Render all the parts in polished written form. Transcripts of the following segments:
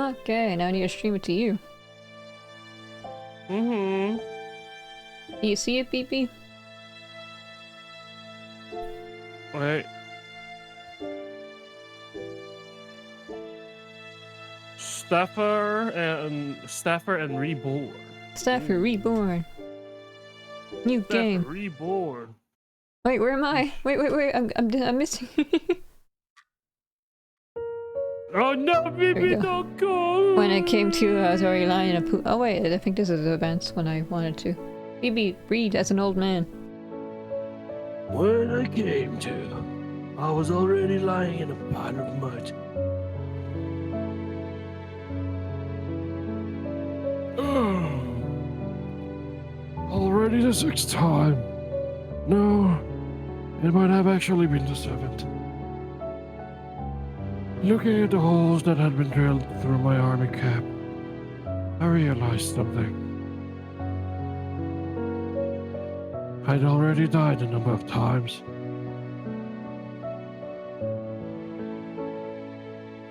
Okay, now I need to stream it to you. Mm-hmm. Do you see it, BB? Wait. Staffer and Reborn. Staffer Reborn. New Staffer game. Reborn. Wait, where am I? Wait, I'm missing. Oh no, baby, don't go! When I came to, I was already lying in a pool. Oh wait, I think this is the events when I wanted to. BB, read as an old man. When I came to, I was already lying in a pile of mud. Already the sixth time. No, it might have actually been the seventh. Looking at the holes that had been drilled through my army cap, I realized something. I'd already died a number of times.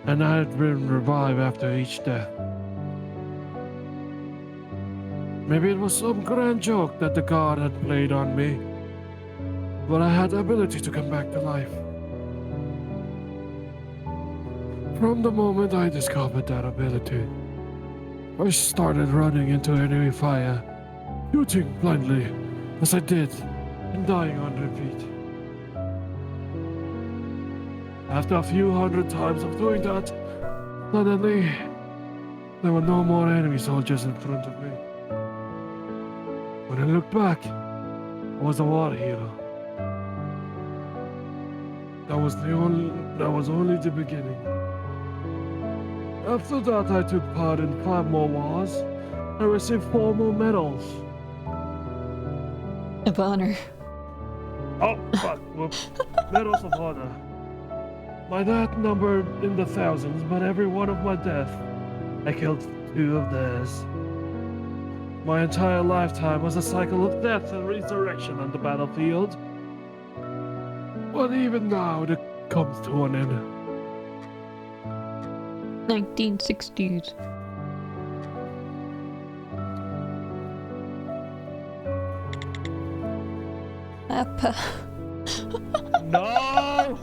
And I had been revived after each death. Maybe it was some grand joke that the god had played on me, but I had the ability to come back to life. From the moment I discovered that ability, I started running into enemy fire, shooting blindly as I did, and dying on repeat. After a few hundred times of doing that, suddenly, there were no more enemy soldiers in front of me. When I looked back, I was a war hero. That was only the beginning. After that, I took part in 5 more wars and received 4 more medals. Of honor. Oh, fuck. Whoops. Medals of honor. By that numbered in the thousands, but every one of my deaths, I killed 2 of theirs. My entire lifetime was a cycle of death and resurrection on the battlefield. But even now, it comes to an end. 1960s. Appa. No!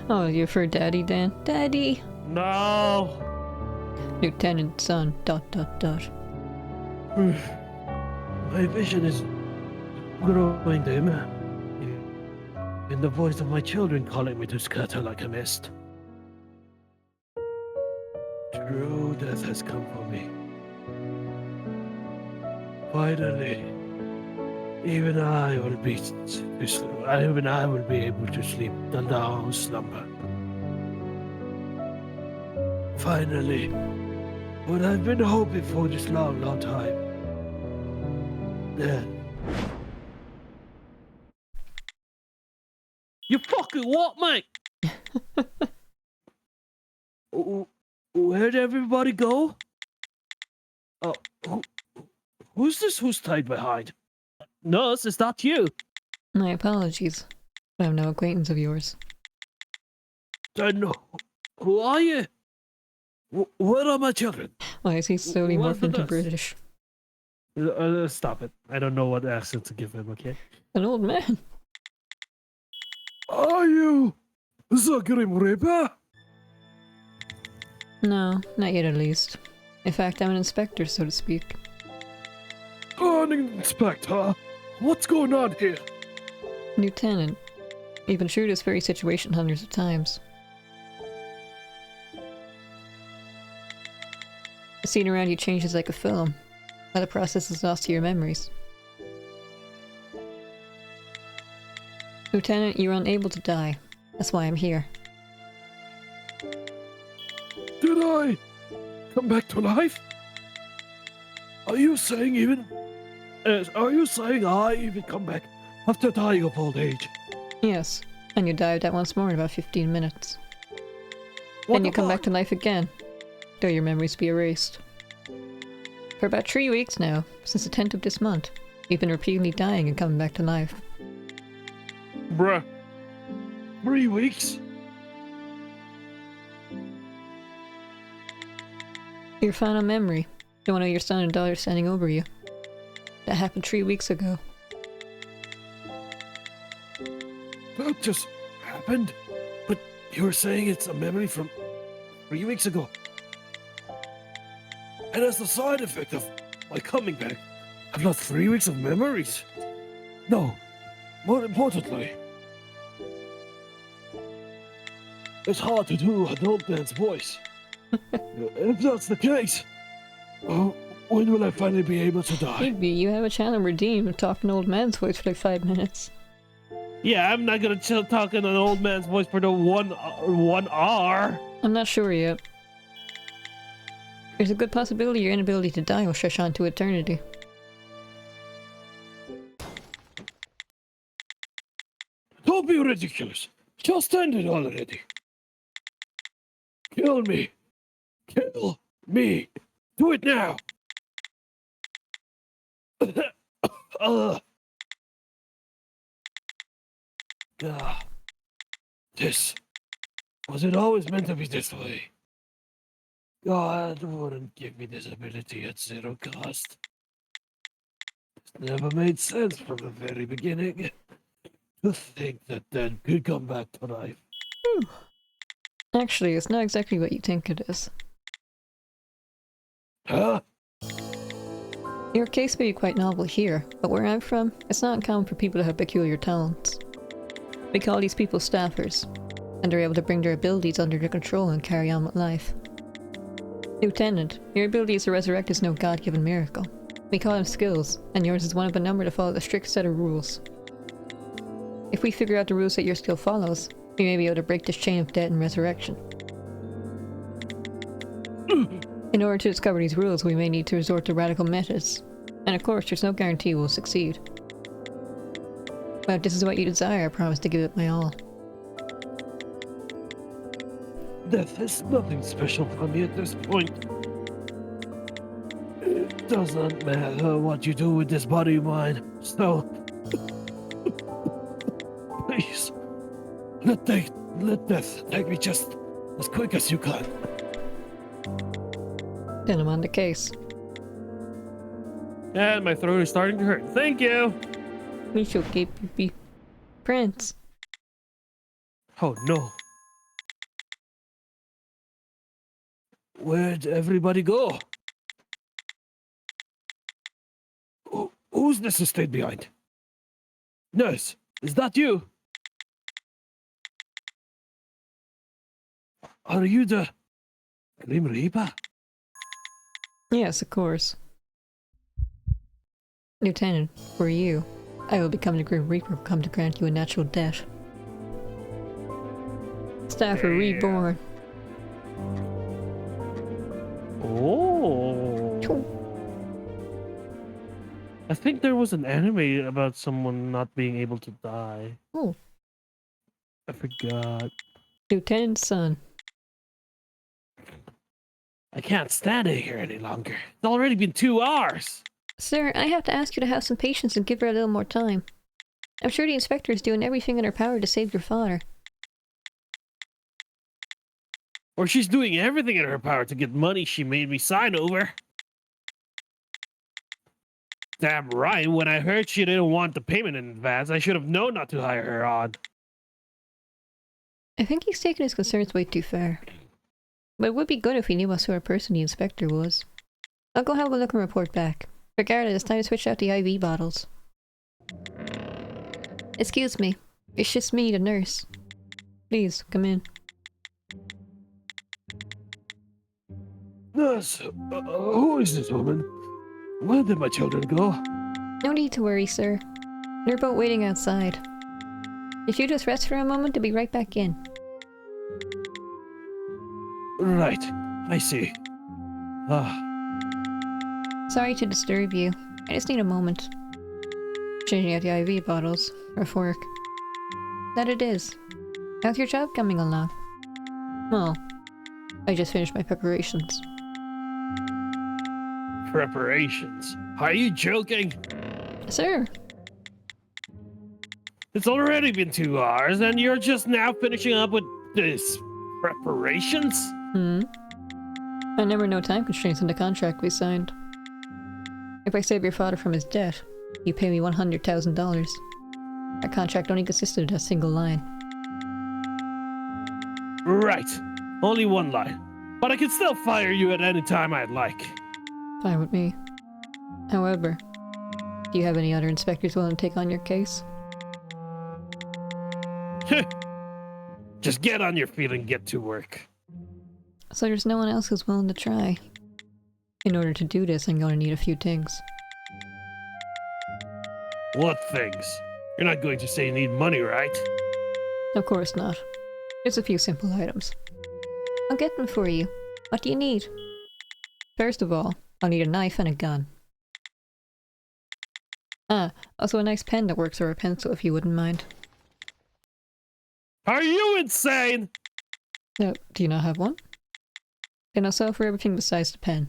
Oh, you're for Daddy, Dan? Daddy! No! Lieutenant son, ... My vision is growing dim, and the voice of my children calling me to scatter like a mist. True death has come for me. Finally, even I will be able to sleep the long slumber. Finally, what I've been hoping for this long, long time. Then, You fucking what, mate? where'd everybody go? Oh, who's this who's tied behind? Nurse, is that you? My apologies. I have no acquaintance of yours. Then, who are you? Where are my children? Why is he slowly What's the morphing to nurse? British? Stop it. I don't know what accent to give him, okay? An old man. Are you the Grim Reaper? No, not yet at least. In fact, I'm an inspector, so to speak. An inspector? What's going on here? Lieutenant, you've been through this very situation hundreds of times. The scene around you changes like a film. How the process is lost to your memories. Lieutenant, you were unable to die. That's why I'm here. Did I come back to life? Are you saying I even come back after dying of old age? Yes, and you died that once more in about 15 minutes. What Then you the come back fuck? to life again, though your memories be erased. For about 3 weeks now, since the 10th of this month, you've been repeatedly dying and coming back to life. Bruh. 3 weeks? Your final memory. The one of your son and daughter standing over you. That happened 3 weeks ago. That just happened? But you were saying it's a memory from 3 weeks ago. And as the side effect of my coming back, I've lost 3 weeks of memories. No, more importantly, it's hard to do an old man's voice. If that's the case, when will I finally be able to die? Maybe you have a channel redeem and talk an old man's voice for like 5 minutes. Yeah, I'm not gonna talk in an old man's voice for the one hour. I'm not sure yet. There's a good possibility your inability to die will stretch on to eternity. Don't be ridiculous. Just end it already. Kill me. Kill me. Do it now. This. Was it always meant to be this way? God wouldn't give me this ability at 0 cost. This never made sense from the very beginning. To think that dead could come back to life. Actually, it's not exactly what you think it is. Huh? Your case may be quite novel here, but where I'm from, it's not uncommon for people to have peculiar talents. We call these people staffers, and they're able to bring their abilities under their control and carry on with life. Lieutenant, your ability to resurrect is no god-given miracle. We call them skills, and yours is one of a number to follow a strict set of rules. If we figure out the rules that your skill follows, we may be able to break this chain of death and resurrection. In order to discover these rules, we may need to resort to radical methods, and of course there's no guarantee we'll succeed. But if this is what you desire, I promise to give it my all. Death is nothing special for me at this point. It does not matter what you do with this body of mine, so... Please, let death take me just as quick as you can. Then I'm on the case. And my throat is starting to hurt. Thank you. We shall keep you be Prince. Oh no. Where'd everybody go? Who's this who stayed behind? Nurse, is that you? Are you the Grim Reaper? Yes, of course. Lieutenant, for you, I will become the Grim Reaper who come to grant you a natural death. Staffer Reborn. Oh. I think there was an anime about someone not being able to die. Oh. I forgot. Lieutenant's son. I can't stand it here any longer. It's already been 2 hours. Sir, I have to ask you to have some patience and give her a little more time. I'm sure the inspector is doing everything in her power to save your father. Or she's doing everything in her power to get money she made me sign over. Damn right, when I heard she didn't want the payment in advance, I should have known not to hire her on. I think he's taken his concerns way too far. But it would be good if he knew what sort of person the inspector was. I'll go have a look and report back. Regardless, it's time to switch out the IV bottles. Excuse me. It's just me, the nurse. Please, come in. Nurse, who is this woman? Where did my children go? No need to worry, sir. They're both waiting outside. If you just rest for a moment, they'll be right back in. Right, I see. Sorry to disturb you. I just need a moment. Changing out the IV bottles. Rough work. That it is. How's your job coming along? Well, I just finished my preparations. Preparations? Are you joking? Sir! It's already been 2 hours and you're just now finishing up with this preparations? I never know time constraints in the contract we signed. If I save your father from his debt, you pay me $100,000. Our contract only consisted of a single line. Right. Only one line. But I can still fire you at any time I'd like. Fine with me. However, do you have any other inspectors willing to take on your case? Just get on your feet and get to work. So there's no one else who's willing to try. In order to do this, I'm going to need a few things. What things? You're not going to say you need money, right? Of course not. Just a few simple items. I'll get them for you. What do you need? First of all, I'll need a knife and a gun. Ah, also a nice pen that works, or a pencil if you wouldn't mind. Are you insane? No, do you not have one? Then I'll sell for everything besides the pen.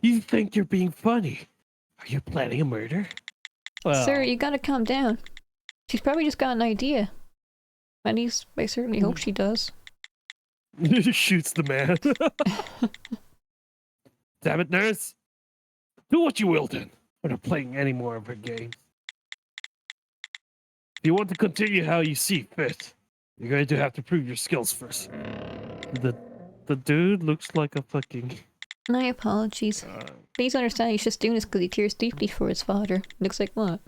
You think you're being funny? Are you planning a murder? Well, Sir, you gotta calm down. She's probably just got an idea. At least, I certainly hope she does. shoots the man. Damn it, nurse. Do what you will then. We're not playing any more of her games. If you want to continue how you see fit, you're going to have to prove your skills first. The dude looks like a fucking... My apologies. Please understand he's just doing this because he cares deeply for his father. Looks like what?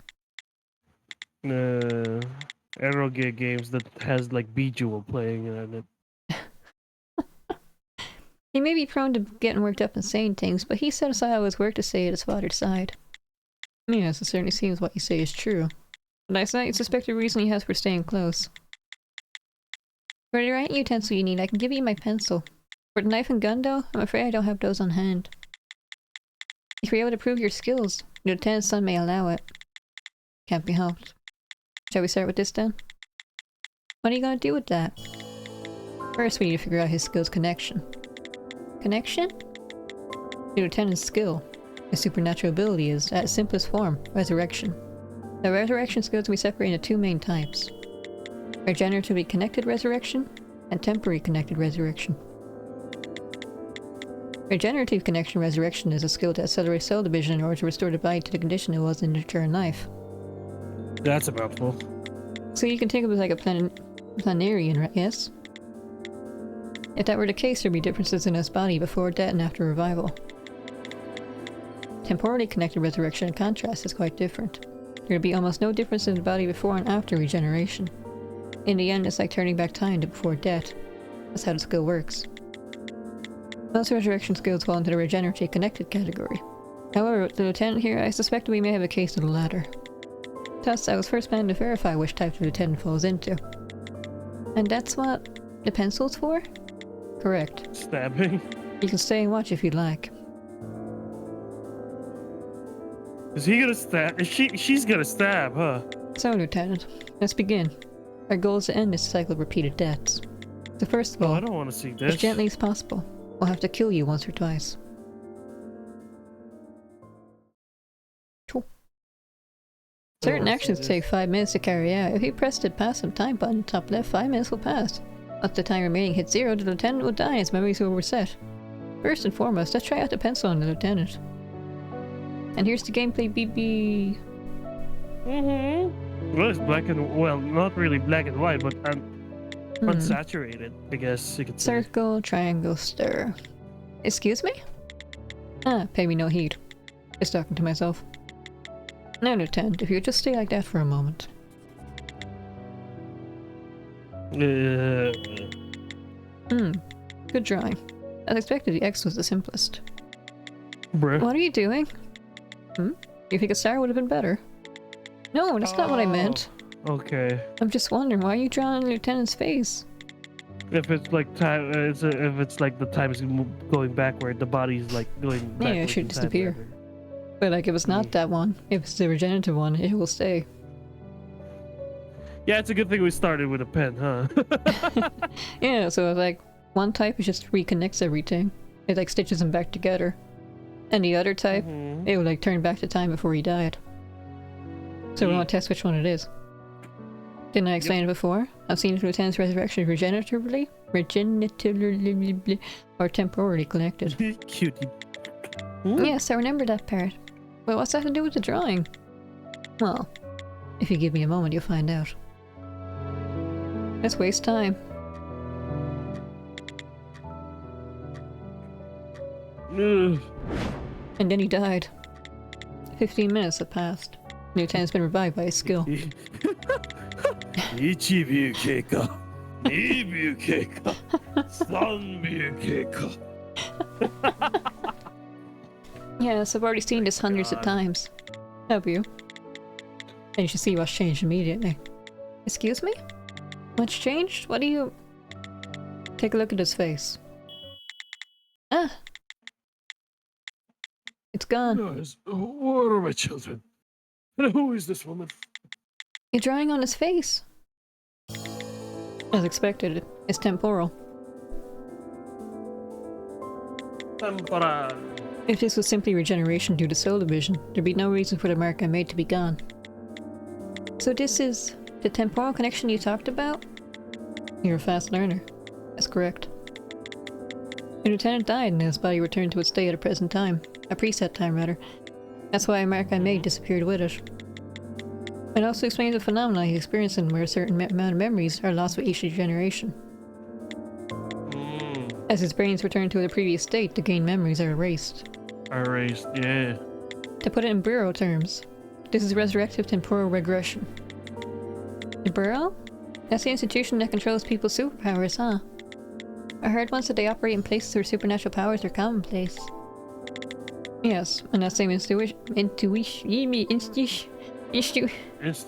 Arrowgate games that has like Bejewel playing in it. He may be prone to getting worked up and saying things, but he set aside all his work to stay at his father's side. Yes, it certainly seems what you say is true. But I suspect the reason he has for staying close. For the writing utensil you need, I can give you my pencil. For the knife and gun though, I'm afraid I don't have those on hand. If you're able to prove your skills, the lieutenant's son may allow it. Can't be helped. Shall we start with this then? What are you gonna do with that? First we need to figure out his skills connection. Connection? The lieutenant's skill, his supernatural ability is, at its simplest form, resurrection. The resurrection skills can be separated into two main types. Regeneratively connected resurrection, and temporary connected resurrection. Regenerative connection resurrection is a skill to accelerate cell division in order to restore the body to the condition it was in return life. That's a mouthful. So you can think of it like a planarian, right? Yes? If that were the case, there'd be differences in his body before death and after revival. Temporally connected resurrection, in contrast, is quite different. There'd be almost no difference in the body before and after regeneration. In the end, it's like turning back time to before death. That's how the skill works. Most resurrection skills fall into the regenerative connected category. However, with the lieutenant here, I suspect we may have a case of the latter. Thus, I was first planning to verify which type the lieutenant falls into. And that's what the pencil's for? Correct. Stabbing? You can stay and watch if you'd like. Is he gonna stab? She's gonna stab, huh? So, Lieutenant, let's begin. Our goal is to end this cycle of repeated deaths. So first of all, I don't want to see as this. gently as possible, we'll have to kill you once or twice. Cool. Certain actions take 5 minutes to carry out. If you press the pass some time button top left, 5 minutes will pass. Once the time remaining hits 0, the lieutenant will die and his memories will reset. First and foremost, let's try out the pencil on the lieutenant. And here's the gameplay BB. Well, it's black and well, not really black and white, but unsaturated, I guess you could say. Circle, triangle, stir. Excuse me? Ah, pay me no heed. Just talking to myself. Now, Lieutenant, if you would just stay like that for a moment. Good drawing. As expected, the X was the simplest. Bruh. What are you doing? You think a star would have been better? No, that's not what I meant. Okay. I'm just wondering, why are you drawing the Lieutenant's face? If it's like time, if it's like the time is going backward, the body's like going backwards. Yeah, it should in time disappear. forever. But like, if it's not that one, if it's the regenerative one, it will stay. Yeah, it's a good thing we started with a pen, huh? Yeah, so like, one type is just reconnects everything. It like stitches them back together. And the other type, it would like turn back to time before he died. So we want to test which one it is. Didn't I explain it before? I've seen Lieutenant's resurrection regeneratively, or temporarily connected. Cutie. Yes, I remember that part. But what's that to do with the drawing? Well, if you give me a moment, you'll find out. Let's waste time. Ugh. And then he died. 15 minutes have passed. The lieutenant's been revived by his skill. 1秒経過2秒経過3秒経過 Yes, I've already seen this hundreds of times. Have you? And you should see what's changed immediately. Excuse me? What's changed? What do you... Take a look at his face. Ah! It's gone. Guys, what are my children? And who is this woman? You're drawing on his face. As expected, it's temporal. Temporal. If this was simply regeneration due to soul division, there'd be no reason for the mark I made to be gone. So this is the temporal connection you talked about? You're a fast learner. That's correct. The lieutenant died and his body returned to its state at a present time. A preset time, rather. That's why a mark I made disappeared with it. It also explains the phenomena he's experiencing where a certain amount of memories are lost with each regeneration. As his brains return to the previous state, the gained memories are erased. Erased, yeah. To put it in Burrow terms, this is resurrective temporal regression. The Burrow? That's the institution that controls people's superpowers, huh? I heard once that they operate in places where supernatural powers are commonplace. Yes, and that same institution. Yes,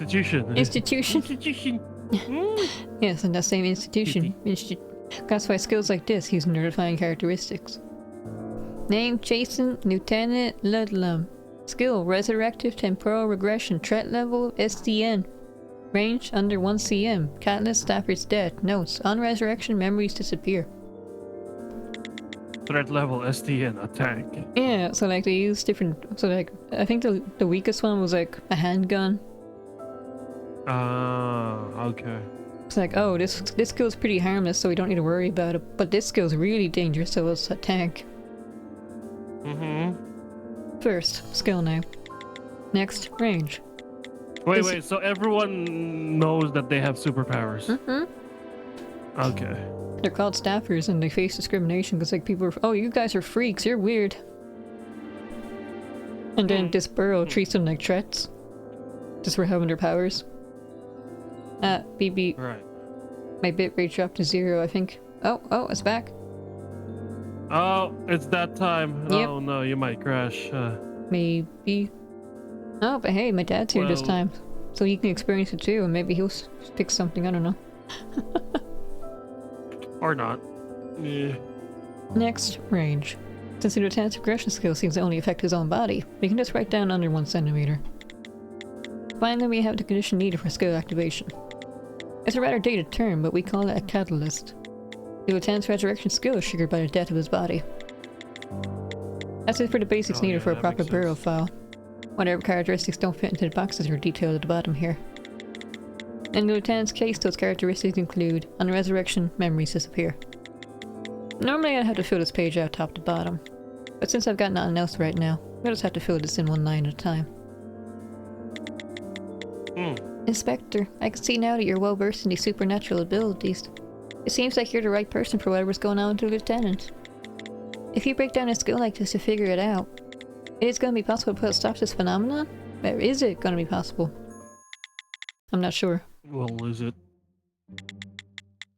and that same institution. Classify skills like this using their defining characteristics. Name: Jason, Lieutenant Ludlum. Skill: Resurrective Temporal Regression. Threat level: SDN. Range: under 1 cm. Catalyst: Staffer's dead. Notes: on resurrection, memories disappear. Threat level STN, attack. Yeah, so like they use different. So like I think the weakest one was like a handgun. Okay. It's like, oh, this skill's pretty harmless, so we don't need to worry about it. But this skill's really dangerous, so it's a tank. First, skill now. Next, range. Wait, so everyone knows that they have superpowers? Okay. They're called staffers and they face discrimination because like people are, oh, you guys are freaks, you're weird. And then this Burrow treats them like threats. Just for having their powers. BB. Right. My bit rate dropped to 0, I think. Oh, it's back. Oh, it's that time. Yep. Oh no, you might crash. Maybe. Oh, but hey, my dad's here this Well- time. So he can experience it too, and maybe he'll fix something, I don't know. Or not. Yeah. Next, range. Since the lieutenant's aggression skill seems to only affect his own body, we can just write down under 1 centimeter. Finally, we have the condition needed for skill activation. It's a rather dated term, but we call it a catalyst. The lieutenant's resurrection skill is triggered by the death of his body. That's it for the basics needed for a that proper makes Burrow sense. file. Whatever characteristics don't fit into the boxes are detailed at the bottom here. In the lieutenant's case, those characteristics include, on resurrection, memories disappear. Normally I'd have to fill this page out top to bottom, but since I've got nothing else right now, we'll just have to fill this in one line at a time. Inspector, I can see now that you're well versed in these supernatural abilities. It seems like you're the right person for whatever's going on with the lieutenant. If you break down a skill like this to figure it out, it is going to be possible to put a stop to this phenomenon? Or is it going to be possible? I'm not sure. Well, is it?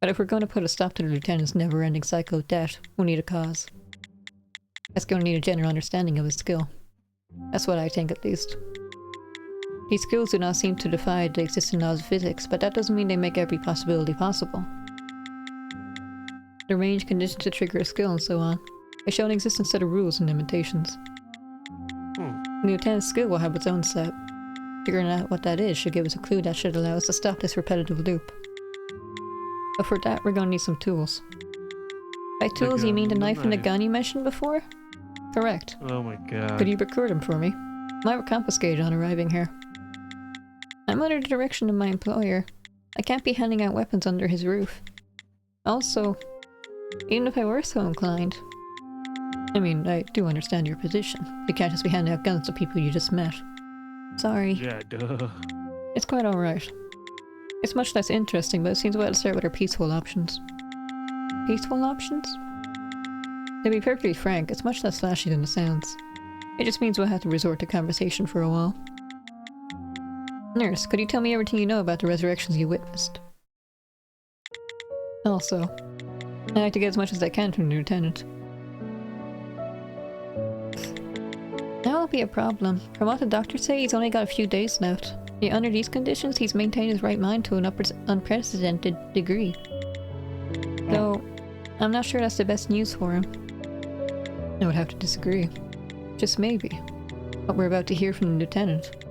But if we're going to put a stop to the lieutenant's never-ending cycle of death, we need a cause. That's going to need a general understanding of his skill. That's what I think, at least. These skills do not seem to defy the existing laws of physics, but that doesn't mean they make every possibility possible. The range, conditions to trigger a skill, and so on. They show an existing set of rules and limitations. The lieutenant's skill will have its own set. Figuring out what that is should give us a clue that should allow us to stop this repetitive loop. But for that, we're gonna need some tools. By tools, you mean the knife and the gun you mentioned before? Correct. Oh my god. Could you procure them for me? Mine were confiscated on arriving here. I'm under the direction of my employer. I can't be handing out weapons under his roof. Also, even if I were so inclined, I mean, I do understand your position. You can't just be handing out guns to people you just met. Sorry. Yeah, duh. It's quite alright. It's much less interesting, but it seems well to start with our peaceful options. Peaceful options? To be perfectly frank, it's much less flashy than it sounds. It just means we'll have to resort to conversation for a while. Nurse, could you tell me everything you know about the resurrections you witnessed? Also, I'd like to get as much as I can from the lieutenant. That won't be a problem. From what the doctors say, he's only got a few days left. Yet under these conditions, he's maintained his right mind to an unprecedented degree. Though, I'm not sure that's the best news for him. I would have to disagree. Just maybe. What we're about to hear from the lieutenant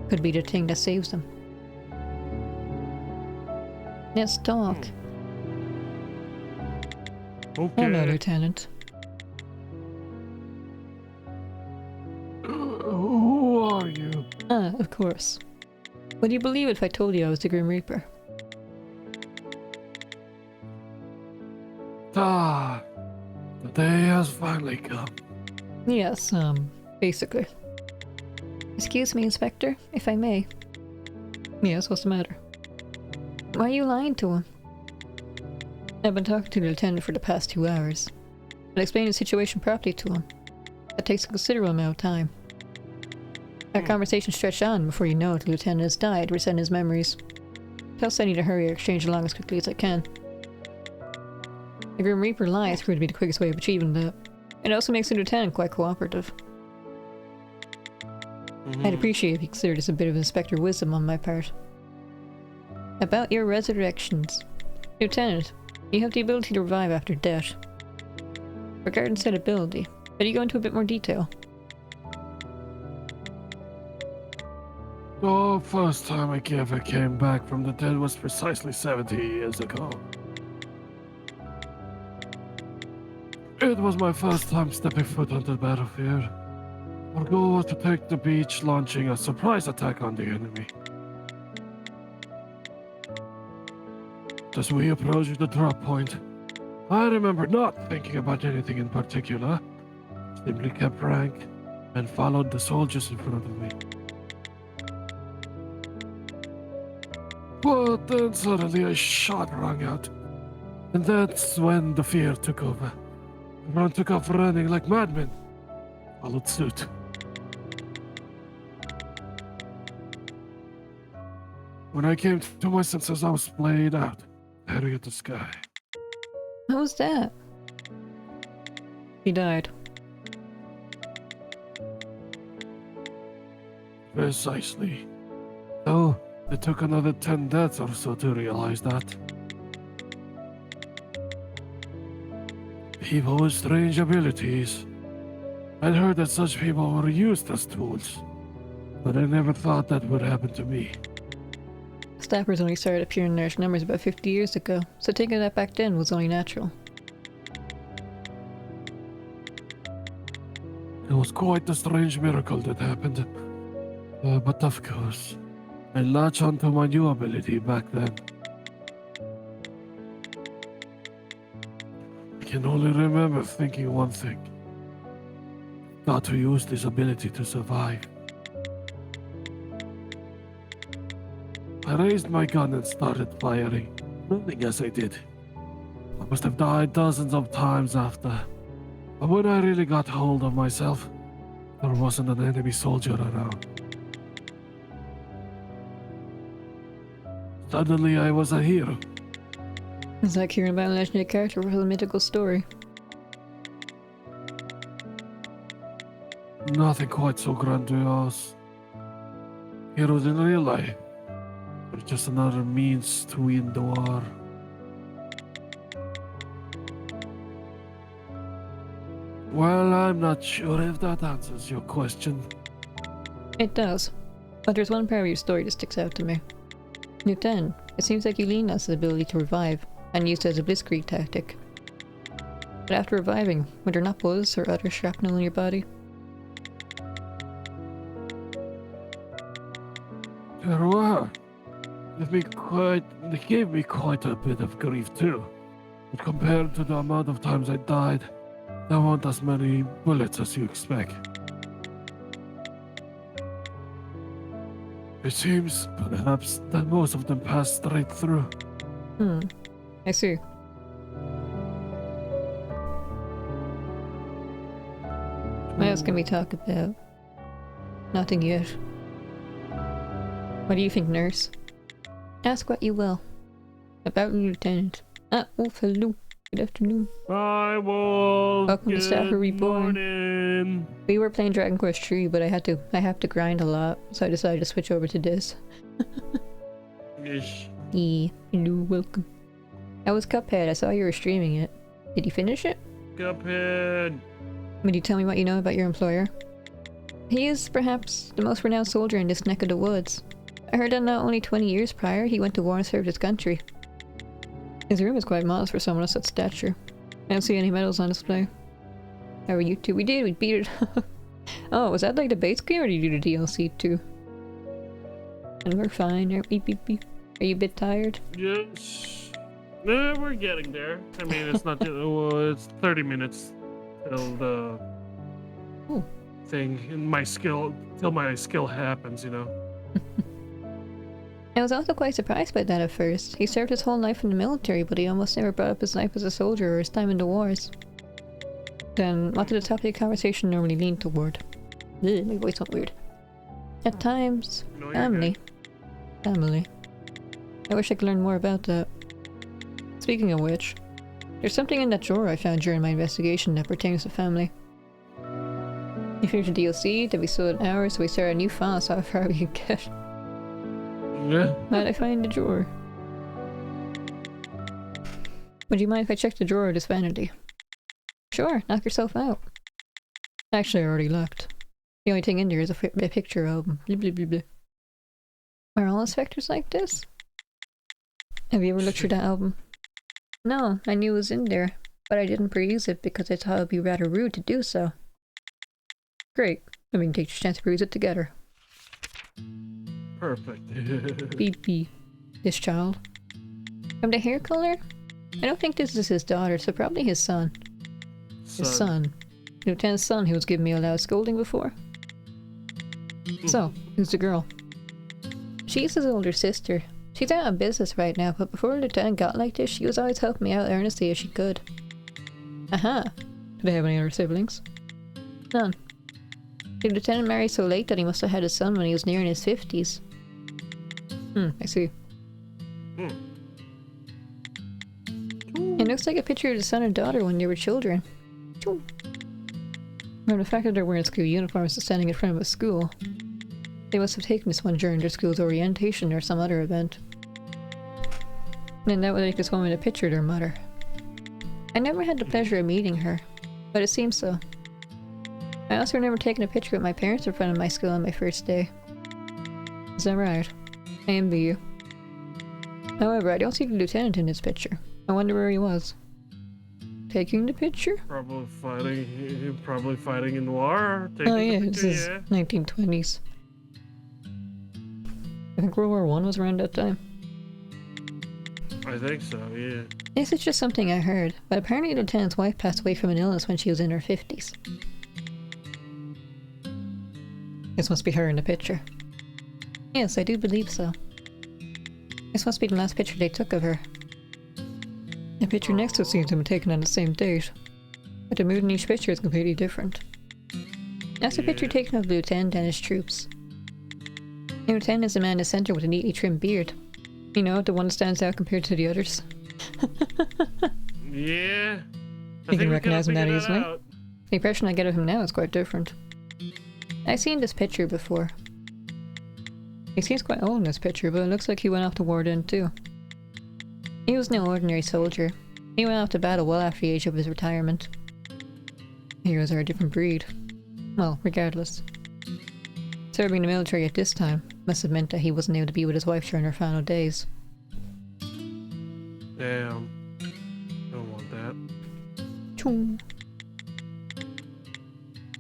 could be the thing that saves him. Let's talk. Okay. Hello, Lieutenant. Who are you? Ah, of course. Would you believe it if I told you I was the Grim Reaper? Ah, the day has finally come. Yes, basically. Excuse me, Inspector, if I may. Yes, what's the matter? Why are you lying to him? I've been talking to the lieutenant for the past 2 hours. I'll explain the situation properly to him. That takes a considerable amount of time. Our conversation stretched on before you know it, the lieutenant has died, resend his memories. Plus I need to hurry or exchange along as quickly as I can. The Grim Reaper lies proved to be the quickest way of achieving that. It also makes the lieutenant quite cooperative. I'd appreciate if you consider this a bit of Inspector wisdom on my part. About your resurrections. Lieutenant, you have the ability to revive after death. Regarding said ability, could you go into a bit more detail? The first time I ever came back from the dead was precisely 70 years ago. It was my first time stepping foot onto the battlefield. Our goal was to take the beach, launching a surprise attack on the enemy. As we approached the drop point, I remember not thinking about anything in particular. Simply kept rank and followed the soldiers in front of me. But then suddenly a shot rang out, and that's when the fear took over. Everyone took off running like madmen. Followed suit. When I came to my senses, I was splayed out, staring at the sky. What was that? He died. Precisely. Though, it took another 10 deaths or so to realize that. People with strange abilities. I'd heard that such people were used as tools, but I never thought that would happen to me. Staffers only started appearing in large numbers about 50 years ago, so taking that back then was only natural. It was quite a strange miracle that happened. But of course, I latched onto my new ability back then. I can only remember thinking one thing. Got to use this ability to survive. I raised my gun and started firing, running as I did. I must have died dozens of times after. But when I really got hold of myself, there wasn't an enemy soldier around. Suddenly I was a hero. It's like hearing about a legendary character with a mythical story. Nothing quite so grandiose. Heroes in real life are just another means to win the war. Well, I'm not sure if that answers your question. It does. But there's one part of your story that sticks out to me. Lieutenant, it seems like you lean on his ability to revive, and used it as a blitzkrieg tactic. But after reviving, were there not bullets or other shrapnel in your body? There were. They gave me quite a bit of grief too. But compared to the amount of times I died, there weren't as many bullets as you expect. It seems, perhaps, that most of them passed straight through. I see. What else can we talk about? Nothing yet. What do you think, nurse? Ask what you will. About the lieutenant. Ah, Wolf, hello. Good afternoon. Hi, Wolf. Welcome to Staffer Reborn. Morning. We were playing Dragon Quest 3, but I have to grind a lot, so I decided to switch over to this. Ish. Yeah, hello, welcome. How was Cuphead? I saw you were streaming it. Did you finish it? Cuphead. Would you tell me what you know about your employer? He is perhaps the most renowned soldier in this neck of the woods. I heard that not only 20 years prior, he went to war and served his country. His room is quite modest for someone of such stature. I don't see any medals on display. How are you two? We did, we beat it. Oh, was that like the base game or did you do the DLC too? And we're fine, aren't we, beep beep? Are you a bit tired? Yes. No, we're getting there. I mean, it's not. It's 30 minutes till the Ooh. thing in my skill till my skill happens. You know. I was also quite surprised by that at first. He served his whole life in the military, but he almost never brought up his life as a soldier or his time in the wars. Then, what did the topic of conversation normally lean toward? Ugh, my voice went weird. At times, No, you're family. good. Family. I wish I could learn more about that. Speaking of which, there's something in that drawer I found during my investigation that pertains to family. We finished the DLC, then we saw an hour, so we started a new file, so how far we could get. Yeah. How'd I find the drawer? Would you mind if I check the drawer of this vanity? Sure, knock yourself out. Actually, I already looked. The only thing in there is a picture album. Blah, blah, blah, blah. Are all inspectors like this? Have you ever looked through that album? No, I knew it was in there, but I didn't peruse it because I thought it would be rather rude to do so. Great, then we can take your chance to peruse it together. Perfect. Beep beep. This child. From the hair color? I don't think this is his daughter, so probably his son. His son. Lieutenant's son who was giving me a loud scolding before. So, who's the girl? She's his older sister. She's out of business right now, but before Lieutenant got like this, she was always helping me out earnestly as she could. Aha! Do they have any other siblings? None. The Lieutenant married so late that he must have had a son when he was nearing his 50s. I see. It looks like a picture of the son and daughter when they were children. From the fact that they're wearing school uniforms and standing in front of a school, they must have taken this one during their school's orientation or some other event. And that would make this woman a picture of their mother. I never had the pleasure of meeting her, but it seems so. I also remember taking a picture with my parents in front of my school on my first day. Is that right? I envy you. However, I don't see the lieutenant in this picture. I wonder where he was. Taking the picture? Probably fighting in war. Oh yeah, this is Yeah. 1920s. I think World War I was around that time. I think so. Yeah. This is just something I heard, but apparently the lieutenant's wife passed away from an illness when she was in her 50s. This must be her in the picture. Yes, I do believe so. This must be the last picture they took of her. The picture next to it seems to have been taken on the same date, but the mood in each picture is completely different. That's a picture taken of the lieutenant and his troops. The lieutenant is the man in the center with a neatly trimmed beard. You know, the one that stands out compared to the others. Yeah. You can recognize him that easily? Out. The impression I get of him now is quite different. I've seen this picture before. He seems quite old in this picture, but it looks like he went off to war then too. He was no ordinary soldier. He went off to battle well after the age of his retirement. Heroes are a different breed. Well, regardless. Serving in the military at this time must have meant that he wasn't able to be with his wife during her final days. Damn. Don't want that. Choo.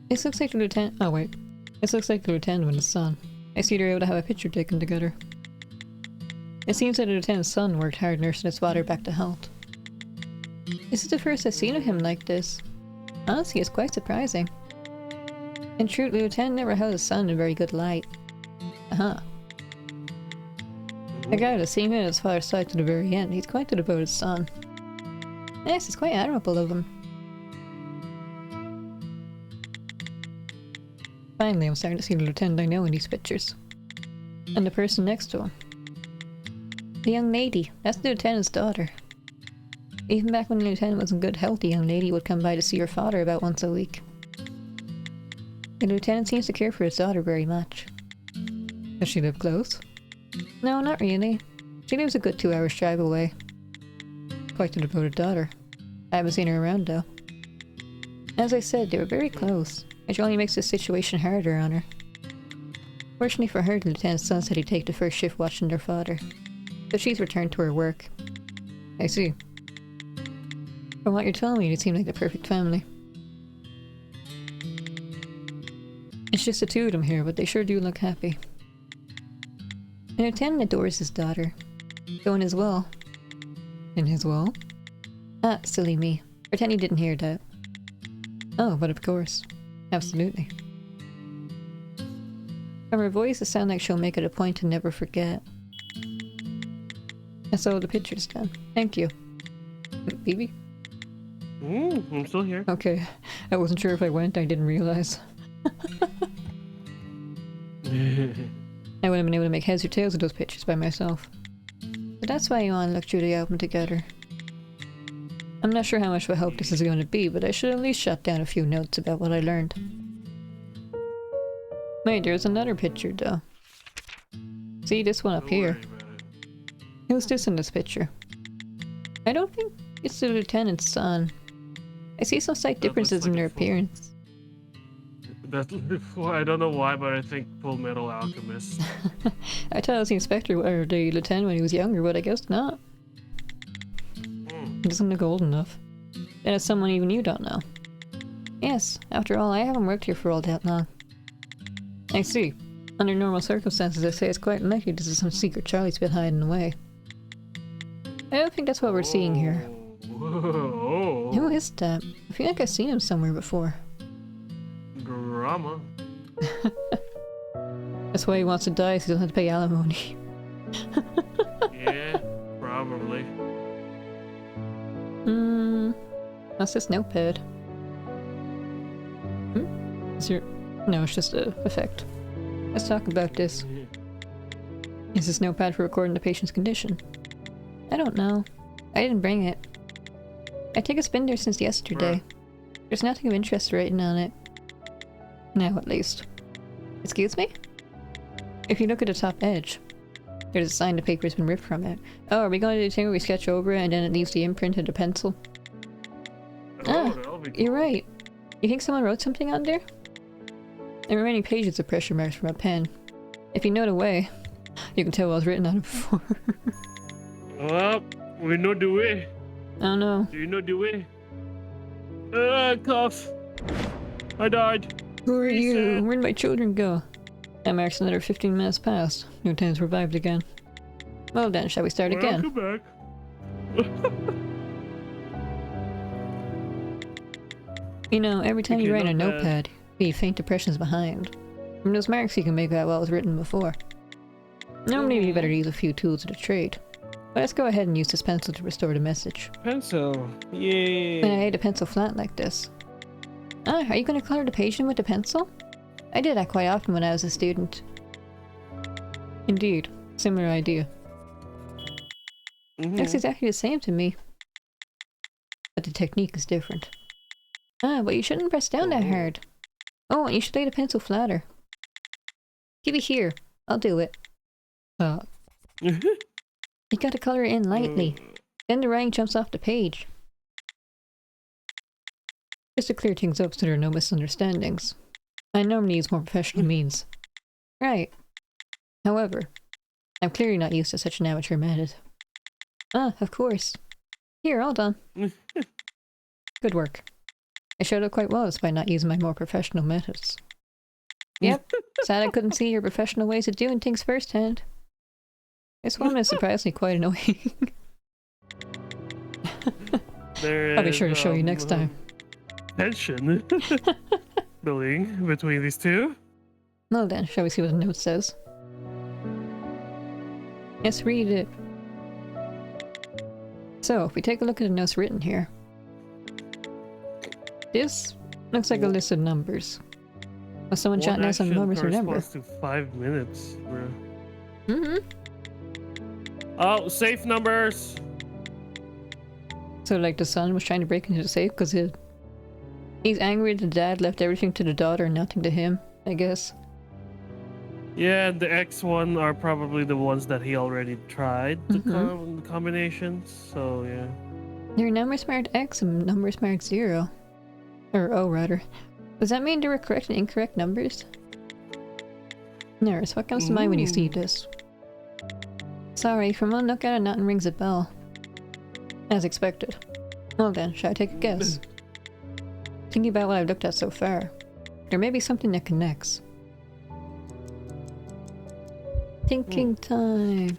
This looks like the lieutenant. Oh wait. This looks like the lieutenant and his son. I see they're able to have a picture taken together. It seems that the lieutenant's son worked hard nursing his father back to health. This is the first I've seen of him like this. Honestly, it's quite surprising. In truth, the lieutenant never held his son in very good light. Uh-huh. I gotta see him at his father's side to the very end. He's quite a devoted son. Yes, it's quite admirable of him. Finally, I'm starting to see the lieutenant I know in these pictures. And the person next to him. The young lady. That's the lieutenant's daughter. Even back when the lieutenant was in good health, the young lady would come by to see her father about once a week. The lieutenant seems to care for his daughter very much. Does she live close? No, not really. She lives a good 2 hours drive away. Quite a devoted daughter. I haven't seen her around though. As I said, they were very close, which only makes the situation harder on her. Fortunately for her, the lieutenant's son said he'd take the first shift watching their father. So she's returned to her work. I see. From what you're telling me, they seem like the perfect family. It's just the two of them here, but they sure do look happy. The lieutenant adores his daughter. So in his will. In his will? Ah, silly me. Pretend you didn't hear that. Oh, but of course. Absolutely. From her voice, it sounds like she'll make it a point to never forget. That's all the picture's done. Thank you. Phoebe? I'm still here. Okay. I wasn't sure if I went, I didn't realize. I would have been able to make heads or tails of those pictures by myself. But that's why you want to look through the album together. I'm not sure how much of a help this is going to be, but I should at least jot down a few notes about what I learned. Wait, there's another picture though. See this one up here. Who's this in this picture? I don't think it's the lieutenant's son. I see some slight differences in their appearance. I don't know why, but I think Full Metal Alchemist. I thought it was the inspector or the lieutenant when he was younger, but I guess not. He doesn't look old enough. Then it's someone even you don't know. Yes, after all, I haven't worked here for all that long. I see. Under normal circumstances, I say it's quite likely this is some secret Charlie's been hiding away. I don't think that's what we're seeing here. Whoa. Who is that? I feel like I've seen him somewhere before. Drama. That's why he wants to die, so he doesn't have to pay alimony. Yeah, probably. What's this notepad? Is your... No, it's just a effect. Let's talk about this. Is this notepad for recording the patient's condition? I don't know. I didn't bring it. I think it's been there since yesterday. There's nothing of interest written on it. Now at least. Excuse me? If you look at the top edge, there's a sign the paper's been ripped from it. Oh, are we going to do the thing where we sketch over it and then it leaves the imprint of the pencil? That'll be cool. You're right. You think someone wrote something on there? There were many pages of pressure marks from a pen. If you know the way, you can tell what was written on it before. Well, we know the way. Oh no. Do you know the way? Cough. I died. Who are you? Reset. Where'd my children go? That marks another 15 minutes past. Lieutenant's revived again. Well then, shall we start again? Welcome back. You know, every time you Okay, write a not bad. notepad, you leave faint impressions behind. From those marks you can make out what was written before. Normally you better use a few tools of the trade. But let's go ahead and use this pencil to restore the message. Pencil. Yay. When I laid the pencil flat like this. Ah, are you going to color the patient with the pencil? I did that quite often when I was a student. Indeed. Similar idea. Looks exactly the same to me. But the technique is different. Ah, but you shouldn't press down that hard. Oh, and you should lay the pencil flatter. Keep it here. I'll do it. You gotta color it in lightly. Then the writing jumps off the page. Just to clear things up so there are no misunderstandings. I normally use more professional means. Right. However, I'm clearly not used to such an amateur method. Ah, of course. Here, all done. Good work. I showed up quite well despite not using my more professional methods. Yep, sad I couldn't see your professional ways of doing things firsthand. This one is surprisingly quite annoying. I'll be sure to show you next time. Tension building between these two. Well then, shall we see what the note says? Yes, read it. So, if we take a look at the notes written here. This looks like a list of numbers. Was someone jotting down some numbers to remember? To 5 minutes, bro. Mm-hmm. Oh, safe numbers! So like the son was trying to break into the safe because he's angry that the dad left everything to the daughter and nothing to him, I guess. Yeah, the X one are probably the ones that he already tried, the combinations, so yeah. There are numbers marked X and numbers marked 0. Or O, rather. Does that mean there were correct and incorrect numbers? Nurse, what comes to mind when you see this? Sorry, from one look at it, nothing rings a bell. As expected. Well then, shall I take a guess? Thinking about what I've looked at so far, there may be something that connects. Thinking time.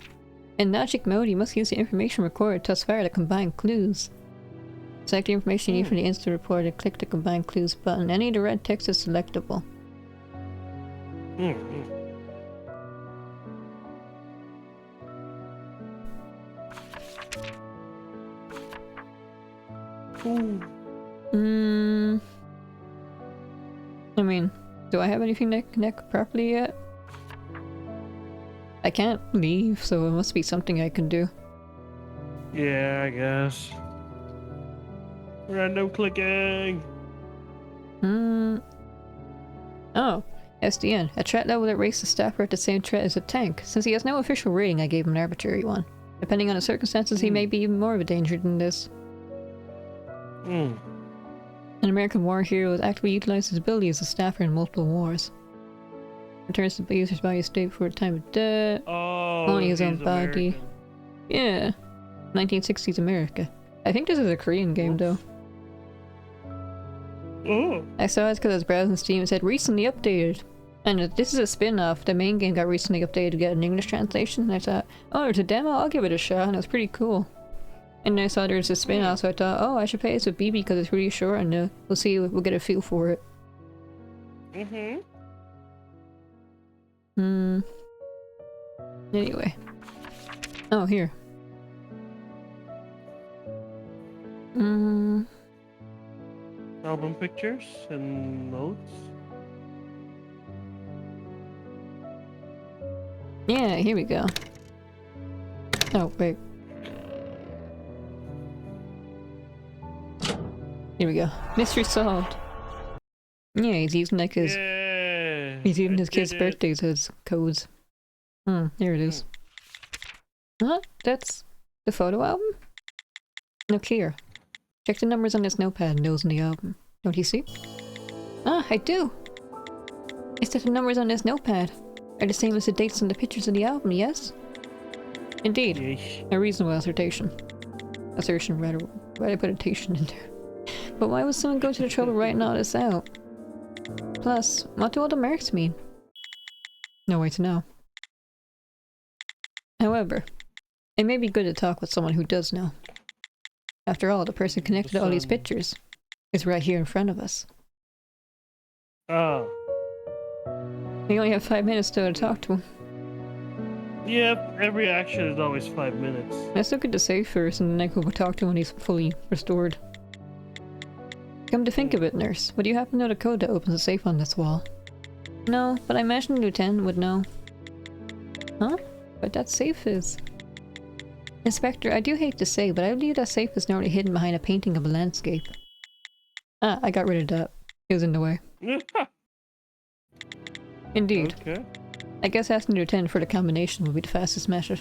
In logic mode, you must use the information recorded thus far to combine clues. Select the information you need for the instant report and click the combine clues button. Any of the red text is selectable. I mean, do I have anything that connect properly yet? I can't leave, so it must be something I can do. Yeah, I guess. Random clicking! Oh, SDN. A threat level that rates the staffer at the same threat as a tank. Since he has no official rating, I gave him an arbitrary one. Depending on the circumstances, he may be even more of a danger than this. An American war hero has actively utilized his ability as a staffer in multiple wars. Returns to the user's body state for a time of death. Oh, only his own American. body. Yeah. 1960s America. I think this is a Korean game though. Oh. I saw it because I was browsing Steam and said recently updated. And this is a spin-off. The main game got recently updated to get an English translation. And I thought, oh, there's a demo, I'll give it a shot. And it was pretty cool. And then I saw there's a spin-off, so I thought, oh, I should play this with BB because it's really short and we'll see, we'll get a feel for it. Anyway. Oh, here. Album pictures and notes. Yeah, here we go. Oh, wait. Here we go. Mystery solved. Yeah, he's using like his... Yeah, he's using I his kid's did it. birthdays as codes. Here it is. What? That's the photo album? Look here. Check the numbers on this notepad and those in the album. Don't you see? Ah, I do! It's that the numbers on this notepad are the same as the dates on the pictures of the album, yes? Indeed. Yeesh. A reasonable assertion. Assertion, rather. Why did I put attation in there? But why would someone go to the trouble of writing all this out? Plus, what do all the marks mean? No way to know. However, it may be good to talk with someone who does know. After all, the person connected to all these pictures is right here in front of us. Oh. We only have 5 minutes to talk to him. Yep, every action is always 5 minutes. Let's look at the safe first and then we'll talk to him when he's fully restored. Come to think of it, nurse, would you happen to know the code that opens the safe on this wall? No, but I imagine the lieutenant would know. Huh? But that safe is... Inspector, I do hate to say, but I believe that safe is normally hidden behind a painting of a landscape. Ah, I got rid of that. It was in the way. Indeed. Okay. I guess asking the lieutenant for the combination will be the fastest method.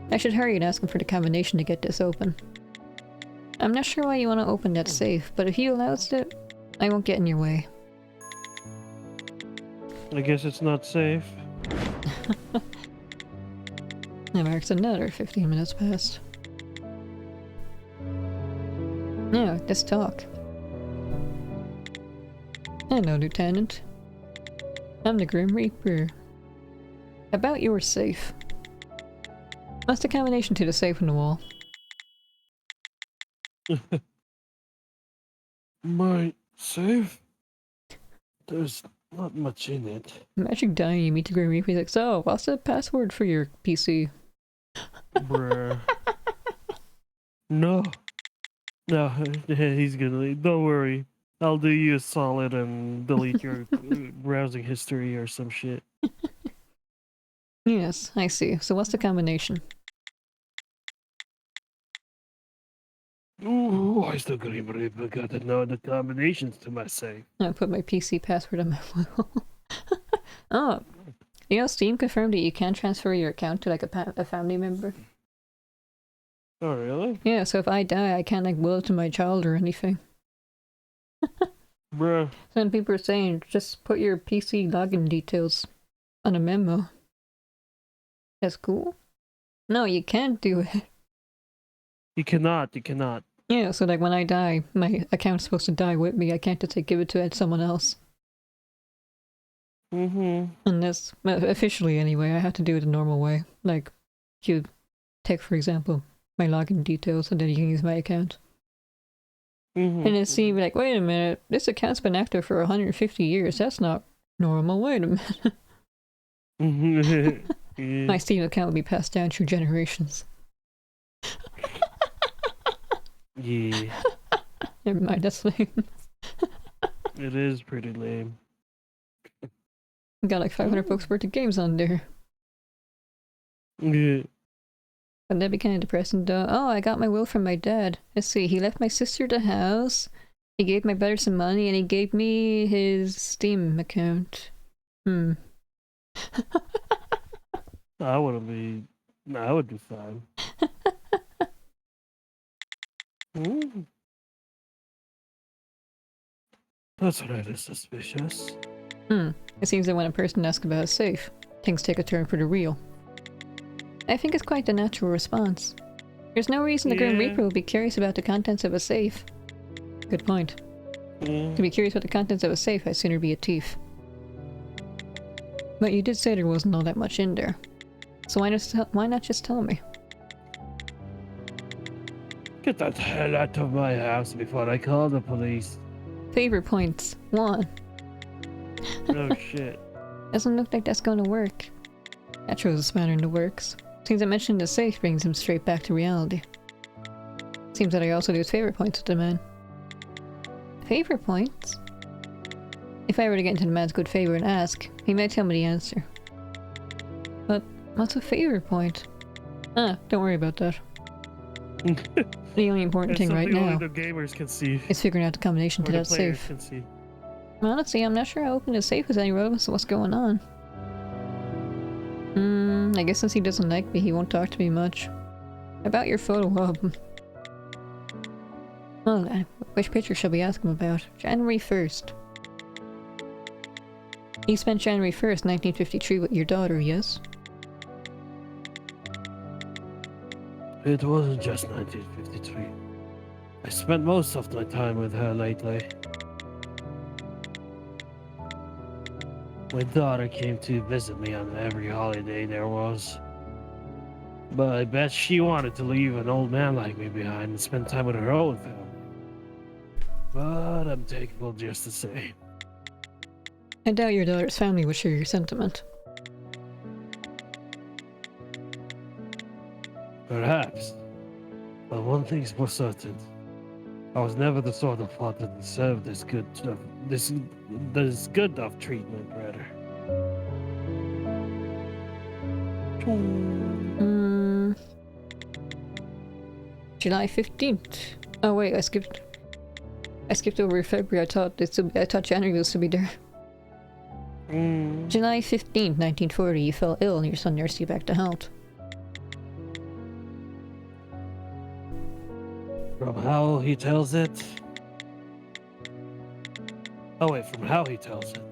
I should hurry and ask him for the combination to get this open. I'm not sure why you want to open that safe, but if he allows it, I won't get in your way. I guess it's not safe. That marks another 15 minutes past. Now, let's talk. Hello, Lieutenant. I'm the Grim Reaper. About your safe. What's the combination to the safe in the wall? My safe? There's not much in it. Magic dying, you meet the Grim Reaper. He's like, so, what's the password for your PC? Bruh. No. No, he's gonna leave. Don't worry. I'll do you a solid and delete your browsing history or some shit. Yes, I see. So what's the combination? Ooh, I still Grim Reaper got to know the combinations to my safe. I put my PC password on my phone. Oh, you know, Steam confirmed that you can transfer your account to like a family member. Oh, really? Yeah, so if I die, I can't like will it to my child or anything. Bruh. Then people are saying, just put your PC login details on a memo. That's cool. No, you can't do it. You cannot. You cannot. Yeah, so like when I die, my account's supposed to die with me. I can't just like give it to someone else. Mm-hmm. And that's officially anyway. I have to do it the normal way. Like, you take for example my login details, and then you can use my account. Mm-hmm. And it seemed like, wait a minute, this account's been active for 150 years. That's not normal. Wait a minute. Mm-hmm. Yeah. My Steam account will be passed down through generations. Yeah. Never mind, that's lame. It is pretty lame. Got like 500 bucks worth of games on there. Yeah. But that'd be kind of depressing though. Oh, I got my will from my dad. Let's see, he left my sister the house, he gave my brother some money, and he gave me his Steam account. I wouldn't be. No, I would be fine. Mm. That's rather suspicious. It seems that when a person asks about a safe, things take a turn for the real. I think it's quite the natural response. There's no reason the Grim Yeah. Reaper would be curious about the contents of a safe. Good point. Yeah. To be curious about the contents of a safe, I'd sooner be a thief. But you did say there wasn't all that much in there. So why not just tell me? Get that hell out of my house before I call the police. Favorite points. 1. Oh shit. Doesn't look like that's gonna work. That throws a spanner in the works. Seems that mentioning the safe brings him straight back to reality. Seems that I also lose favorite points with the man. Favorite points? If I were to get into the man's good favor and ask, he might tell me the answer. But what's a favorite point? Ah, don't worry about that. The only important It's thing right something now only the gamers can see. is figuring out the combination to Or the that players safe. can see. Honestly, I'm not sure how open the safe has any relevance to what's going on. I guess since he doesn't like me, he won't talk to me much. About your photo album. Well then, which picture shall we ask him about? January 1st. You spent January 1st, 1953 with your daughter, yes? It wasn't just 1953. I spent most of my time with her lately. My daughter came to visit me on every holiday there was. But I bet she wanted to leave an old man like me behind and spend time with her own family. But I'm thankful just the same. I doubt your daughter's family would share your sentiment. Perhaps. But one thing's for certain. I was never the sort of father that deserved this good of treatment, rather. July 15th. Oh wait, I skipped over February. I thought January was to be there. July 15th, 1940, you fell ill and your son nursed you back to health. From how he tells it. Oh wait, from how he tells it.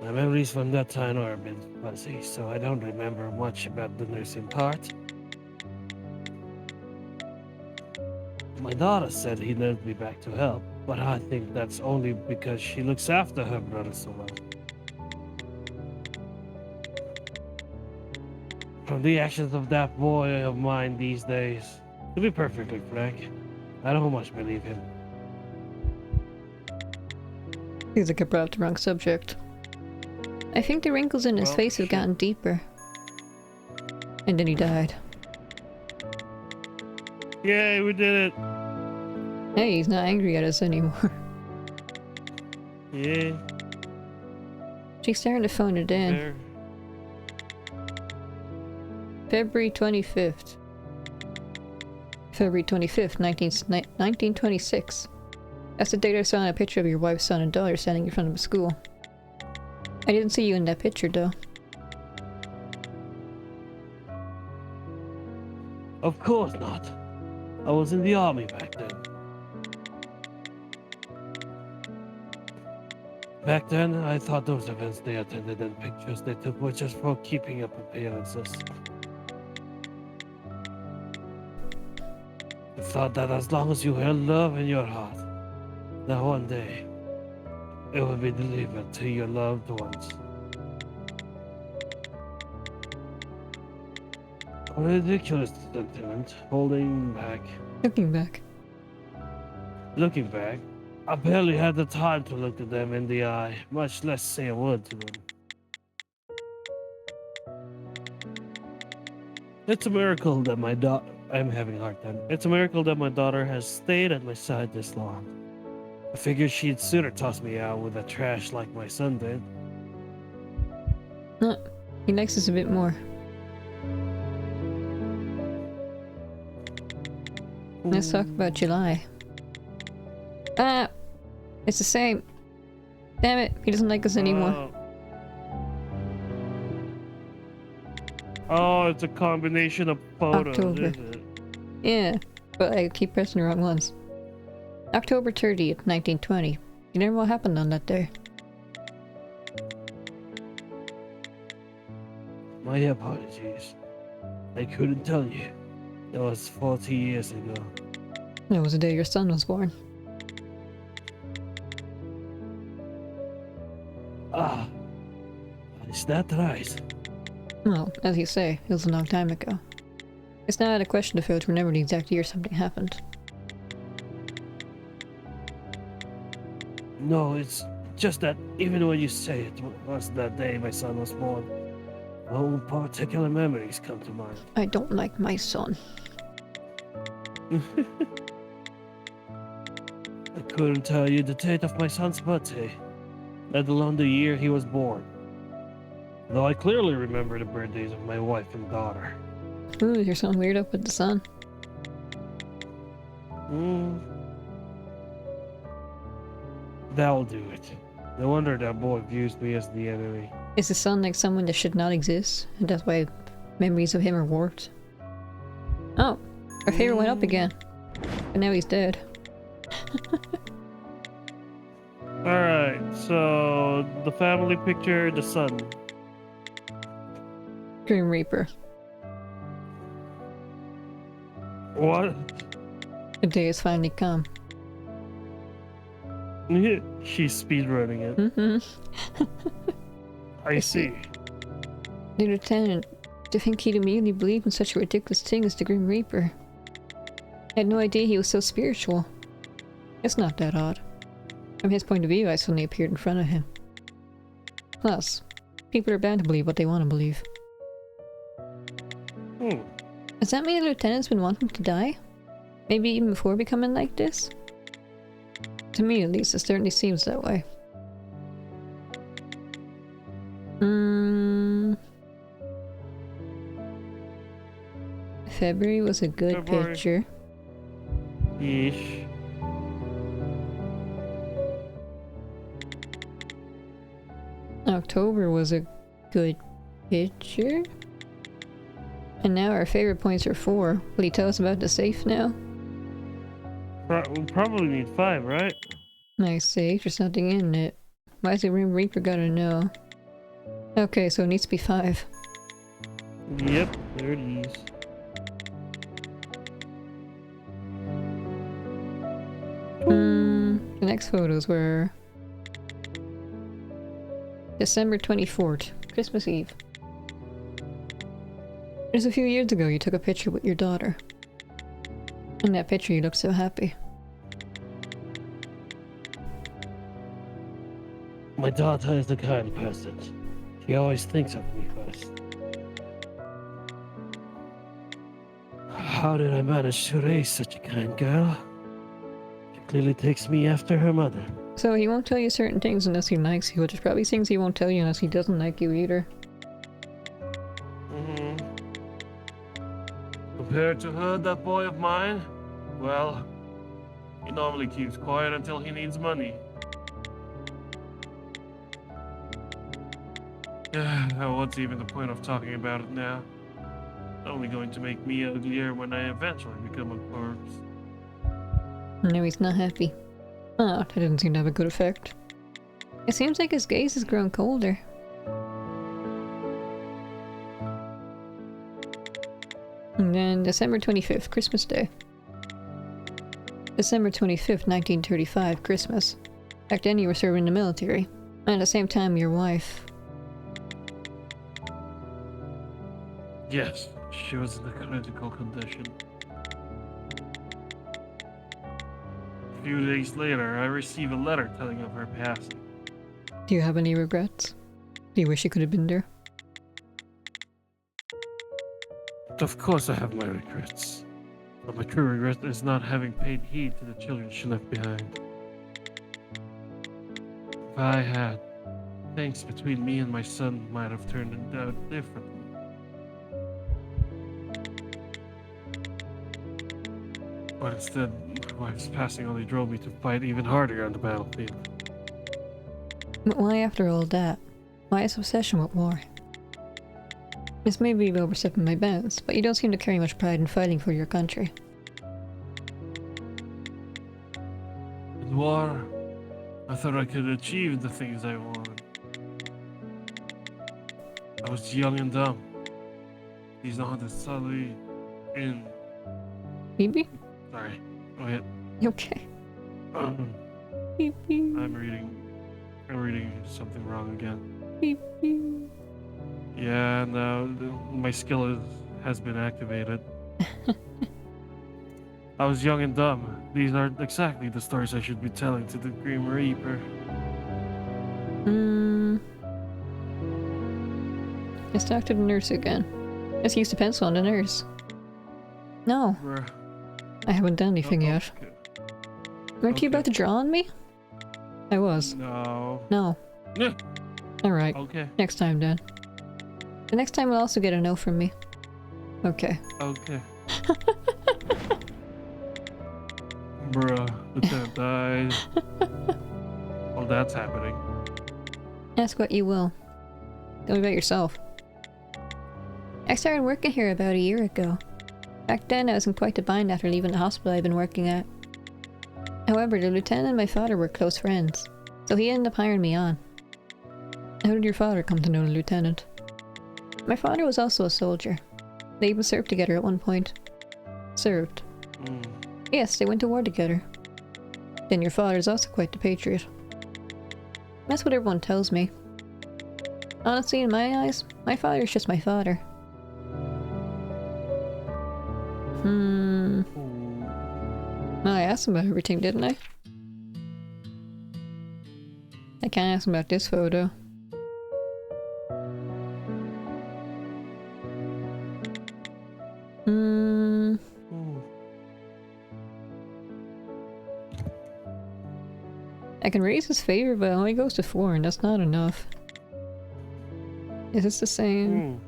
My memories from that time are a bit fuzzy, so I don't remember much about the nursing part. My daughter said he nursed me back to health, but I think that's only because she looks after her brother so well. from the actions of that boy of mine these days. To be perfectly frank, I don't much believe him. Seems like I brought up the wrong subject. I think the wrinkles in his Well, face have shit. gotten deeper. And then he died. Yay, we did it! Hey, he's not angry at us anymore. Yeah. She's starting to phone it in. There. February 25th. February 25th, 1926. That's the date I saw in a picture of your wife's son and daughter standing in front of a school. I didn't see you in that picture, though. Of course not. I was in the army back then. Back then, I thought those events they attended and pictures they took were just for keeping up appearances. I thought that as long as you held love in your heart, that one day it would be delivered to your loved ones. A ridiculous sentiment, holding back. Looking back. Looking back, I barely had the time to look at them in the eye, much less say a word to them. It's a miracle that my daughter. I'm having a hard time. It's a miracle that my daughter has stayed at my side this long. I figured she'd sooner toss me out with the trash like my son did. He likes us a bit more. Let's talk about July. Ah! It's the same. Damn it, he doesn't like us anymore. Oh, it's a combination of photos, October. is it? Yeah, but I keep pressing the wrong ones. October 30th, 1920. You know what happened on that day? My apologies. I couldn't tell you. That was 40 years ago. That was the day your son was born. Ah, is that right? Well, as you say, it was a long time ago. It's not out of question to fail to remember the exact year something happened. No, it's just that even when you say it was that day my son was born, no particular memories come to mind. I don't like my son. I couldn't tell you the date of my son's birthday, let alone the year he was born. Though I clearly remember the birthdays of my wife and daughter. Ooh, there's something weird up with the son. That'll do it. No wonder that boy views me as the enemy. Is the son like someone that should not exist, and that's why memories of him are warped? Oh, our favorite went up again. But now he's dead. Alright, so the family picture, the son. Grim Reaper. What? The day has finally come. She's speedrunning it. Mm-hmm. I see. The lieutenant, to think he'd immediately believe in such a ridiculous thing as the Grim Reaper. I had no idea he was so spiritual. It's not that odd. From his point of view, I suddenly appeared in front of him. Plus, people are bound to believe what they want to believe. Does that mean the lieutenant's been wanting to die? Maybe even before becoming like this? To me, at least, it certainly seems that way. February was a good February. picture. Yeesh. October was a good picture. And now our favorite points are 4. Will you tell us about the safe now? We'll probably need 5, right? Nice safe, there's nothing in it. Why is the Grim Reaper gotta know? Okay, so it needs to be 5. Yep, there it is. The next photos were December 24th, Christmas Eve. It was a few years ago you took a picture with your daughter. In that picture you looked so happy. My daughter is the kind person. She always thinks of me first. How did I manage to raise such a kind girl? She clearly takes me after her mother. So he won't tell you certain things unless he likes you, which is probably things he won't tell you unless he doesn't like you either. Compared to her, that boy of mine, well, he normally keeps quiet until he needs money. What's even the point of talking about it now? It's only going to make me uglier when I eventually become a corpse. No, he's not happy. Oh, that didn't seem to have a good effect. It seems like his gaze has grown colder. And then December 25th, Christmas Day. December 25th, 1935, Christmas. Back then you were serving in the military. And at the same time, your wife. Yes, she was in a critical condition. A few days later, I received a letter telling of her passing. Do you have any regrets? Do you wish you could have been there? Of course I have my regrets. But my true regret is not having paid heed to the children she left behind. If I had, things between me and my son might have turned out differently. But instead, my wife's passing only drove me to fight even harder on the battlefield. But why after all that? Why this obsession with war? This may be overstepping my bounds, but you don't seem to carry much pride in fighting for your country. In war, I thought I could achieve the things I wanted. I was young and dumb. These are the solely in. Phoebe? Sorry. Go ahead. Okay. Phoebe. I'm reading something wrong again. Phoebe. Yeah, no, my skill has been activated. I was young and dumb. These aren't exactly the stories I should be telling to the Grim Reaper. Let's talk to the nurse again. Let's use the pencil on the nurse. No, Bruh. I haven't done anything yet. Okay. Weren't you about to Okay. draw on me? I was. No. No. Yeah. Alright, Okay. next time then. The next time will also get a no from me. Okay. Okay. Bruh, Lieutenant died. Well, that's happening. Ask what you will. Tell me about yourself. I started working here about a year ago. Back then I was in quite a bind after leaving the hospital I'd been working at. However, the lieutenant and my father were close friends, so he ended up hiring me on. How did your father come to know the lieutenant? My father was also a soldier. They even served together at one point. Served. Yes, they went to war together. Then your father's also quite the patriot. That's what everyone tells me. Honestly, in my eyes, my father's just my father. Well, I asked him about everything, didn't I? I can't ask him about this photo. I can raise his favor, but it only goes to 4, and that's not enough. Is this the same?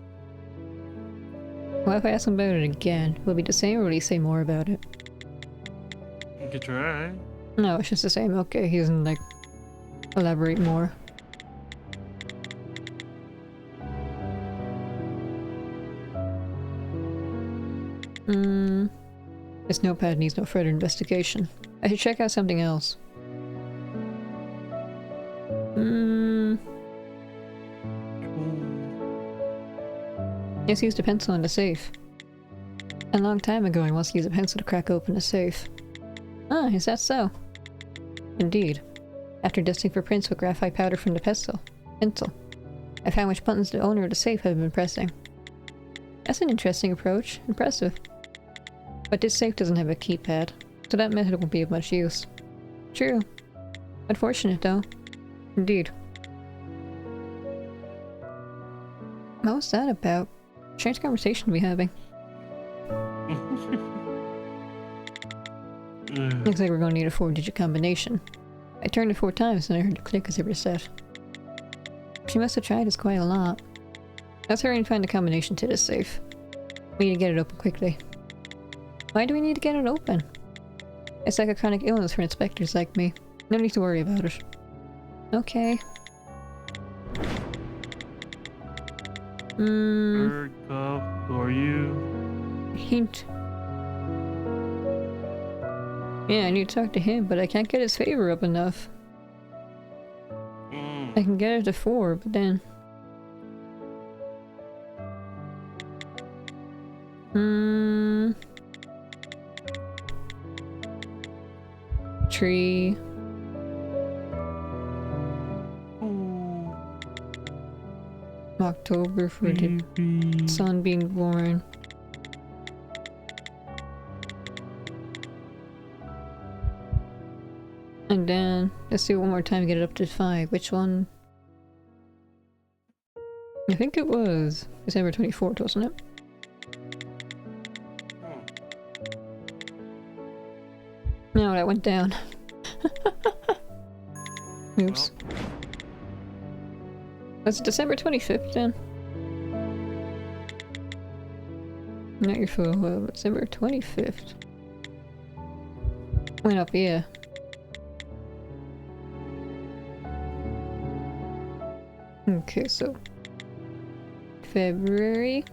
What if I ask him about it again? Will it be the same, or will he say more about it? You could try. No, it's just the same. Okay, he doesn't, like, elaborate more. This notepad needs no further investigation. I should check out something else. Let's use the pencil in the safe. A long time ago I once used a pencil to crack open the safe. Ah, is that so? Indeed. After dusting for prints with graphite powder from the pencil, I found which buttons the owner of the safe had been pressing. That's an interesting approach. Impressive. But this safe doesn't have a keypad, so that method won't be of much use. True. Unfortunate, though. Indeed. What was that about? Strange conversation to be having. Looks like we're going to need a 4-digit combination. I turned it 4 times and I heard it click as it reset. She must have tried this quite a lot. Let's hurry and find the combination to this safe. We need to get it open quickly. Why do we need to get it open? It's like a chronic illness for inspectors like me. No need to worry about it. Okay. Bird, cup, who are you? Hint. Yeah, I need to talk to him, but I can't get his favor up enough. I can get it to 4, but then... Tree. October for the sun being born. And then, let's do it one more time to get it up to 5. Which one? I think it was December 24th, wasn't it? No, that went down. Oops. Was it December 25th then? Not your full, December 25th. Went up, yeah. Okay, so February.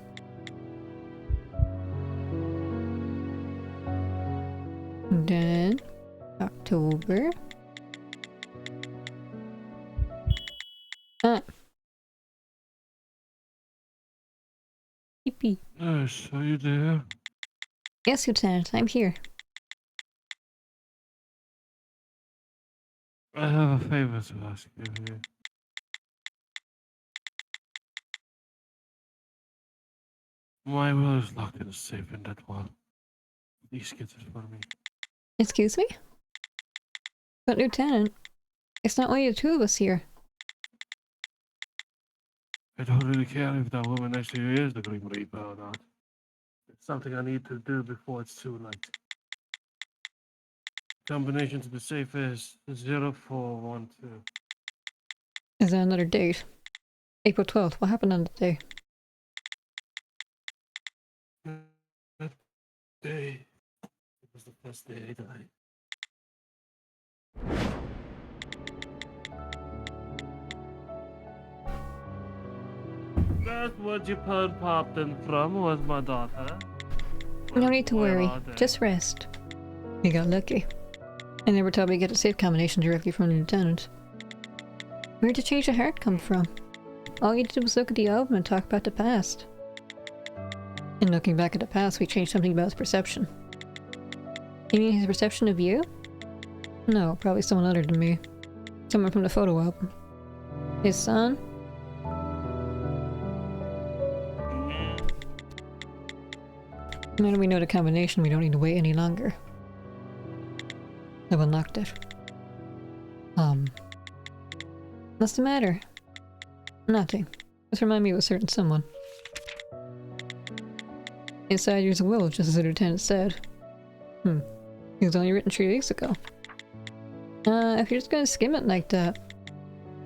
And then October. Ah. Yippee. Yes, are you there? Yes, Lieutenant, I'm here. I have a favor to ask you here. My will is locked in a safe in that one. Please get it for me. Excuse me? But Lieutenant, it's not only the 2 of us here. I don't really care if that woman next to you is the Grim Reaper or not. It's something I need to do before it's too late. Combination to the safe is 0412. Is there another date? April 12th, what happened on the day? That day, it was the first day I died. That's what you popped in from, was my daughter. No need to Where worry, are they? just rest. You got lucky. I never thought we'd get a safe combination directly from the Lieutenant. Where did Change of Heart come from? All you did was look at the album and talk about the past. In looking back at the past, we changed something about his perception. You mean his perception of you? No, probably someone other than me. Someone from the photo album. His son? Now that we know the combination, we don't need to wait any longer. I've unlocked it. What's the matter? Nothing. Just remind me of a certain someone. Inside here's a will, just as the Lieutenant said. He was only written 3 weeks ago. If you're just gonna skim it like that...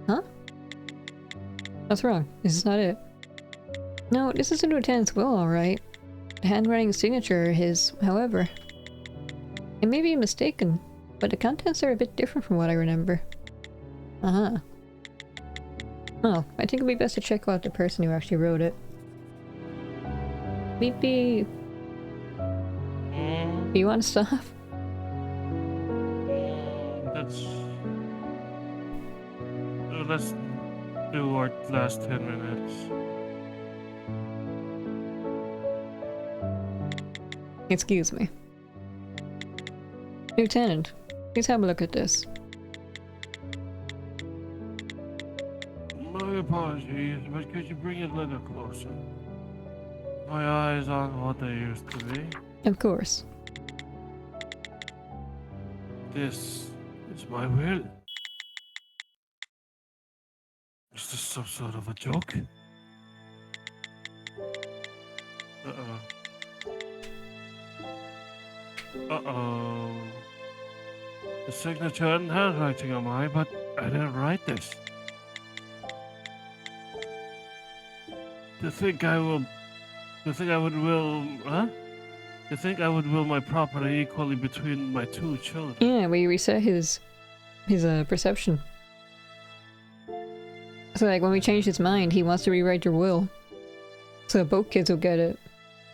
Huh? What's wrong? Is this not it? No, this is the Lieutenant's will, alright. The handwriting and signature are his, however. It may be mistaken, but the contents are a bit different from what I remember. Uh-huh. Well, I think it'd be best to check out the person who actually wrote it. Beep beep. Do you want to stop? That's... let's do our last 10 minutes. Excuse me. Lieutenant, please have a look at this. My apologies, but could you bring it a little closer? my eyes aren't what they used to be. Of course. This is my will. Is this some sort of a joke? Uh-oh. Uh-oh. The signature and handwriting on mine, but I didn't write this. To think I would will, huh? To think I would will my property equally between my two children. Yeah, we reset his perception. So like when we changed his mind, he wants to rewrite your will. So both kids will get it.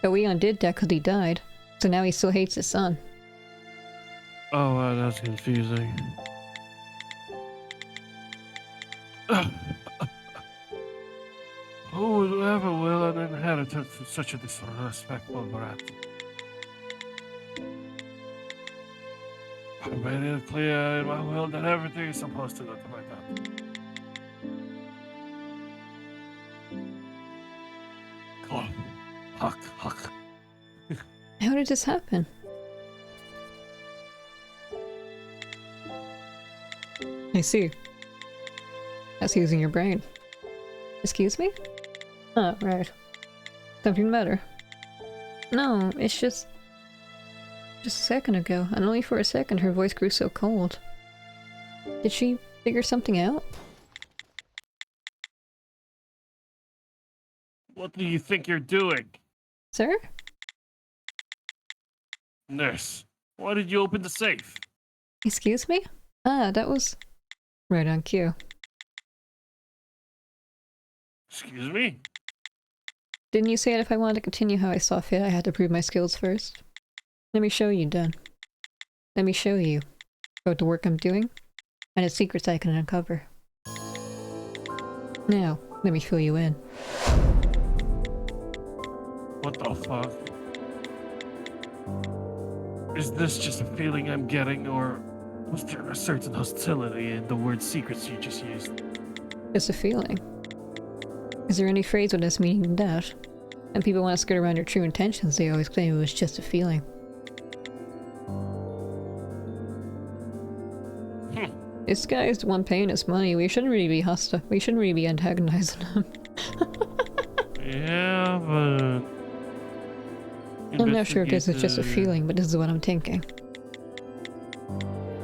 But we undid that because he died. So now he still hates his son. Oh, wow, that's confusing. Who would ever will an inheritance to such a disrespectful brat? I made it clear in my will that everything is supposed to go to my dad. Come on. Huck. How did this happen? I see. That's using your brain. Excuse me? Oh, right. Something better. No, it's just a second ago, and only for a second her voice grew so cold. Did she figure something out? What do you think you're doing? Sir? Nurse, why did you open the safe? Excuse me? Ah, that was right on cue. Excuse me? Didn't you say that if I wanted to continue how I saw fit, I had to prove my skills first? Let me show you, Dun. Let me show you about the work I'm doing and the secrets I can uncover. Now, let me fill you in. What the fuck? Is this just a feeling I'm getting, or was there a certain hostility in the word secrets you just used? It's a feeling. Is there any phrase with this meaning than that? And people want to skirt around your true intentions, they always claim it was just a feeling. This guy is the one paying us money. We shouldn't really be hostile. We shouldn't really be antagonizing him. Yeah, but... I'm not sure if this is just a feeling, but this is what I'm thinking.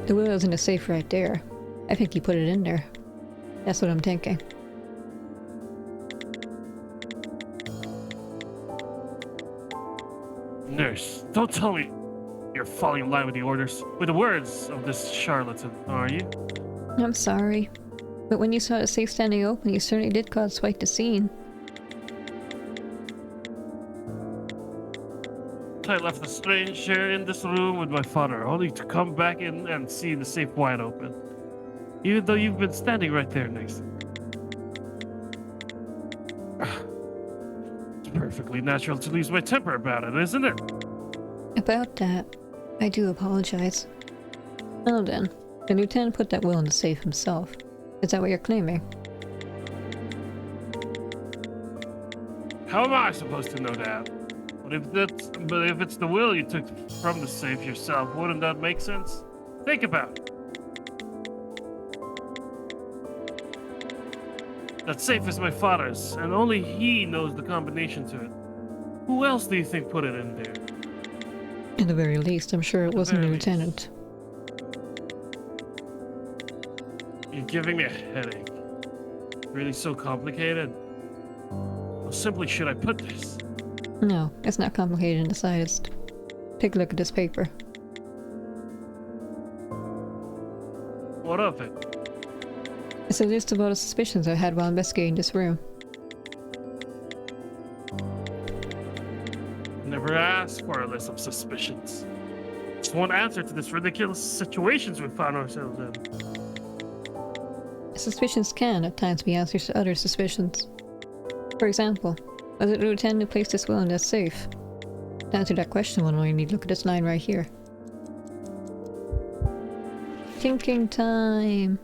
The will is in the safe right there. I think he put it in there. That's what I'm thinking. Nurse, don't tell me you're falling in line with the orders, with the words of this charlatan, are you? I'm sorry. But when you saw the safe standing open, you certainly did cause quite the scene. I left a stranger in this room with my father, only to come back in and see the safe wide open. Even though you've been standing right there next to me. It's perfectly natural to lose my temper about it, isn't it? About that, I do apologize. Well then, the lieutenant put that will in the safe himself. Is that what you're claiming? How am I supposed to know that? But if it's the will you took from the safe yourself, wouldn't that make sense? Think about it. That safe is my father's, and only he knows the combination to it. Who else do you think put it in there? At the very least, I'm sure it wasn't the lieutenant. You're giving me a headache. Really so complicated? How simply should I put this? No, it's not complicated in the slightest. Take a look at this paper. What of it? It's a list of all the suspicions I had while investigating this room. Never asked for a list of suspicions. Just one answer to this ridiculous situations we found ourselves in. Suspicions can, at times, be answers to other suspicions. For example, was it the lieutenant who placed this will in that safe? To answer that question, one only need to look at this line right here. Thinking time!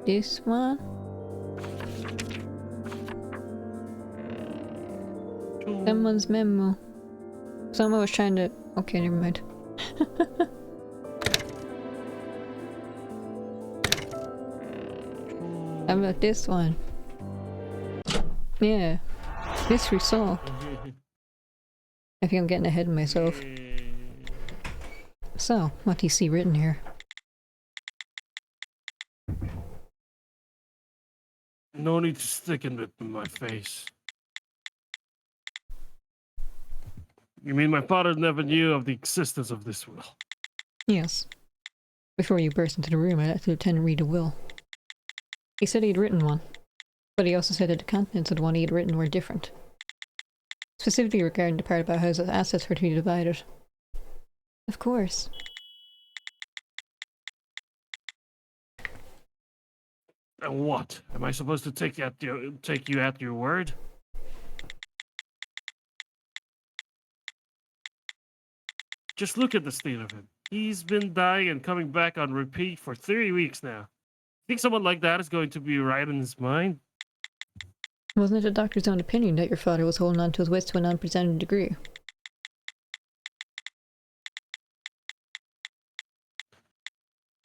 this one? Someone's memo. Someone was trying to... Okay, never mind. How about this one? Yeah. Mystery solved. I think I'm getting ahead of myself. So, what do you see written here? No need to stick it in my face. You mean my father never knew of the existence of this will? Yes. Before you burst into the room, I let the lieutenant read a will. He said he'd written one, but he also said that the contents of the one he had written were different. Specifically regarding the part about how his assets were to be divided. Of course. And what? Am I supposed to take you at your word? Just look at the state of him. He's been dying and coming back on repeat for 3 weeks now. Think someone like that is going to be right in his mind? Wasn't it the doctor's own opinion that your father was holding on to his wits to an unprecedented degree?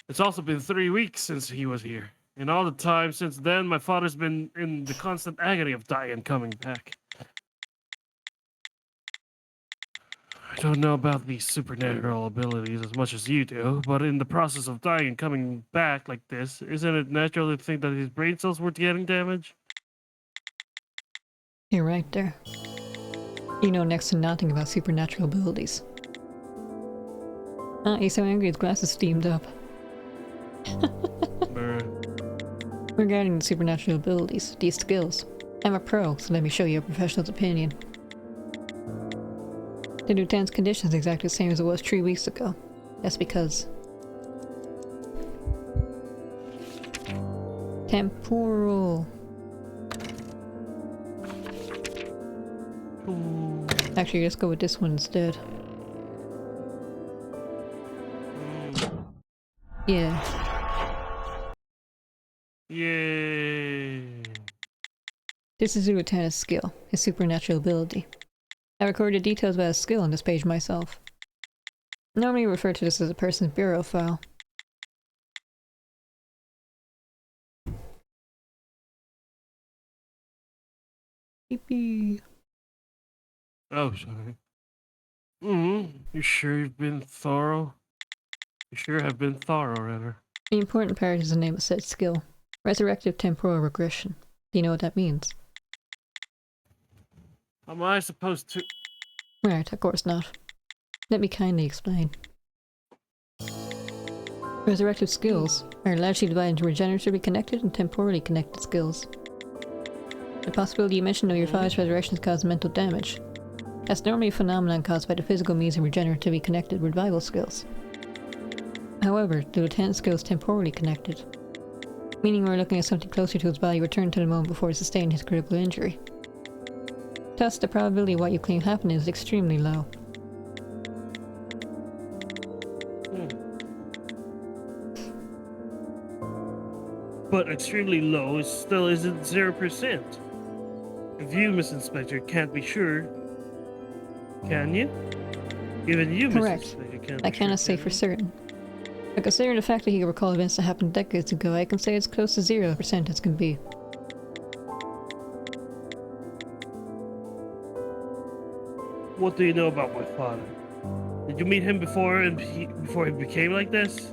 It's also been 3 weeks since he was here. And all the time since then, my father's been in the constant agony of dying and coming back. I don't know about these supernatural abilities as much as you do, but in the process of dying and coming back like this, isn't it natural to think that his brain cells were getting damaged? You're right there. You know next to nothing about supernatural abilities. Ah, he's so angry his glasses steamed up. Regarding the supernatural abilities, these skills, I'm a pro, so let me show you a professional's opinion. The lieutenant's condition is exactly the same as it was 3 weeks ago. That's because... temporal. Actually, let's go with this one instead. Yeah. Yay. This is the lieutenant's skill, his supernatural ability. I recorded details about his skill on this page myself. Normally refer to this as a person's bureau file. Beep. Oh, sorry. You sure you've been thorough? You sure have been thorough, rather. The important part is the name of said skill. Resurrective temporal regression. Do you know what that means? Am I supposed to... Right, of course not. Let me kindly explain. Resurrective skills are largely divided into regeneratively connected and temporally connected skills. The possibility you mentioned of your father's resurrections cause mental damage. That's normally a phenomenon caused by the physical means of regeneratively connected revival skills. However, the lieutenant's skill is temporally connected, meaning we're looking at something closer to his body returned to the moment before he sustained his critical injury. Thus, the probability of what you claim happened is extremely low. But extremely low is still isn't 0%. If you, Miss Inspector, can't be sure, can you? Even you, Correct. Miss Inspector, can't I be cannot sure, say can for you? certain. But considering the fact that he can recall events that happened decades ago, I can say it's close to 0% as can be. What do you know about my father? Did you meet him before before he became like this?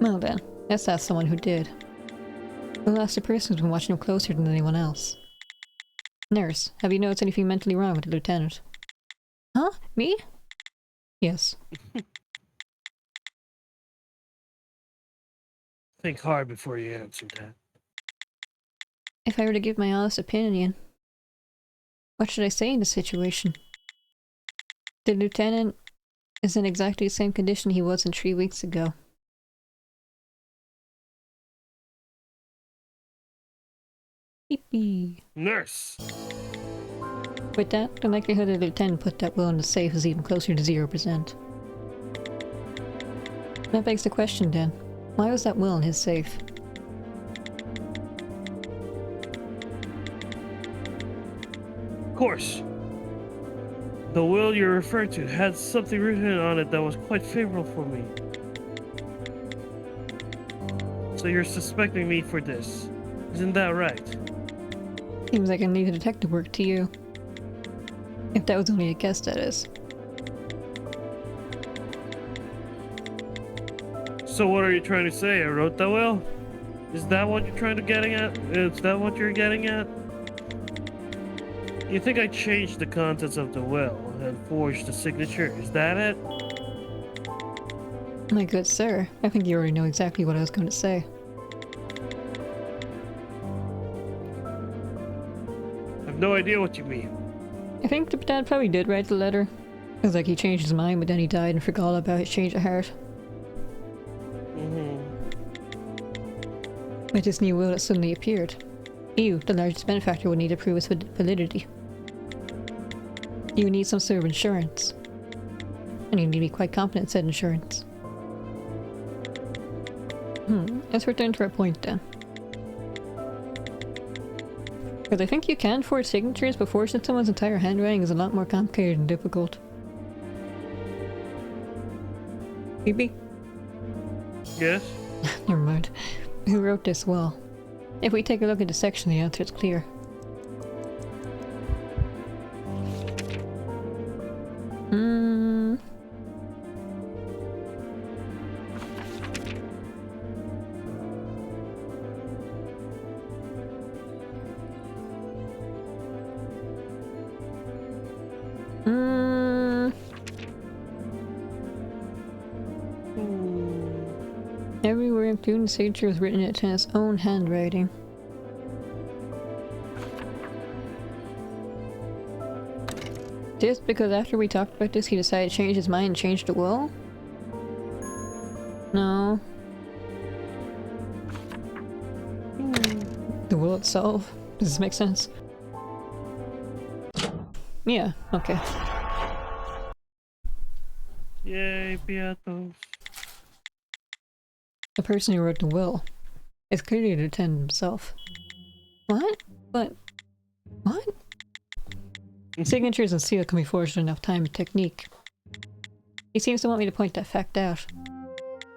Well then, let's ask someone who did. We'll ask the person who's been watching him closer than anyone else. Nurse, have you noticed anything mentally wrong with the lieutenant? Huh? Me? Yes. Think hard before you answer that. If I were to give my honest opinion, what should I say in this situation? The lieutenant is in exactly the same condition he was in 3 weeks ago. Beep. Nurse! With that, the likelihood that the lieutenant put that will in the safe is even closer to 0%. That begs the question then, why was that will in his safe? course. The will you're referring to had something written on it that was quite favorable for me. So you're suspecting me for this. Isn't that right? Seems like I need a detective work to you. If that was only a guess, that is. So what are you trying to say? I wrote the will? Is that what you're trying to getting at? Is that what you're getting at? You think I changed the contents of the will and forged the signature? Is that it? My good sir, I think you already know exactly what I was going to say. I have no idea what you mean. I think the dad probably did write the letter. It was like he changed his mind, but then he died and forgot all about his change of heart. With this new will that suddenly appeared, you, the largest benefactor, would need to prove its validity. You need some sort of insurance. And you need to be quite confident in said insurance. Let's return to our point then. Because I think you can forge signatures, but forging someone's entire handwriting is a lot more complicated and difficult. Phoebe? Yes? Never mind. Who wrote this will? If we take a look at the section, the answer is clear. Everywhere, including the signature, was written in its own handwriting. Just because after we talked about this, he decided to change his mind and change the will? No. The will itself? Does this make sense? Yeah, okay. Yay, Piatos. The person who wrote the will is clearly the lieutenant himself. What? But... what? Signatures and seal can be forged in enough time and technique. He seems to want me to point that fact out.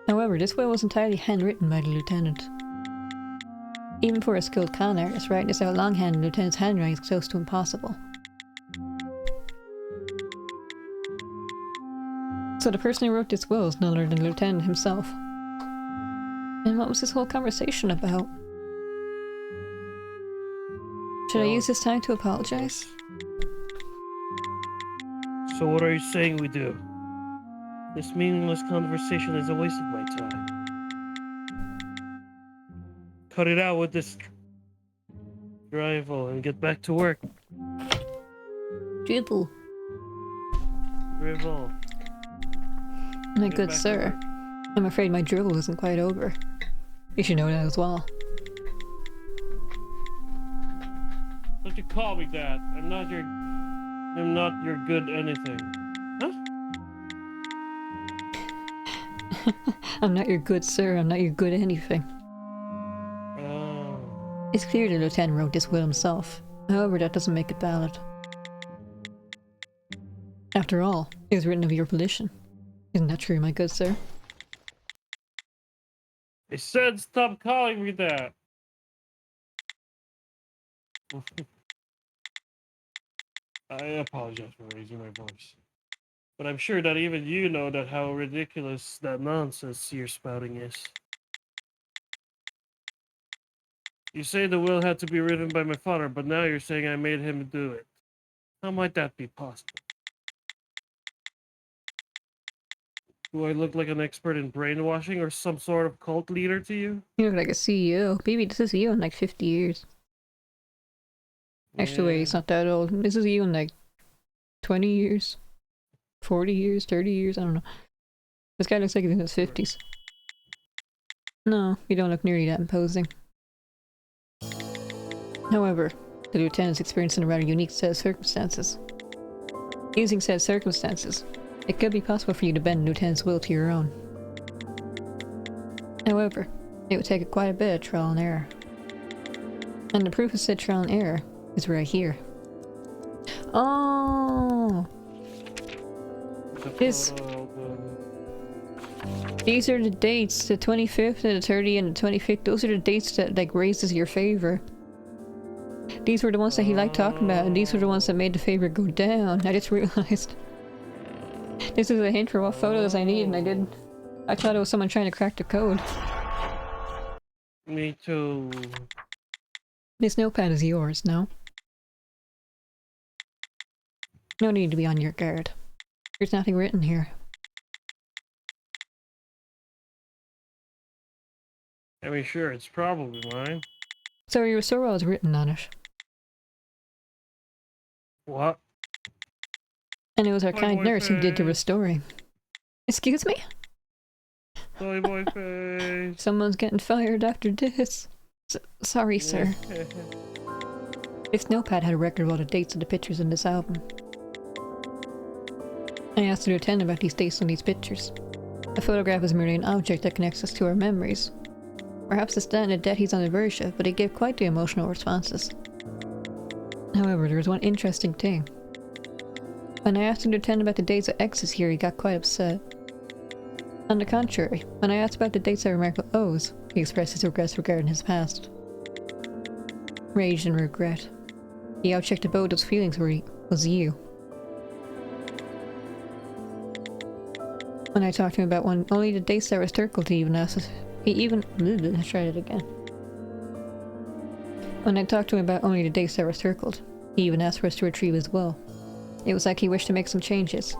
However, this will was entirely handwritten by the lieutenant. Even for a skilled con artist, writing this out longhand in the lieutenant's handwriting is close to impossible. So the person who wrote this will is none other than the lieutenant himself. And what was this whole conversation about? Should I use this time to apologize? So what are you saying we do? This meaningless conversation is a waste of my time. Cut it out with this drivel and get back to work. Dribble. Drivel. My Get good back to sir, work. I'm afraid my dribble isn't quite over. You should know that as well. Don't you call me that. I'm not your good anything. Huh? I'm not your good sir, I'm not your good anything. Oh. It's clear the lieutenant wrote this will himself. However, that doesn't make it valid. After all, it was written of your volition. Isn't that true, my good sir? I said stop calling me that. I apologize for raising my voice. But I'm sure that even you know that how ridiculous that nonsense you're spouting is. You say the will had to be written by my father, but now you're saying I made him do it. How might that be possible? Do I look like an expert in brainwashing or some sort of cult leader to you? You look like a CEO. Baby, this is you in like 50 years. Actually, wait, it's not that old. This is you in like 20 years. 40 years, 30 years, I don't know. This guy looks like he's in his 50s. No, you don't look nearly that imposing. However, the lieutenant's experiencing a rather unique set of circumstances. Using said circumstances, it could be possible for you to bend the lieutenant's will to your own. However, it would take quite a bit of trial and error. And the proof of said trial and error is right here. Oh, The Yes. photo album. these are the dates, the 25th and the 30th and the 25th. Those are the dates that like raises your favor. These were the ones that he liked talking about, and these were the ones that made the favor go down. I just realized. This is a hint for what photos I need, and I didn't. I thought it was someone trying to crack the code. Me too. This notepad is yours, no? No need to be on your guard. There's nothing written here. I mean, sure, it's probably mine. So your sorrow is written on it. What? And it was our Toy kind boy nurse who did the face. restoring. Excuse me? Toy boy face. Someone's getting fired after this. Sorry, sir. This notepad had a record of all the dates of the pictures in this album. I asked the lieutenant about these dates on these pictures. A photograph is merely an object that connects us to our memories. Perhaps it's that and the death he's on the verge of, but he gave quite the emotional responses. However, there was one interesting thing. When I asked the lieutenant about the dates of X's here, he got quite upset. On the contrary, when I asked about the dates that were marked with O's, he expressed his regrets regarding his past. Rage and regret. The object of both those feelings was you. When I talked to him about only the dates that were circled, he even asked us. Let's try it again. When I talked to him about only the dates that were circled, he even asked for us to retrieve his will. It was like he wished to make some changes.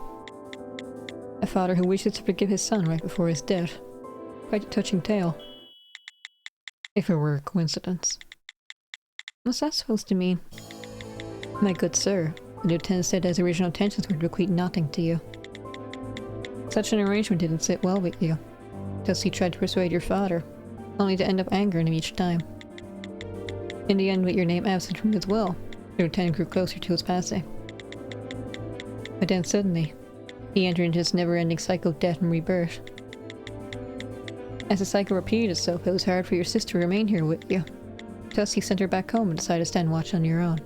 A father who wishes to forgive his son right before his death. Quite a touching tale. If it were a coincidence. What's that supposed to mean? My good sir, the lieutenant said that his original intentions were to bequeath nothing to you. Such an arrangement didn't sit well with you. Thus he tried to persuade your father, only to end up angering him each time. In the end, with your name absent from his will, the lieutenant grew closer to his passing. But then suddenly, he entered into this never-ending cycle of death and rebirth. As the cycle repeated itself, it was hard for your sister to remain here with you. Thus he sent her back home and decided to stand watch on your own.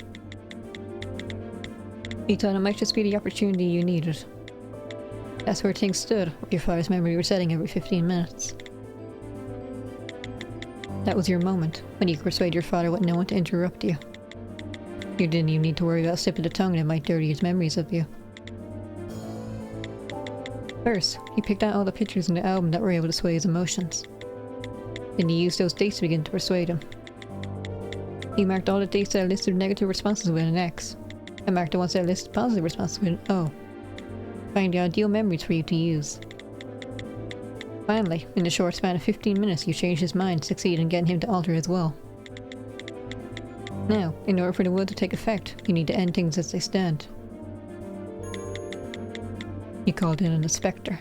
He thought it might just be the opportunity you needed. That's where things stood, with your father's memory resetting every 15 minutes. That was your moment, when you could persuade your father with no one to interrupt you. You didn't even need to worry about a slip of the tongue that might dirty his memories of you. First, he picked out all the pictures in the album that were able to sway his emotions. Then he used those dates to begin to persuade him. He marked all the dates that listed negative responses with an X, and marked the ones that listed positive responses with an O. Find the ideal memories for you to use. Finally, in the short span of 15 minutes, you changed his mind and succeeded in getting him to alter his will. Now, in order for the will to take effect, you need to end things as they stand. You called in an inspector.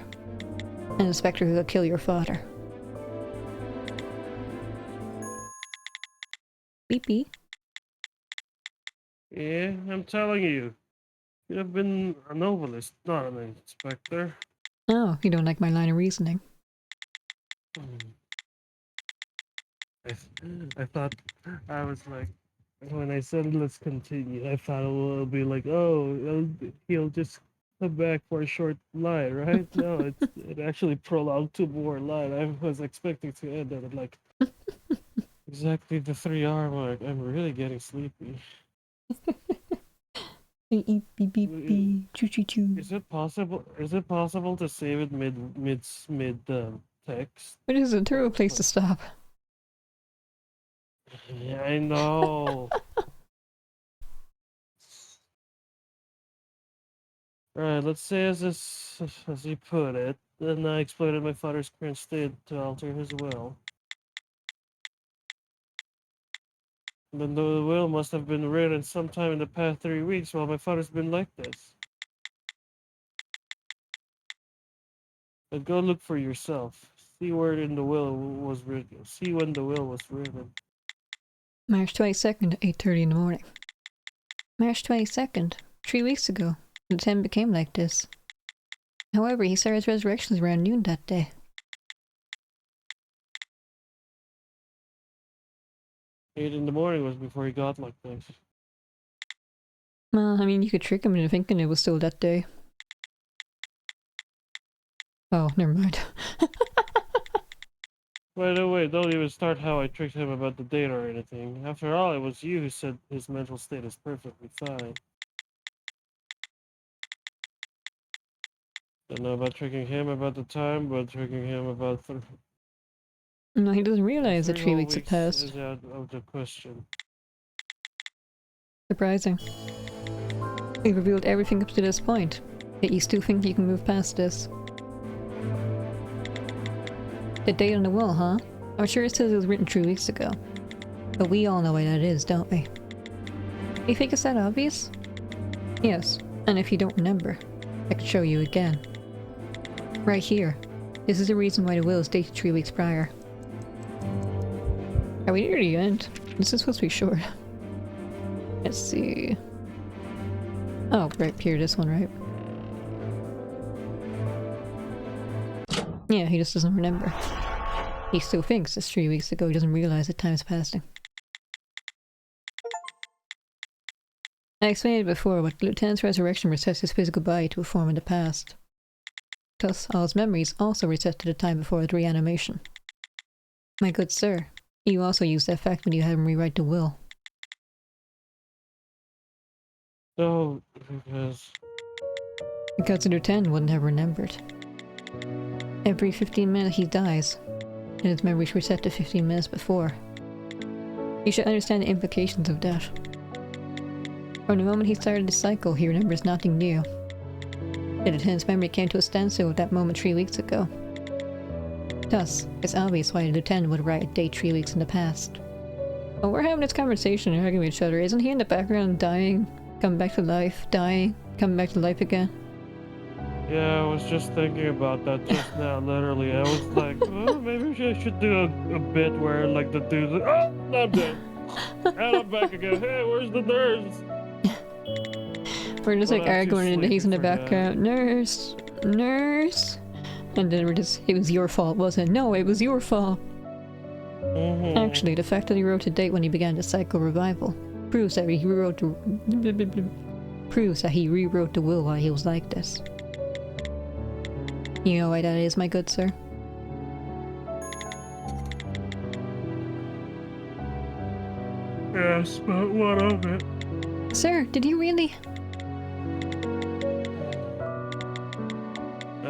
An inspector who could kill your father. Beep beep. Yeah, I'm telling you. You have been a novelist, not an inspector. Oh, you don't like my line of reasoning. I thought, I was like, when I said let's continue, I thought it will be like, oh, he'll just come back for a short line, right? No, it actually prolonged to more line. I was expecting to end at like exactly the 3 hour mark. I'm really getting sleepy. Beep beep beep beep. Choo choo choo. Is it possible? Is it possible to save it mid text? It is a terrible place to stop. Yeah, I know. Alright, let's say as he put it, then I exploited my father's current state to alter his will. Then the will must have been written sometime in the past 3 weeks while my father's been like this. But go look for yourself. See where in the will was written. See when the will was written. March 22nd, 8:30 in the morning. March 22nd, 3 weeks ago, the 10 became like this. However, he saw his resurrections around noon that day. 8 in the morning was before he got like this. Well, I mean, you could trick him into thinking it was still that day. Oh, never mind. By the way, don't even start how I tricked him about the date or anything. After all, it was you who said his mental state is perfectly fine. Don't know about tricking him about the time, but tricking him about No, he doesn't realize that 3 3 whole weeks have weeks passed. is out of the question. Surprising. We've revealed everything up to this point, yet you still think you can move past this. The date on the will, huh? I'm sure it says it was written 3 weeks ago. But we all know why that is, don't we? You think it's that obvious? Yes, and if you don't remember, I can show you again. Right here. This is the reason why the will is dated 3 weeks prior. Are we near the end? This is supposed to be short. Let's see. Oh, right here, this one, right? Yeah, he just doesn't remember. He still thinks it's 3 weeks ago, he doesn't realize that time's passing. I explained it before, but the Lieutenant's resurrection resets his physical body to a form in the past. Thus, all his memories also reset to the time before the reanimation. My good sir, you also used that fact when you had him rewrite the will. No, Because the Lieutenant wouldn't have remembered. Every 15 minutes he dies, and his memories reset to 15 minutes before. You should understand the implications of that. From the moment he started the cycle, he remembers nothing new. The Lieutenant's memory came to a standstill at that moment 3 weeks ago. Thus, it's obvious why the Lieutenant would write a date 3 weeks in the past. Well, we're having this conversation and arguing with each other. Isn't he in the background dying, coming back to life, dying, coming back to life again? yeah, I was just thinking about that just now, literally. I was like, oh, maybe I should do a bit where, like, the dude's like, oh, I'm dead. And I'm back again. Hey, where's the nurse? We're just But like I'm too arguing and he's in the sleepy for that. background. Nurse! Nurse! And then we're just, it was your fault, wasn't it? No, it was your fault! Mhm. Actually, the fact that he wrote a date when he began the cycle revival proves that he rewrote the will while he was like this. You know why that is, my good sir? Yes, but what of it? Sir, did you really?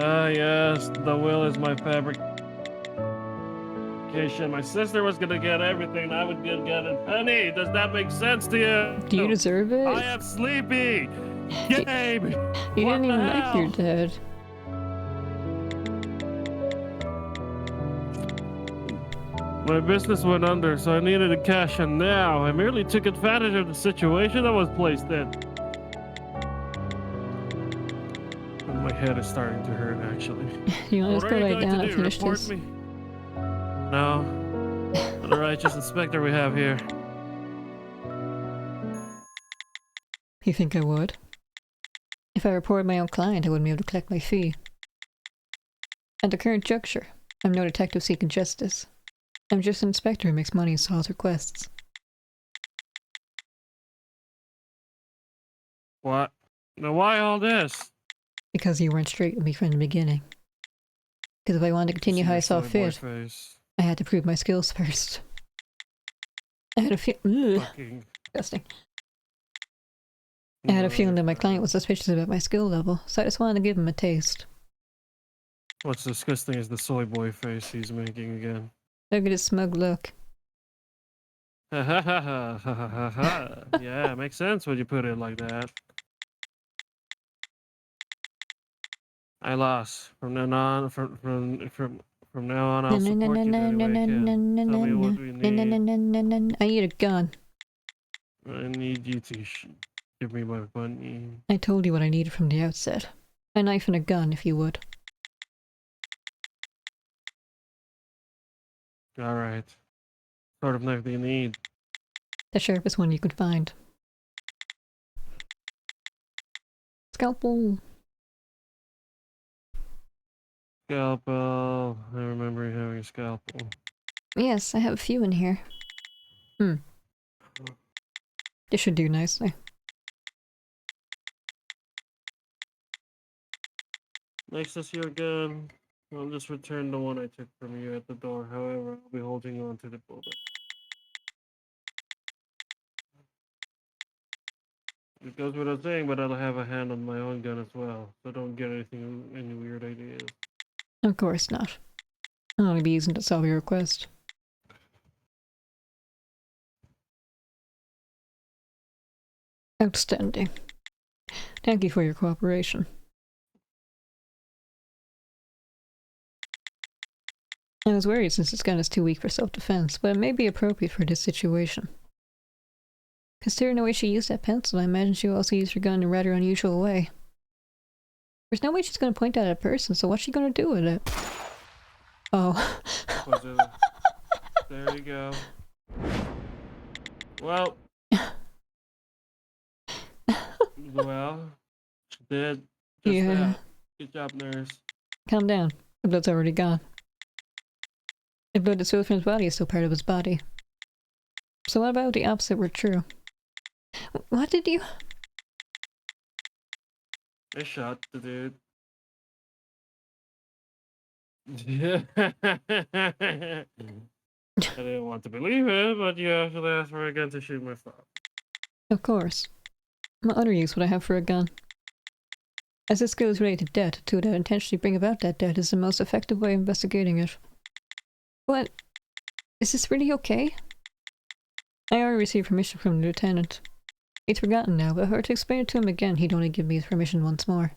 Ah, yes, the will is my fabrication. My sister was gonna get everything, I would get it. Honey, does that make sense to you? Do you deserve it? I am sleepy! Gabe! You what didn't the even like your hell? dad. My business went under, so I needed the cash, and now I merely took advantage of the situation I was placed in. And my head is starting to hurt, actually. You want What to are go you lie going down to and do? finish Report this? me? No. What a righteous inspector we have here. You think I would? If I reported my own client, I wouldn't be able to collect my fee. At the current juncture, I'm no detective seeking justice. I'm just an inspector who makes money and solves requests. What? Now why all this? Because you weren't straight with me from the beginning. Because if I wanted to continue See how I your saw silly boy fit, face. I had to prove my skills first. I had a feeling Fucking. disgusting. I had a feeling that my client was suspicious about my skill level, so I just wanted to give him a taste. What's disgusting is the soy boy face he's making again. Look at his smug look. Ha ha ha ha ha ha ha. Yeah, it makes sense when you put it like that. I lost. From now on, from now on, I'll support you any way I can. Tell me what we need. I need a gun. I need you to give me my money. I told you what I needed from the outset. A knife and a gun, if you would. All right. Sort of knife do you need? The sharpest one you could find. Scalpel! Scalpel. I remember you having a scalpel. Yes, I have a few in here. This should do nicely. Nice to see you again. I'll just return the one I took from you at the door. However, I'll be holding on to the bullet. It goes without saying, but I'll have a hand on my own gun as well, so don't get any weird ideas. Of course not. I'll only be using to solve your request. Outstanding. Thank you for your cooperation. I was worried since this gun is too weak for self-defense, but it may be appropriate for this situation. Considering the way she used that pencil, I imagine she will also use her gun in a rather unusual way. There's no way she's going to point that at a person, so what's she going to do with it? Oh. There you go. Well. Well, she did. Just Yeah. that. Good job, nurse. Calm down. The blood's already gone. The blood that's flowed from his body is still part of his body. So what about the opposite were true? What did you... I shot the dude. I didn't want to believe it, but you actually asked for a gun to shoot my father. Of course. What other use would I have for a gun? As this skill is related to death, to intentionally bring about that death is the most effective way of investigating it. What? Is this really okay? I already received permission from the lieutenant. He's forgotten now, but if I were to explain it to him again, he'd only give me his permission once more.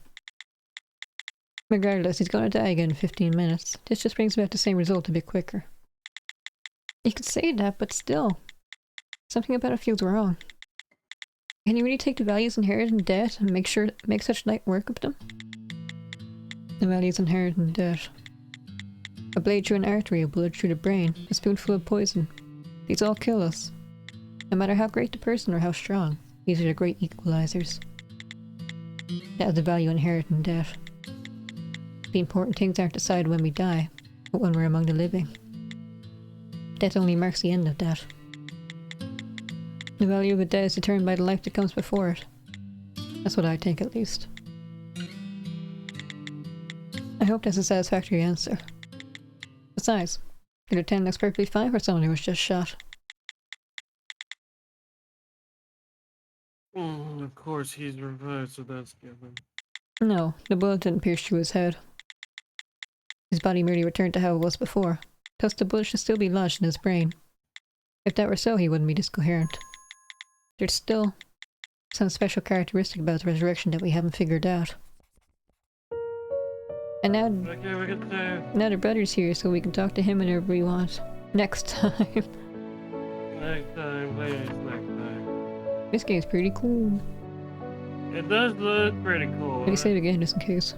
Regardless, he's gonna die again in 15 minutes. This just brings about the same result a bit quicker. You could say that, but still. Something about it feels wrong. Can you really take the values inherited in death and make such light work of them? The values inherited in death. A blade through an artery, a bullet through the brain, a spoonful of poison. These all kill us. No matter how great the person or how strong, these are the great equalizers. That is the value inherent in death. The important things aren't decided when we die, but when we're among the living. Death only marks the end of death. The value of a death is determined by the life that comes before it. That's what I think, at least. I hope that's a satisfactory answer. Besides, the lieutenant looks perfectly fine for someone who was just shot. Of course, he's revived, so that's given. No, the bullet didn't pierce through his head. His body merely returned to how it was before, thus the bullet should still be lodged in his brain. If that were so, he wouldn't be discoherent. There's still some special characteristic about the resurrection that we haven't figured out. And now, Okay, we can say. now the brother's here, so we can talk to him whenever we want. Next time. Next time, please, next time. This game's pretty cool. It does look pretty cool. Let me say it again, just in case.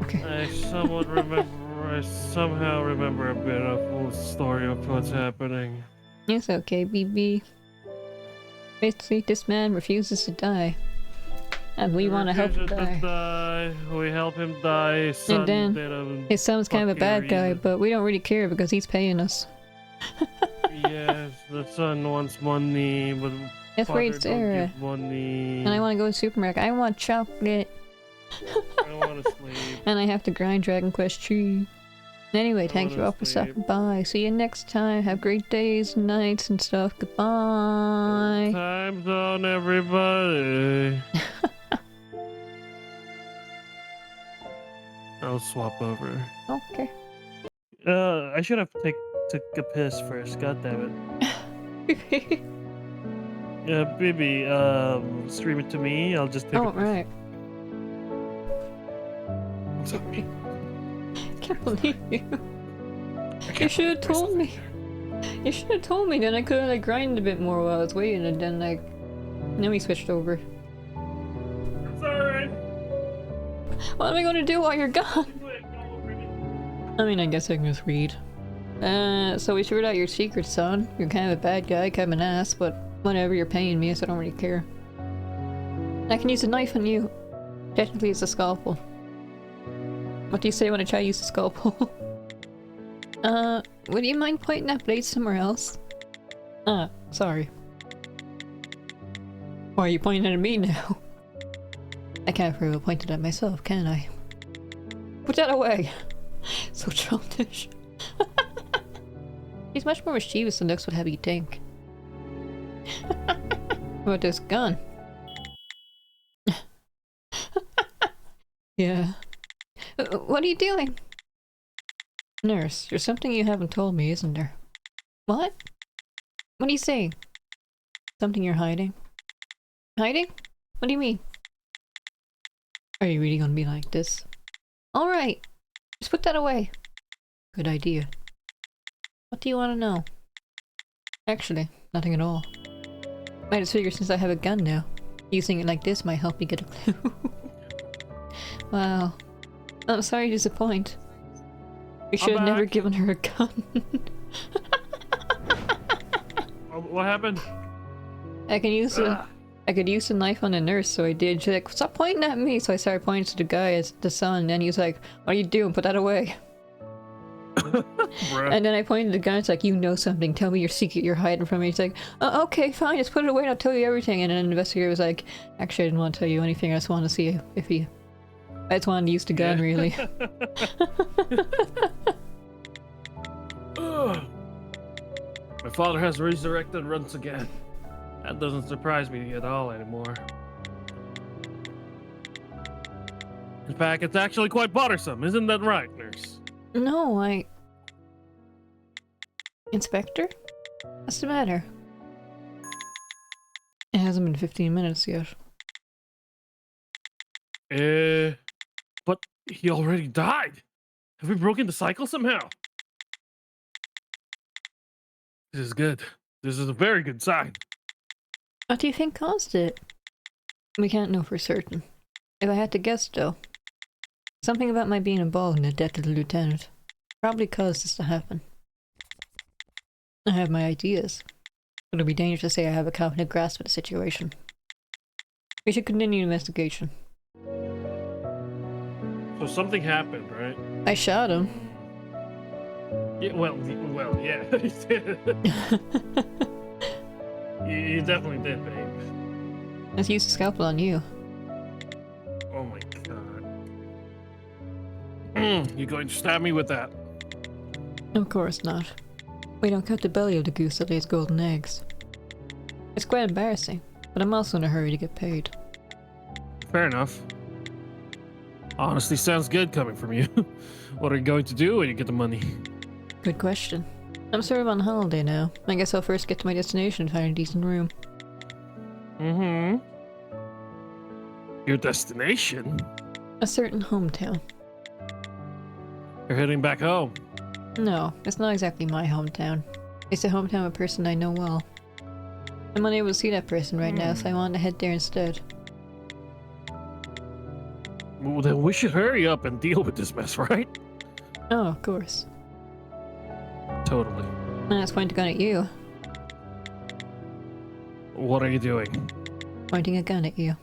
Okay. I somehow remember a bit of full story of what's happening. It's okay, BB. Basically, this man refuses to die. And we want to help him die. We help him die. His son And then, did a his son's kind of a bad guy, reason. but we don't really care because he's paying us. Yes, the son wants money, but That's father right, Sarah. don't give money. And I want to go to the supermarket. I want chocolate. I want to sleep. And I have to grind Dragon Quest 3. Anyway, thank you wanna all for sleep. stopping by. See you next time. Have great days, nights, and stuff. Goodbye. Time zone, everybody. I'll swap over. Okay. I should have took a piss first. God damn it. Baby, stream it to me. I'll just take Oh, a piss. right. Sorry. Can't believe you. You should have told me. You should have told me, then I could have like grinded a bit more while I was waiting, and then like, then we switched over. Sorry. What am I gonna do while you're gone? I mean, I guess I can just read. So we figured out your secret, son. You're kind of a bad guy, kind of an ass, but whatever, you're paying me, so I don't really care. I can use a knife on you. Technically, it's a scalpel. What do you say when I try to use the scalpel? Would you mind pointing that blade somewhere else? Sorry. Why are you pointing at me now? I can't very well point it at myself, can I? Put that away! So childish. He's much more mischievous than looks would have you think. What about this gun? Yeah. What are you doing? Nurse, there's something you haven't told me, isn't there? What? What are you saying? Something you're hiding? Hiding? What do you mean? Are you really gonna be like this? Alright! Just put that away. Good idea. What do you want to know? Actually, nothing at all. I just figure since I have a gun now, using it like this might help me get a clue. Wow. I'm sorry to disappoint. We should have never given her a gun. What happened? I could use the knife on the nurse, so I did. She's like, stop pointing at me! So I started pointing to the guy as the son, and he was like, what are you doing? Put that away. And then I pointed the gun, it's like, you know something, tell me your secret you're hiding from me. He's like, okay, fine, just put it away and I'll tell you everything. And then the investigator was like, actually I didn't want to tell you anything, I just wanted to see if he... I just wanted to use the gun, really. My father has resurrected once again. That doesn't surprise me at all anymore. In fact, it's actually quite bothersome, isn't that right, nurse? No, Inspector? What's the matter? It hasn't been 15 minutes yet. But he already died. Have we broken the cycle somehow? This is good. This is a very good sign. What do you think caused it? We can't know for certain. If I had to guess, though, something about my being involved in the death of the lieutenant probably caused this to happen. I have my ideas, but it would be dangerous to say I have a confident grasp of the situation. We should continue the investigation. So something happened, right? I shot him. Yeah, well, yeah. You definitely did, babe. Let's use the scalpel on you. Oh my god. You're going to stab me with that? Of course not. We don't cut the belly of the goose that lays golden eggs. It's quite embarrassing, but I'm also in a hurry to get paid. Fair enough. Honestly, sounds good coming from you. What are you going to do when you get the money? Good question. I'm sort of on holiday now. I guess I'll first get to my destination and find a decent room. Mm-hmm. Your destination? A certain hometown. You're heading back home. No, it's not exactly my hometown. It's the hometown of a person I know well. I'm unable to see that person right now, so I wanted to head there instead. Well, then we should hurry up and deal with this mess, right? Oh, of course. Totally. And I was pointing a gun at you. What are you doing? Pointing a gun at you.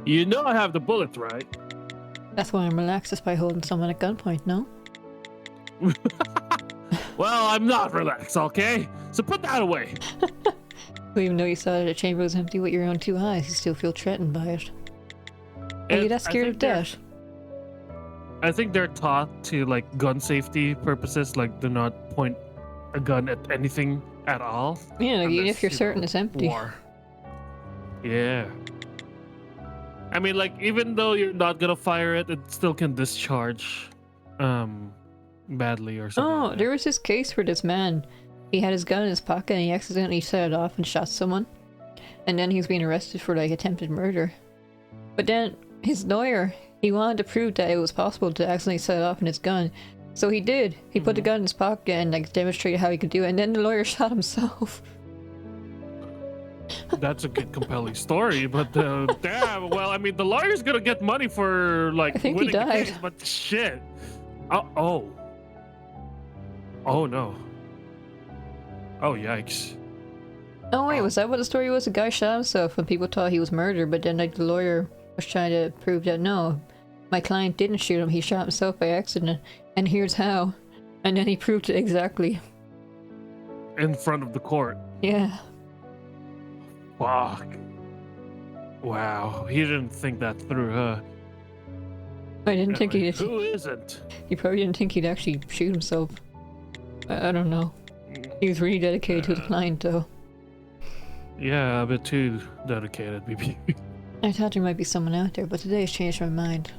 You know I have the bullets, right? That's why I'm relaxed, is by holding someone at gunpoint, no? Well, I'm not relaxed, okay? So put that away. Even though you saw that the chamber was empty with your own two eyes, you still feel threatened by it. Are you that scared of death? I think they're taught to, like, gun safety purposes, like, do not point a gun at anything at all. Yeah, like, even unless, if you're certain it's empty. War. Yeah. I mean, like, even though you're not gonna fire it, it still can discharge badly or something. Oh, like there was this case where this man, he had his gun in his pocket and he accidentally set it off and shot someone. And then he was being arrested for, like, attempted murder. But then his lawyer, he wanted to prove that it was possible to accidentally set it off in his gun. So he did. He put the gun in his pocket and, like, demonstrated how he could do it. And then the lawyer shot himself. That's a good, compelling story, but damn. Well, I mean, the lawyer's gonna get money for, like, I think he winning the died. case, but shit. Oh no. Oh yikes. Oh wait, was that what the story was? The guy shot himself when people thought he was murdered, but then, like, the lawyer was trying to prove that no, my client didn't shoot him, he shot himself by accident, and here's how. And then he proved it exactly. In front of the court. Yeah. Fuck. Wow. He didn't think that through, huh? I didn't think Anyway, he'd. who isn't? He probably didn't think he'd actually shoot himself. I don't know. He was really dedicated to the client, though. Yeah, a bit too dedicated, maybe. I thought there might be someone out there, but today has changed my mind.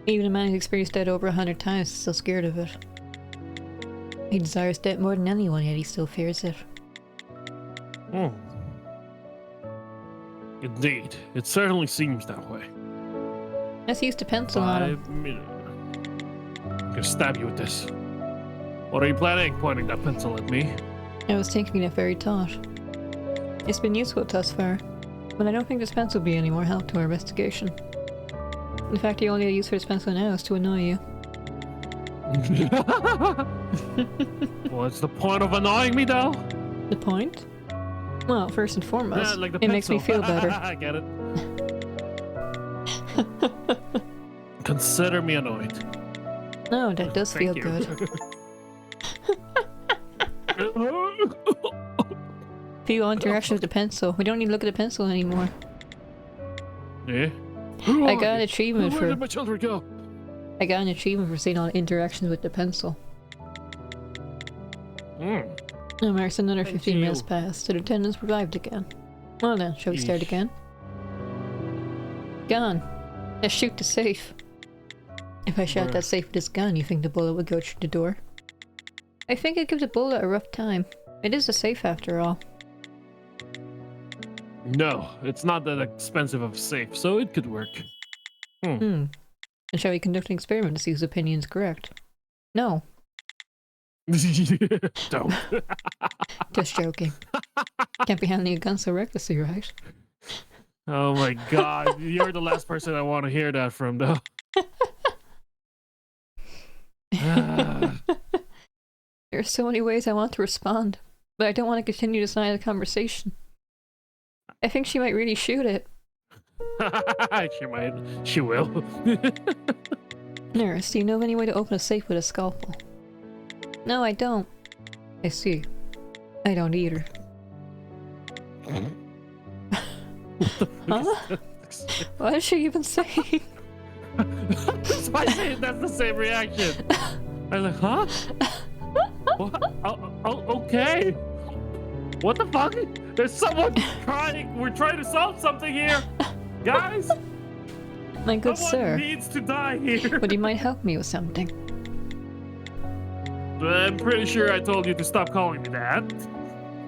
Even a man who's experienced death over 100 times is still scared of it. He desires death more than anyone, yet he still fears it. Hmm. Indeed, it certainly seems that way. Let's use the pencil on him. 5 minutes. I'm gonna stab you with this. What are you planning, pointing that pencil at me? I was thinking that very thought. It's been useful thus far, but I don't think this pencil will be any more help to our investigation. In fact, the only use for this pencil now is to annoy you. What's the point of annoying me, though? The point? Well, first and foremost, Yeah, like the it makes me feel pencil. better. I get it. Consider me annoyed. No, that does feel Thank you. good. Few interactions with the pencil. We don't need to look at the pencil anymore. Yeah? I got an achievement Where for did my children go? I got an achievement for seeing all the interactions with the pencil. Hmm. Now marks another Thank 15 minutes you. past. The attendance revived again. Well then, shall we start Yeesh. again? Gun! Let's shoot the safe. If I shot Bruh. that safe with this gun, you think the bullet would go through the door? I think I'd give the bullet a rough time. It is a safe after all. No, it's not that expensive of a safe, so it could work. And shall we conduct an experiment to see whose opinion is correct? No, Don't. just joking. Can't be handling a gun so recklessly, right? Oh my god, you're the last person I want to hear that from, though. Ah. There are so many ways I want to respond, but I don't want to continue this line of conversation. I think she might really shoot it. She might. She will. Nurse, do you know of any way to open a safe with a scalpel? No, I don't. I see. I don't either. Huh? What is she even saying? That's why I say that's the same reaction. I was like, huh? What? Oh, okay. What the fuck? There's someone trying. We're trying to solve something here, guys. My good Someone sir, needs to die here. but you might help me with something. I'm pretty sure I told you to stop calling me that.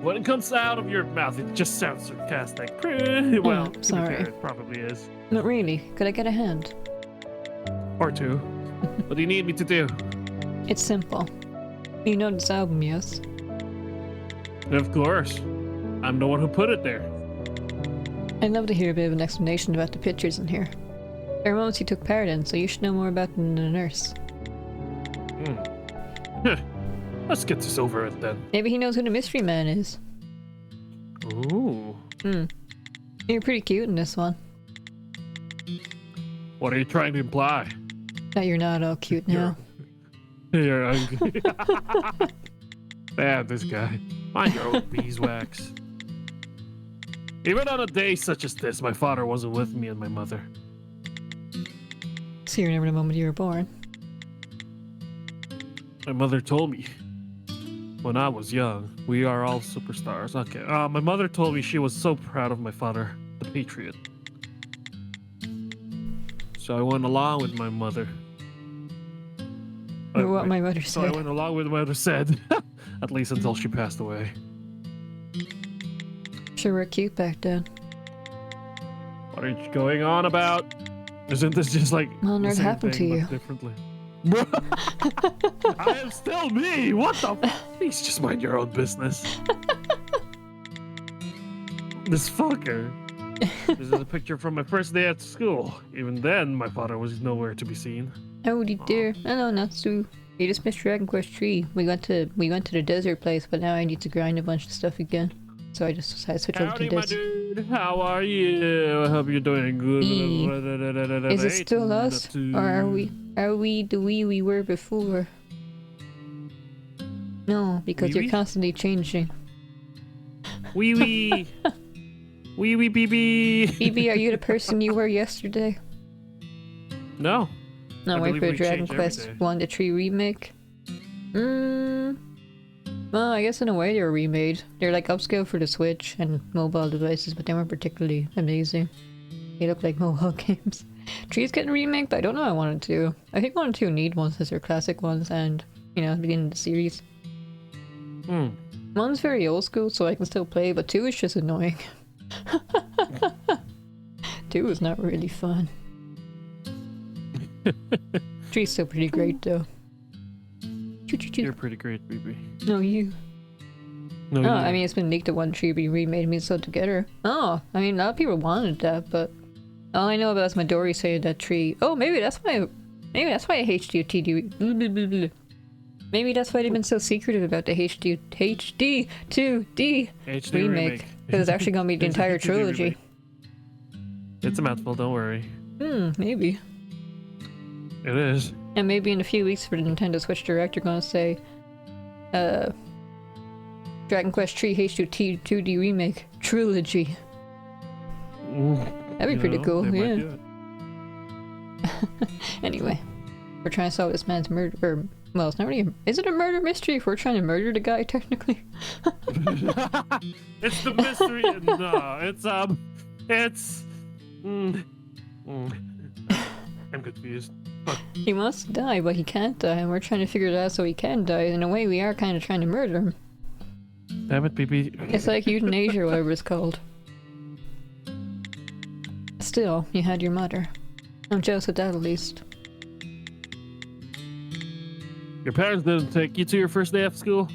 When it comes out of your mouth, it just sounds sarcastic. Well, to be sorry. fair, it probably is. Not really. Could I get a hand? Or two. What do you need me to do? It's simple. You know this album, yes? Of course. I'm the one who put it there. I'd love to hear a bit of an explanation about the pictures in here. There are moments you took part in, so you should know more about them than the nurse. Let's get this over with then. Maybe he knows who the mystery man is. Ooh. You're pretty cute in this one. What are you trying to imply? That you're not all cute now. You're ugly. Damn, this guy. Mind your own beeswax. Even on a day such as this, my father wasn't with me and my mother. So you remember the moment you were born? My mother told me when I was young, we are all superstars. Okay. My mother told me she was so proud of my father, the Patriot. So I went along with my mother. Or what my mother So I said. went along with what my mother said, at least until she passed away. Sure were cute back then. What are you going on about? Isn't this just like Well, the nerd same happened to thing, but you. differently? I am still me. What the? Please just mind your own business. This fucker. This is a picture from my first day at school. Even then, my father was nowhere to be seen. Oh dear. I know, not to. You just missed Dragon Quest 3. We went to the desert place, but now I need to grind a bunch of stuff again. So I just decided to switch over Howdy, to my this. dude. How are you? I hope you're doing good. Is it still us? Or are we the we were before? No, because you're We? constantly changing. Wee wee. Wee wee BB. BB, are you the person you were yesterday? No, No, I wait believe for we Dragon change every Quest day. 1 to 3 remake. Well, I guess in a way they were remade. They're like upscale for the Switch and mobile devices, but they weren't particularly amazing. They look like mobile games. 3's getting a remake, but I don't know I wanted to. I think 1 and 2 need ones as they're classic ones and, you know, the beginning of the series. Hmm. 1's very old school, so I can still play, but 2 is just annoying. 2 is not really fun. 3's still pretty great, though. You're pretty great, BB. No, you. No, Oh, you. I mean, it's been leaked that 1 should be remade and so together. Oh, I mean, a lot of people wanted that, but all I know about is Midori saying that 3. Oh, maybe that's why HD2D. Maybe that's why they've been so secretive about the HD2D HD remake. Because it's actually gonna be the entire HD trilogy. remake. It's a mouthful, don't worry. Maybe. It is. And maybe in a few weeks for the Nintendo Switch Direct, they're gonna say, Dragon Quest 3 HD2D remake trilogy. That'd be pretty cool, they might yeah. do it. Anyway, we're trying to solve this man's murder. Or, well, it's not really. Is it a murder mystery if we're trying to murder the guy technically? It's the mystery. No, it's I'm confused. He wants to die, but he can't die, and we're trying to figure it out so he can die. In a way, we are kind of trying to murder him. Damn it, BB. It's like euthanasia, or whatever it's called. Still, you had your mother. I'm jealous of that at least. Your parents didn't take you to your first day of school?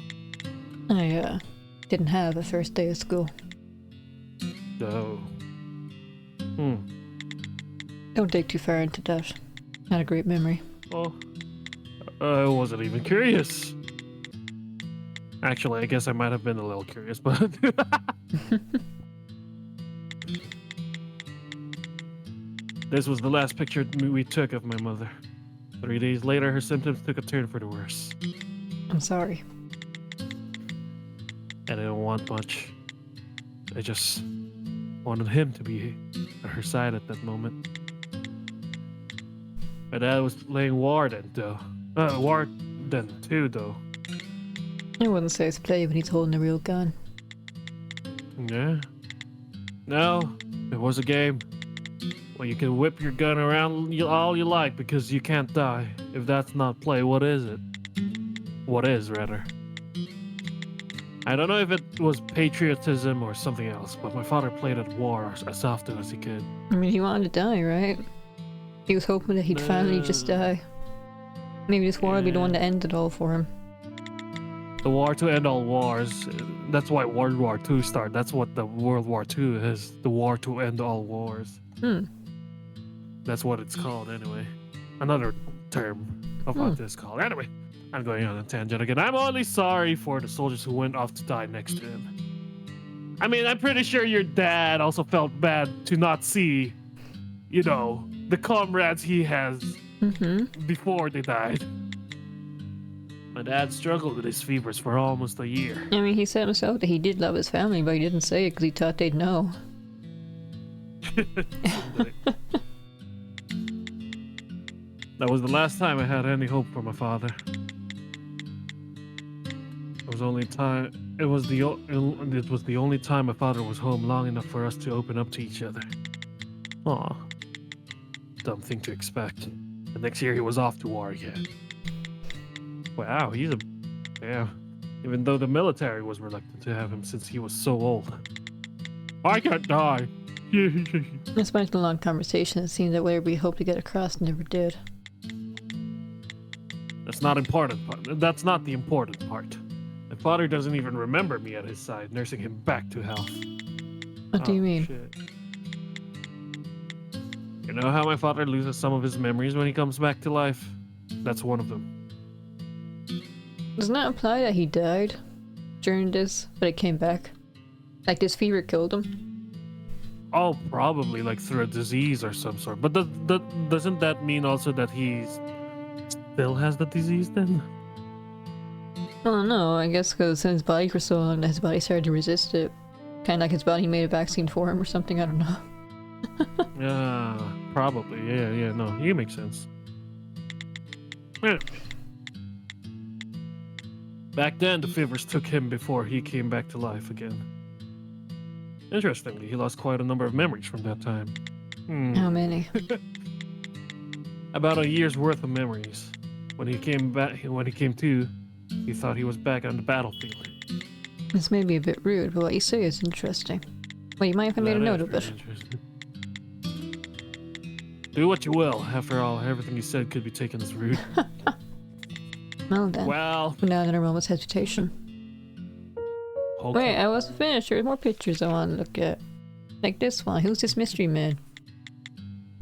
I didn't have a first day of school. No. Don't dig too far into that. Not a great memory. Oh, I wasn't even curious. Actually, I guess I might have been a little curious, but this was the last picture we took of my mother. 3 days later, her symptoms took a turn for the worse. I'm sorry. I didn't want much. I just wanted him to be at her side at that moment. My dad was playing Warden, though. Warden, too, though. I wouldn't say it's play when he's holding a real gun. Yeah. No, it was a game. Well, you can whip your gun around all you like because you can't die. If that's not play, what is it? What is, rather? I don't know if it was patriotism or something else, but my father played at war as often as he could. I mean, he wanted to die, right? He was hoping that he'd finally just die. Maybe this war would be the one to end it all for him. The war to end all wars. That's why World War II started. That's what the World War II is. The war to end all wars. That's what it's called, anyway. Another term of what it's called. Anyway, I'm going on a tangent again. I'm only sorry for the soldiers who went off to die next to him. I mean, I'm pretty sure your dad also felt bad to not see, you know, the comrades he has before they died. My dad struggled with his fevers for almost a year. I mean, he said himself that he did love his family, but he didn't say it because he thought they'd know. That was the last time I had any hope for my father. It was the only time my father was home long enough for us to open up to each other. Aw. Dumb thing to expect. The next year he was off to war again. Wow, yeah. Even though the military was reluctant to have him since he was so old. I can't die. Despite the long conversation, it seemed that whatever we hoped to get across never did. That's not important part. That's not the important part. My father doesn't even remember me at his side, nursing him back to health. What do you mean? Shit. You know how my father loses some of his memories when he comes back to life? That's one of them. Doesn't that imply that he died during this, but it came back? Like this fever killed him? Oh, probably like through a disease or some sort. But doesn't that mean also that he still has the disease then? Oh no, I guess because his body for so long that his body started to resist it. Kind of like his body made a vaccine for him or something, I don't know. Yeah, probably. Yeah, no, you make sense. Anyway. Back then, the fevers took him before he came back to life again. Interestingly, he lost quite a number of memories from that time. How many? About a year's worth of memories. When he came to, he thought he was back on the battlefield. This may be a bit rude, but what you say is interesting. Well, you mind if I made a note of it? Do what you will. After all, everything you said could be taken as rude. Well then. Well, Without another moment's hesitation. Wait, I wasn't finished. There's more pictures I want to look at. Like this one. Who's this mystery man?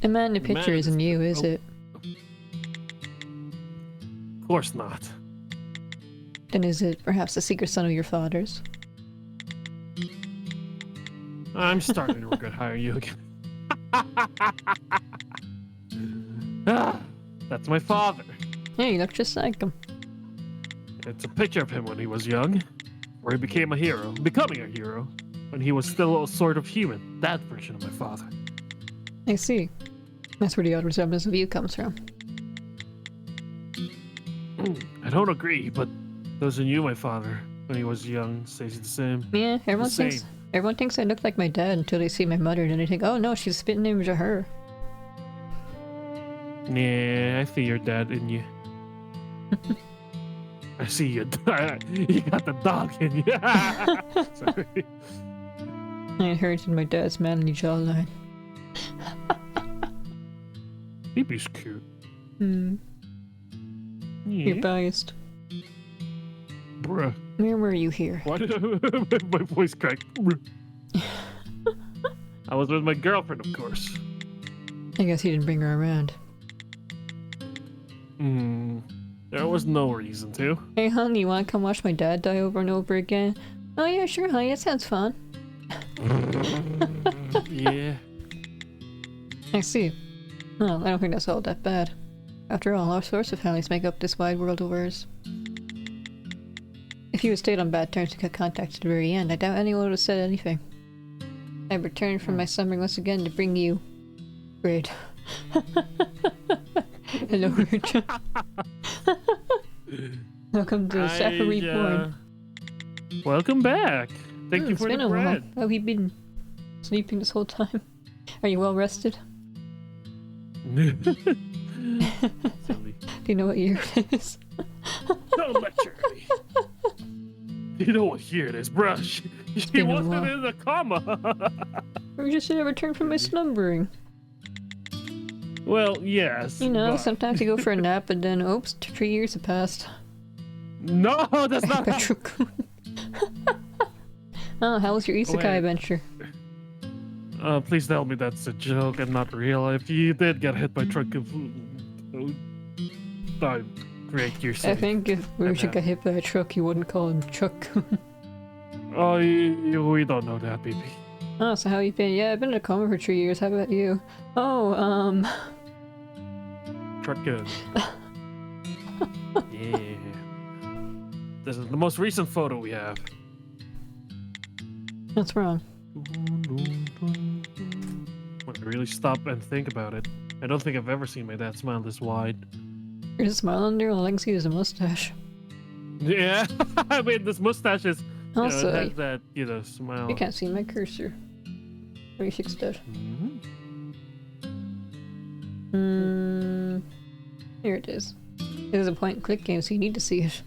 The man in the picture isn't you, is it? Of course not. Then is it perhaps the secret son of your father's? I'm starting to regret hiring you again. That's my father. Yeah, you look just like him. It's a picture of him when he was young, where he became a hero, becoming a hero, when he was still a sort of human. That version of my father. I see. That's where the odd resemblance of you comes from. I don't agree, but those who knew my father when he was young stays the same. Yeah, Same. everyone thinks I look like my dad until they see my mother, and then they think, oh no, she's a spitting image of her. Yeah, I see your dad in you. I see you. You got the dog in you. Sorry. I inherited my dad's manly jawline. Baby's cute. You're Yeah. biased. Bruh. Where were you here? Why did my voice cracked? I was with my girlfriend, of course. I guess he didn't bring her around. There was no reason to. Hey, honey, you want to come watch my dad die over and over again? Oh yeah, sure, honey. That sounds fun. Yeah. I see. Well, I don't think that's all that bad. After all sorts of families make up this wide world of ours. If you had stayed on bad terms and got contact at the very end, I doubt anyone would have said anything. I returned from my summering once again to bring you... bread. Hello, Richard. Welcome to Staffer Reborn. Welcome back. Thank you It's for been the a while. bread. Have you been sleeping this whole time? Are you well rested? Silly. Do you know what year it is? Don't lecture me. You know what year it is, bruh. She been a wasn't while. in the comma. Or just said I returned from my slumbering. Well, yes. You know, but- sometimes you go for a nap and then, oops, 3 years have passed. No, that's not. Petrocon. Oh, how was your isekai Wait. adventure? Please tell me that's a joke and not real. If you did get hit by truck, great, you're I safe. think if Richard got hit by a truck, you wouldn't call him Chuck. Oh, we don't know that, baby. Oh, so how you been? Yeah, I've been in a coma for 3 years. How about you? Oh, Truck gun. Yeah. This is the most recent photo we have. what's wrong? When I really stop and think about it, I don't think I've ever seen my dad smile this wide. There's a smile on there, all I can see is a mustache. Yeah, I mean, this mustache is, Also, it has that, smile. you can't see my cursor. Let me fix that. Here it is. It is a point and click game, so you need to see it.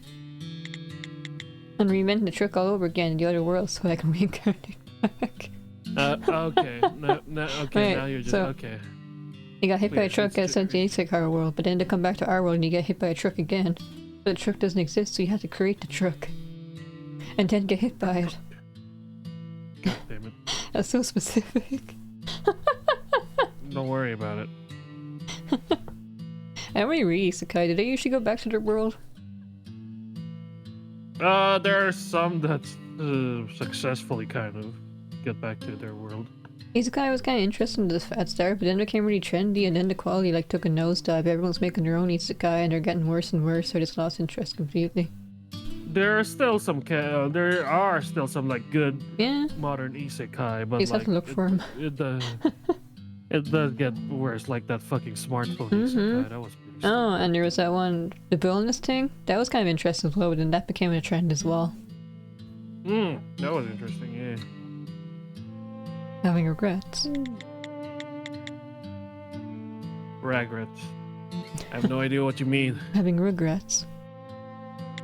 I'm reinventing the trick all over again in the other world so I can reincarnate back. Okay. Okay, Wait, now you're just, so- okay. You got hit by a Wait, truck it's and sent to the Isekai world, but then to come back to our world and you get hit by a truck again. But the truck doesn't exist, so you have to create the truck. And then get hit by it. God damn it. That's so specific. Don't worry about it. I already read Isekai. Do they usually go back to their world? There are some that successfully kind of get back to their world. Isekai was kind of interesting at the start, but then it became really trendy, and then the quality took a nosedive. Everyone's making their own Isekai, and they're getting worse and worse, so I just lost interest completely. There are still some good Yeah, modern isekai, but you just have to look for them. it does get worse. Like that fucking smartphone Mhm. isekai. That was pretty Oh, and there was that one, the bonus thing. That was kind of interesting as well, but then that became a trend as well. That was interesting, yeah. Having regrets. Regrets. I have no idea what you mean. Having regrets.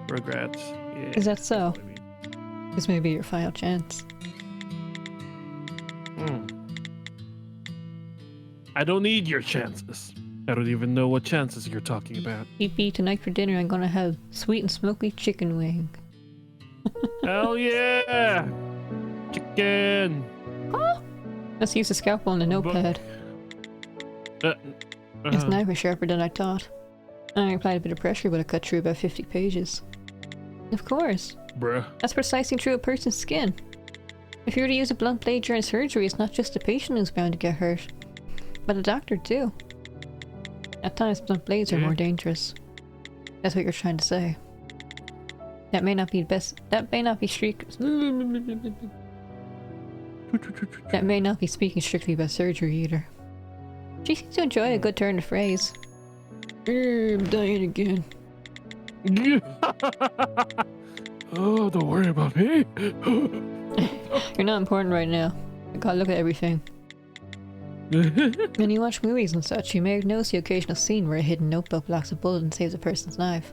Regrets. Yeah. Is that so? that's what I mean. This may be your final chance. I don't need your chances. I don't even know what chances you're talking about. PP, tonight for dinner I'm gonna have sweet and smoky chicken wing. Hell yeah! Chicken! Let's use the scalpel and the notepad. It's never sharper than I thought. I applied a bit of pressure, but it cut through about 50 pages. Of course. Bruh. That's precisely through a person's skin. If you were to use a blunt blade during surgery, it's not just the patient who's bound to get hurt, but the doctor too. At times, blunt blades are more dangerous. That's what you're trying to say. That may not be the best. That may not be That may not be speaking strictly about surgery either. She seems to enjoy a good turn of phrase. I'm dying again. Oh, don't worry about me. You're not important right now. I gotta look at everything. When you watch movies and such, you may have noticed the occasional scene where a hidden notebook blocks a bullet and saves a person's life.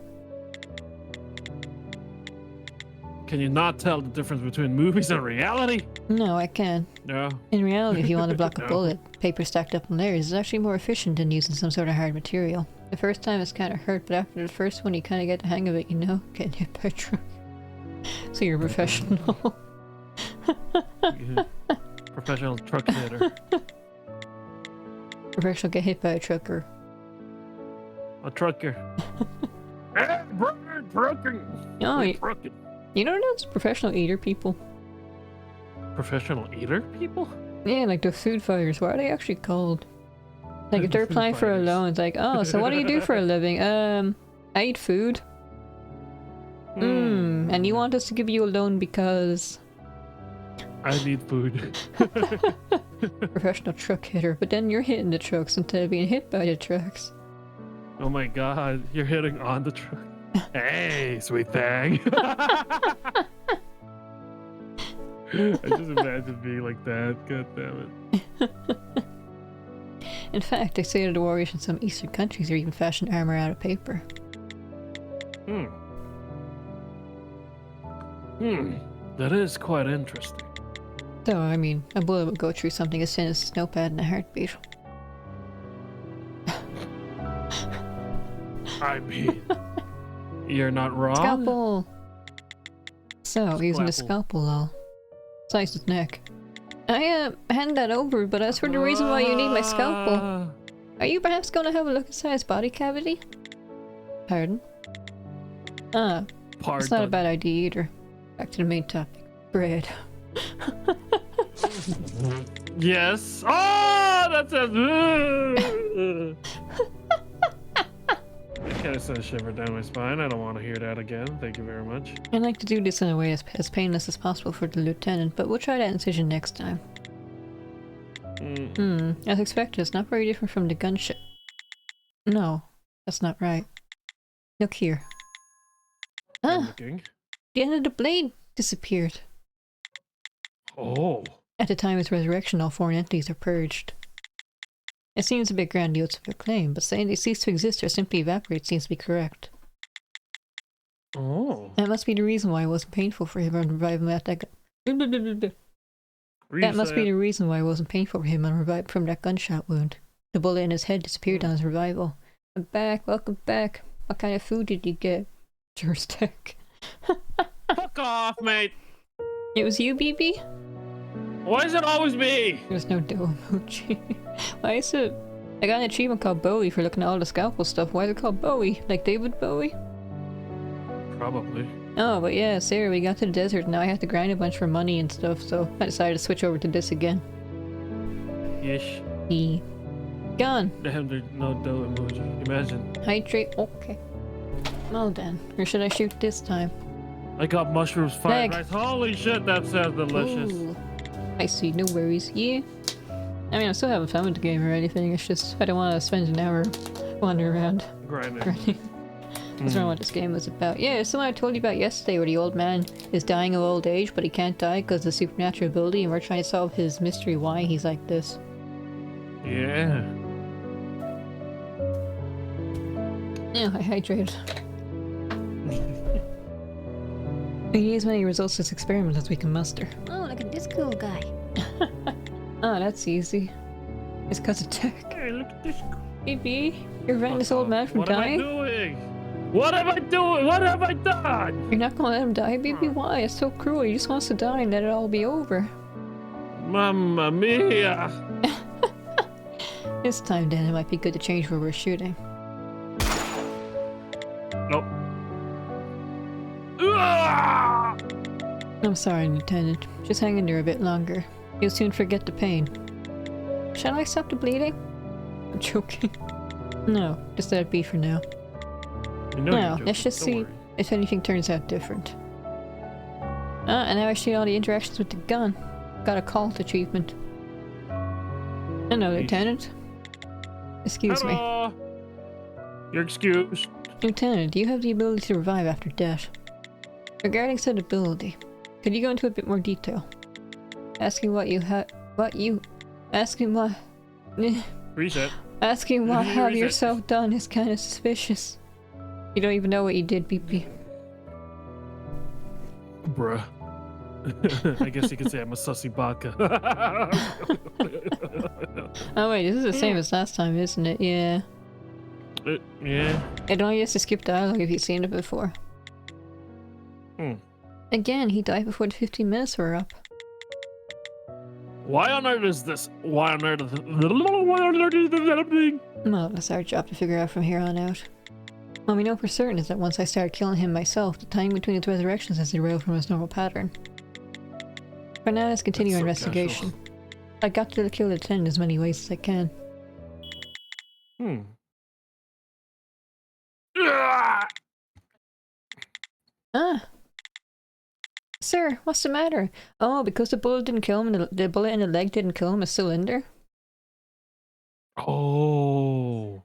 Can you not tell the difference between movies and reality? No, I can. No. In reality, if you want to block a No. bullet, paper stacked up in layers is actually more efficient than using some sort of hard material. The first time it's kind of hurt, but after the first one you kind of get the hang of it, you know? Getting hit by a truck. So you're a professional. Professional truck hitter. Professional get hit by a trucker. A trucker. Trucking. Oh, Trucking. you know those professional eater people? Professional eater people? Yeah, like the food fighters. What are they actually called? Like if they're Food applying for a fighters. loan, it's like, oh, so what do you do for a living? I eat food. And you want us to give you a loan because I need food. professional truck hitter, but then you're hitting the trucks instead of being hit by the trucks. Oh my god, you're hitting on the truck. Hey, sweet thing. I just imagine being like that. God damn it. In fact, they say that the warriors in some eastern countries are even fashioning armor out of paper. That is quite interesting. So, I mean, a bullet would go through something as thin as a notepad in a heartbeat. I mean, you're not wrong. Scalpel! So, using the Scalpel. scalpel, lol. Slice his neck. I hand that over, but as for the reason why you need my scalpel, are you perhaps going to have a look inside his body cavity? Pardon? Ah, it's not a bad idea either. Back to the main topic. Bread. Yes. Oh, that sounds. It kind of sent a shiver down my spine. I don't want to hear that again. Thank you very much. I'd like to do this in a way as painless as possible for the lieutenant, but we'll try that incision next time. As expected, it's not very different from the gunshot. No, that's not right. Look here. Ah, Looking. the end of the blade disappeared. Oh. At the time of its resurrection, all foreign entities are purged. It seems a bit grandiose of their claim, but saying they cease to exist or simply evaporate seems to be correct. Oh. That must be the reason why it wasn't painful for him on reviving at that That must be the reason why it wasn't painful for him on revive from that gunshot wound. The bullet in his head disappeared on his revival. I'm back, welcome back. What kind of food did you get? Joystick. Fuck off, mate. It was you, BB? Why is it always me? There's no dough emoji. Why is it? I got an achievement called Bowie for looking at all the scalpel stuff. Why is it called Bowie? Like David Bowie? Probably. Oh, but yeah, Sarah, we got to the desert and now I have to grind a bunch for money and stuff, so I decided to switch over to this again. Yes. E. Gone. Damn, there's no dough emoji. Imagine. Hydrate. Okay. Well then. Or should I shoot this time? I got mushrooms fried Leg. rice. Holy shit, that sounds delicious. Ooh. I see, no worries. Yeah. I mean, I'm still having fun with the game or anything. It's just, I don't want to spend an hour Wander around. Grinding. That's not what this game was about. Yeah, it's something I told you about yesterday where the old man is dying of old age, but he can't die because of the supernatural ability, and we're trying to solve his mystery why he's like this. Yeah. Yeah, I hydrated. We need as many results as experiments as we can muster. Oh, look at this cool guy. Oh, that's easy. It's because of tech. Hey, look at this. Maybe you're preventing this old man from What dying? am I doing? What am I doing? What have I done? You're not gonna let him die, baby? Why? It's so cruel. He just wants to die and let it all be over. Mamma mia! This time, then, it might be good to change where we're shooting. Nope. Ah! I'm sorry, Lieutenant. Just hang in there a bit longer. You'll soon forget the pain. Shall I stop the bleeding? I'm joking. No, just let it be for now. You know Now, you're let's just joking, see don't worry. if anything turns out different. Ah, and now I see all the interactions with the gun. Got a cult achievement. Hello, Jeez. Lieutenant. Excuse me. Hello. You're excused. Lieutenant, you have the ability to revive after death. Regarding said ability, could you go into a bit more detail? Asking what you have, asking what Reset. have Reset. yourself done is kind of suspicious. You don't even know what you did, BP. Bruh. I guess you could say I'm a sussy baka. Oh wait, this is the same as last time, isn't it? Yeah. Yeah. It only has to skip dialogue if you've seen it before. Hmm. Again, he died before the 15 minutes were up. Why on earth is this? Why on earth is this happening? Well, that's our job to figure out from here on out. What we know for certain is that once I start killing him myself, the time between his resurrections has derailed from his normal pattern. For now, let's continue our That's so investigation. I got to kill the lieutenant as many ways as I can. Hmm. Ah! Ah! Sir, what's the matter? Oh, because the bullet didn't kill him and the bullet in the leg didn't kill him, it's still in there? Oh.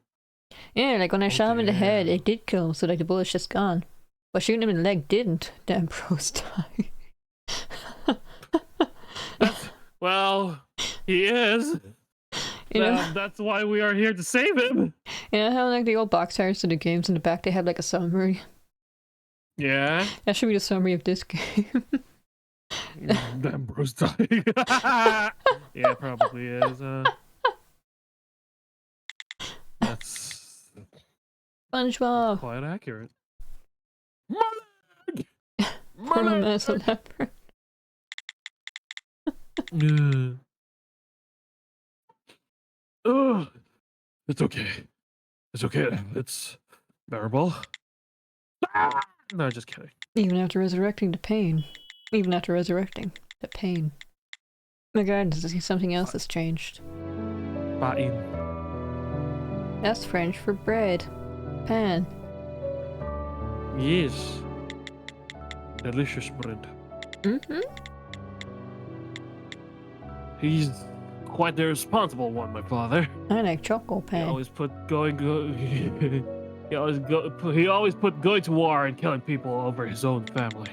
Yeah, like when I Oh, shot him in the head, damn. it did kill him, so like the bullet's just gone. But shooting him in the leg didn't. Damn bros die. Well, he is. You know, That's why we are here to save him. you know how like the old box arts of the games in the back they have like a summary? Yeah. That should be the summary of this game. Damn, bro's dying. Yeah, it probably is. That's SpongeBob! quite accurate. Poor man's a leopard. Ugh. It's okay. It's okay. It's bearable. Ah! No, just kidding. Even after resurrecting the pain. Even after resurrecting the pain. Regardless, I see something else has changed. Pain. That's French for bread. Pan. Yes. Delicious bread. Mm-hmm. He's quite the responsible one, my father. I like choco He pan. always put he always put going to war and killing people over his own family.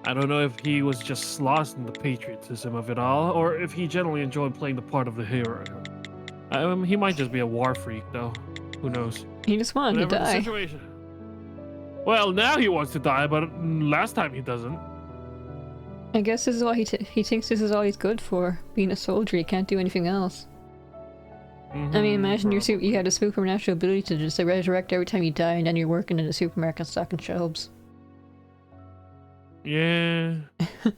I don't know if he was just lost in the patriotism of it all, or if he generally enjoyed playing the part of the hero. He might just be a war freak, though. Who knows? He just wanted Whatever to the die. situation. Well, now he wants to die, but last time he doesn't. I guess this is what he thinks this is all he's good for. Being a soldier, he can't do anything else. I mean, imagine you had a supernatural ability to just resurrect every time you die, and then you're working in a supermarket stocking shelves. Yeah,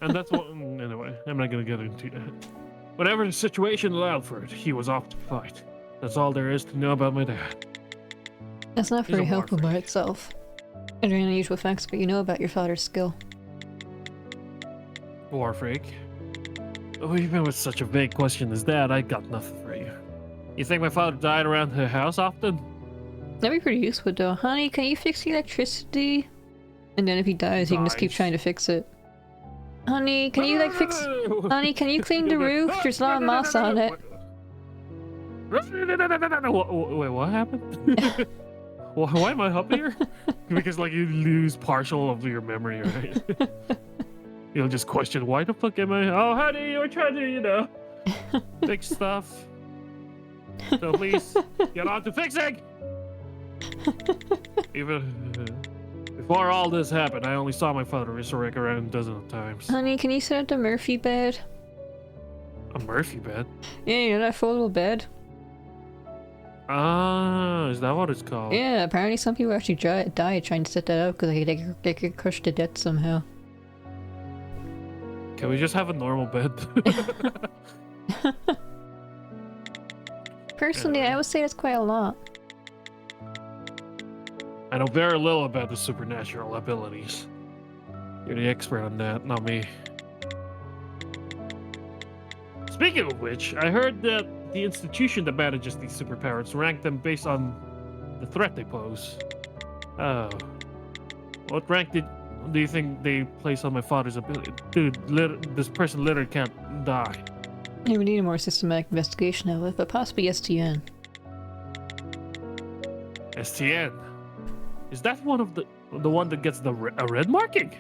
and that's what. Anyway, I'm not gonna get into that. Whatever the situation allowed for it, he was off to fight. That's all there is to know about my dad. That's not He's a very war helpful by freak. itself. Are there any unusual facts but you know about your father's skill? War freak. Oh, even with such a vague question as that, I got nothing for you. You think my father died around the house often? That'd be pretty useful though. Honey, can you fix the electricity? And then if he dies, he can just keep Dies. trying to fix it. Honey, can you like fix... Honey, can you clean the roof? There's a lot of moss on it. Wait, what happened? Why am I up here? Because like you lose partial of your memory, right? You'll just question, why the fuck am I? Oh, honey, you're trying to, fix stuff. So please get on to fixing. Even before all this happened, I only saw my father resurrect around a dozen of times. Honey, can you set up the Murphy bed? A Murphy bed? Yeah, you know that foldable bed? Ah, is that what it's called? Yeah, apparently some people actually died trying to set that up because they get crushed to death somehow. Can we just have a normal bed? Personally, I would say that's quite a lot. I know very little about the supernatural abilities. You're the expert on that, not me. Speaking of which, I heard that the institution that manages these superpowers rank them based on the threat they pose. Oh. What rank do you think they place on my father's ability? Dude, this person literally can't die. Yeah, we need a more systematic investigation of it, but possibly STN. STN? Is that one of the one that gets a red marking?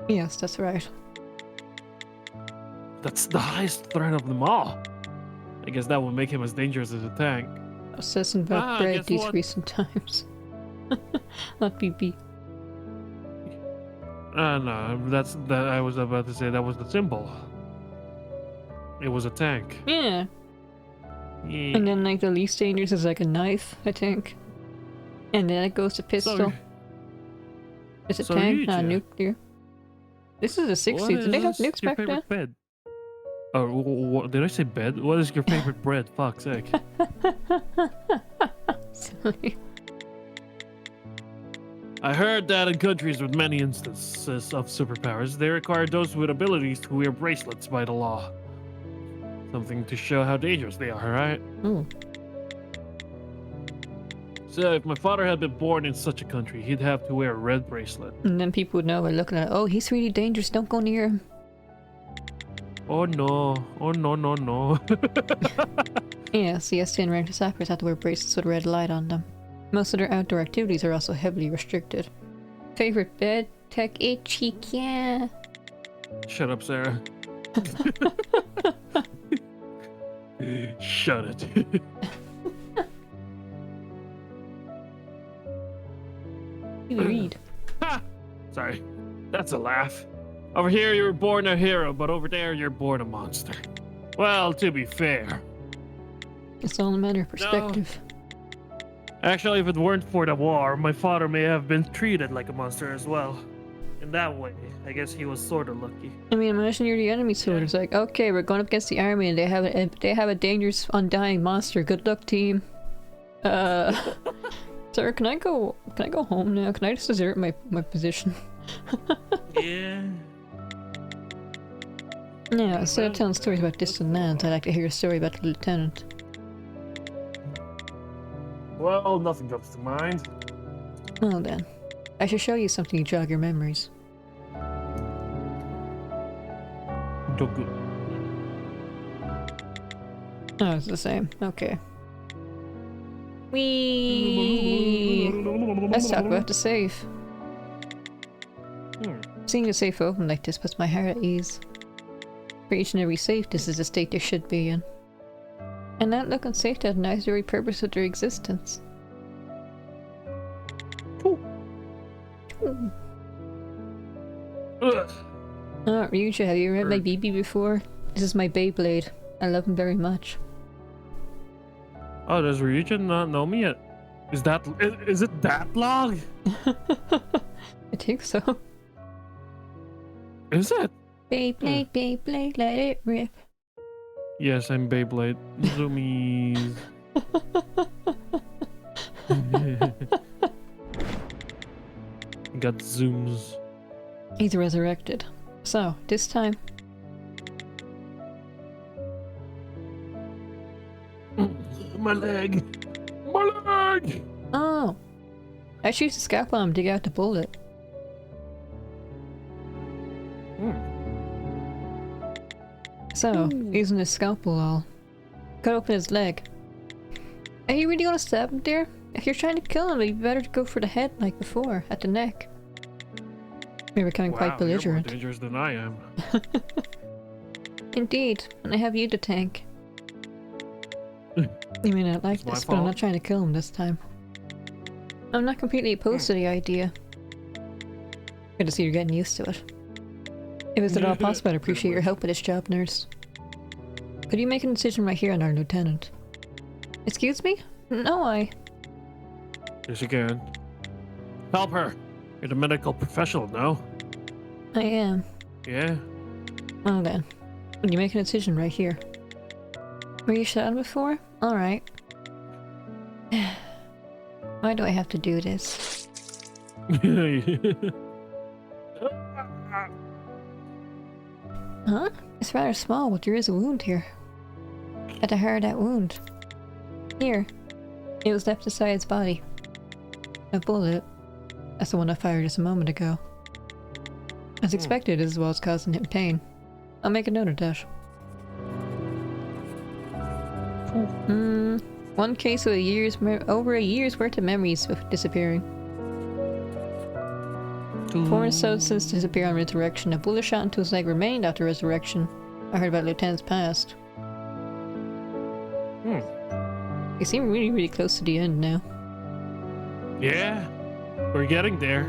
Yes, that's right. That's the highest threat of them all. I guess that would make him as dangerous as a tank. Assessing about bread guess these what? recent times. Not BP. No, that's that. I was about to say that was the symbol. It was a tank. Yeah. Yeah. And then like the least dangerous is like a knife, I think. And then it goes to pistol. So, It's a so tank, not Ryuja. nuclear. This is the what 60s. Did they have is nukes your back then? favorite bed? Oh, what, did I say bed? What is your favorite bread? Fuck's sake. Silly. I heard that in countries with many instances of superpowers, they require those with abilities to wear bracelets by the law. Something to show how dangerous they are, right? Ooh. So if my father had been born in such a country, he'd have to wear a red bracelet. And then people would know by looking at it, oh, he's really dangerous, don't go near him. Oh no. Oh no, no, no. Yeah, CST and ranked sappers have to wear bracelets with red light on them. Most of their outdoor activities are also heavily restricted. Favorite bed? Tech itchy, yeah. Shut up, Sarah. Shut it. You read. Ha! Sorry. That's a laugh. Over here you were born a hero, but over there you're born a monster. Well, to be fair. It's all a matter of perspective. Actually, if it weren't for the war, my father may have been treated like a monster as well. In that way, I guess he was sort of lucky. I mean, imagine you're the enemy soldiers. Like, okay, we're going up against the army, and they have a dangerous, undying monster. Good luck, team. Sir, can I go home now? Can I just desert my position? Yeah. Yeah, instead of telling stories about distant lands, I'd like to hear a story about the lieutenant. Well, nothing comes to mind. Well then, I should show you something to jog your memories. Dogu. Oh, it's the same. Okay. Let's talk about the safe. Seeing the safe open like this puts my heart at ease. For each and every safe, this is the state they should be in. And that look and safety denies the very purpose of their existence. Ugh. Oh, Ryuja, have you read my BB before? This is my Beyblade. I love him very much. Oh, does Ryujin not know me yet? Is it that long? I think so. Is it? Beyblade, Beyblade, let it rip. Yes, I'm Beyblade. Zoomies. Got zooms. He's resurrected. So, this time... My leg. My leg. Oh! I shoot the scalpel and dig out the bullet. So, using the scalpel, I'll cut open his leg. Are you really gonna stab him there? If you're trying to kill him, you better go for the head like before, at the neck. You're becoming quite Wow, you're more belligerent. dangerous than I am. Indeed, and I have you to tank. You may not like It's my this, but I'm fault. not trying to kill him this time. I'm not completely opposed to the idea. Good to see you're getting used to it. If it's at all possible, I'd appreciate your help with this job, nurse. Could you make a decision right here on our lieutenant? Excuse me? No, Yes, you can. Help her. You're the medical professional, no? I am. Yeah? Well then. Would you make a decision right here? Were you shot before? Alright. Why do I have to do this? Huh? It's rather small, but there is a wound here. At the heart of that wound. Here. It was left beside its body. A bullet. That's the one I fired just a moment ago. As expected, as well as causing him pain. I'll make a note of that. One case of over a year's worth of memories disappearing. Foreign substance disappear on resurrection. A bullet shot into his leg remained after resurrection. I heard about Lieutenant's past. You seem really, really close to the end now. Yeah? We're getting there.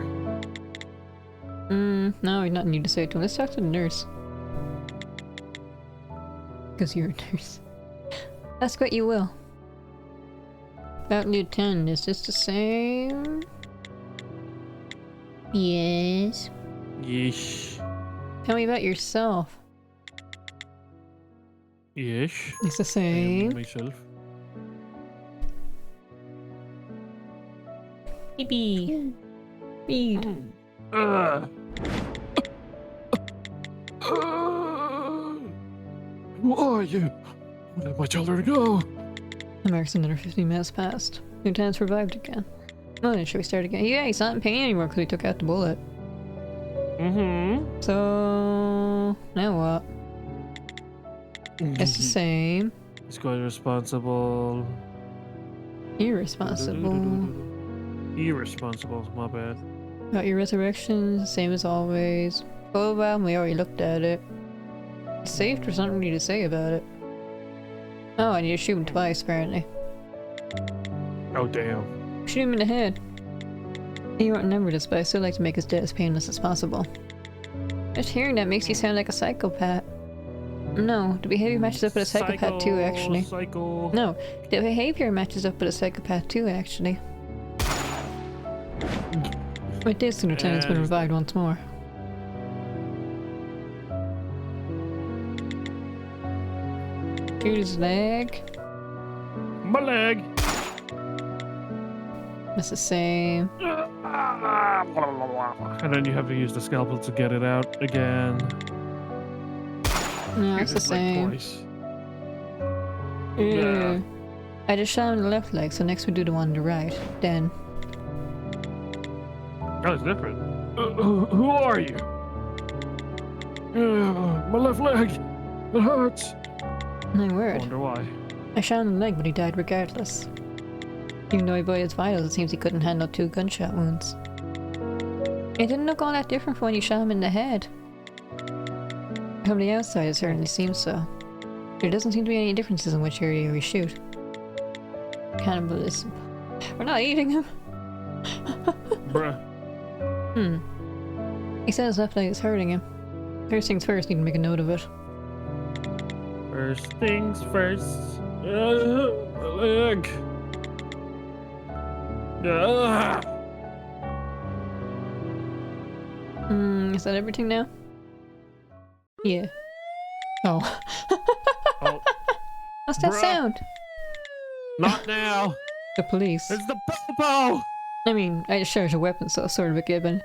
No, you not need to say it to him. Let's talk to the nurse. Because you're a nurse. Ask what you will. About Lieutenant, is this the same? Yes. Yeesh. Tell me about yourself. Yeesh. It's the I am same. myself. Baby. Read. Who are you? Let my children go. The mark's another 15 minutes past. Lieutenant's revived again. Well then, should we start again? Yeah, he's not in pain anymore because we took out the bullet. So... now what? It's the same. He's quite responsible. Irresponsible. Irresponsible, my bad. About your resurrection, same as always. Oh well, we already looked at it. It's safe, there's nothing really to say about it. Oh, I need to shoot him twice, apparently. Oh, damn. Shoot him in the head. You won't remember this, but I still like to make his death as painless as possible. Just hearing that makes you sound like a psychopath. No, the behavior matches up with a psychopath too, actually. Psycho. No, the behavior matches up with a psychopath too, actually. With this, the lieutenant's been revived once more. Shoot his leg. My leg. It's the same. And then you have to use the scalpel to get it out again. No, it's the His leg same. twice. Ew. I just shot him in the left leg, so next we do the one on the right. Then. Oh, it's different. Who are you? My left leg. It hurts. My I word. wonder why. I shot him in the leg, but he died regardless. Even though he avoided his vitals, it seems he couldn't handle 2 gunshot wounds. It didn't look all that different from when you shot him in the head. From the outside, it certainly seems so. There doesn't seem to be any differences in which area we shoot. Cannibalism. We're not eating him! Bruh. He said his left leg is hurting him. First things first, need to make a note of it. First things first. My leg. Is that everything now? Yeah. Oh. Oh, What's that Bruh. sound? not now. The police. It's the popo. I mean, I just charged a weapon, so it's sort of a given.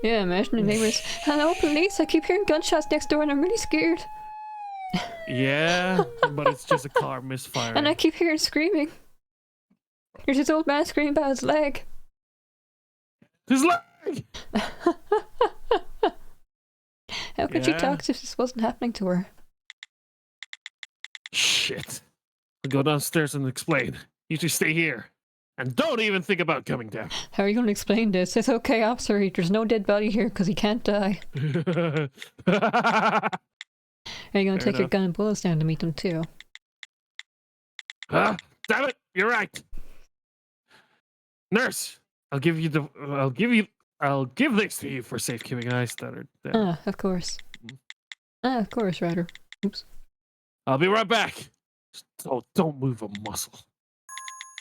Yeah, imagine the neighbors. Hello, police! I keep hearing gunshots next door and I'm really scared. Yeah, but it's just a car misfiring. And I keep hearing screaming. There's this old man screaming about his leg. His leg. How could she Yeah. talk if this wasn't happening to her? Shit. I'll go downstairs and explain. You two stay here. And don't even think about coming down. How are you going to explain this? It's okay, officer. There's no dead body here because he can't die. Are you going to Fair take your enough. gun and bullets down to meet them too? Damn it, you're right. Nurse, I'll give this to you for safekeeping. I stuttered. Damn. Ah, of course. Ah, of course, Ryder. Oops. I'll be right back. So don't move a muscle.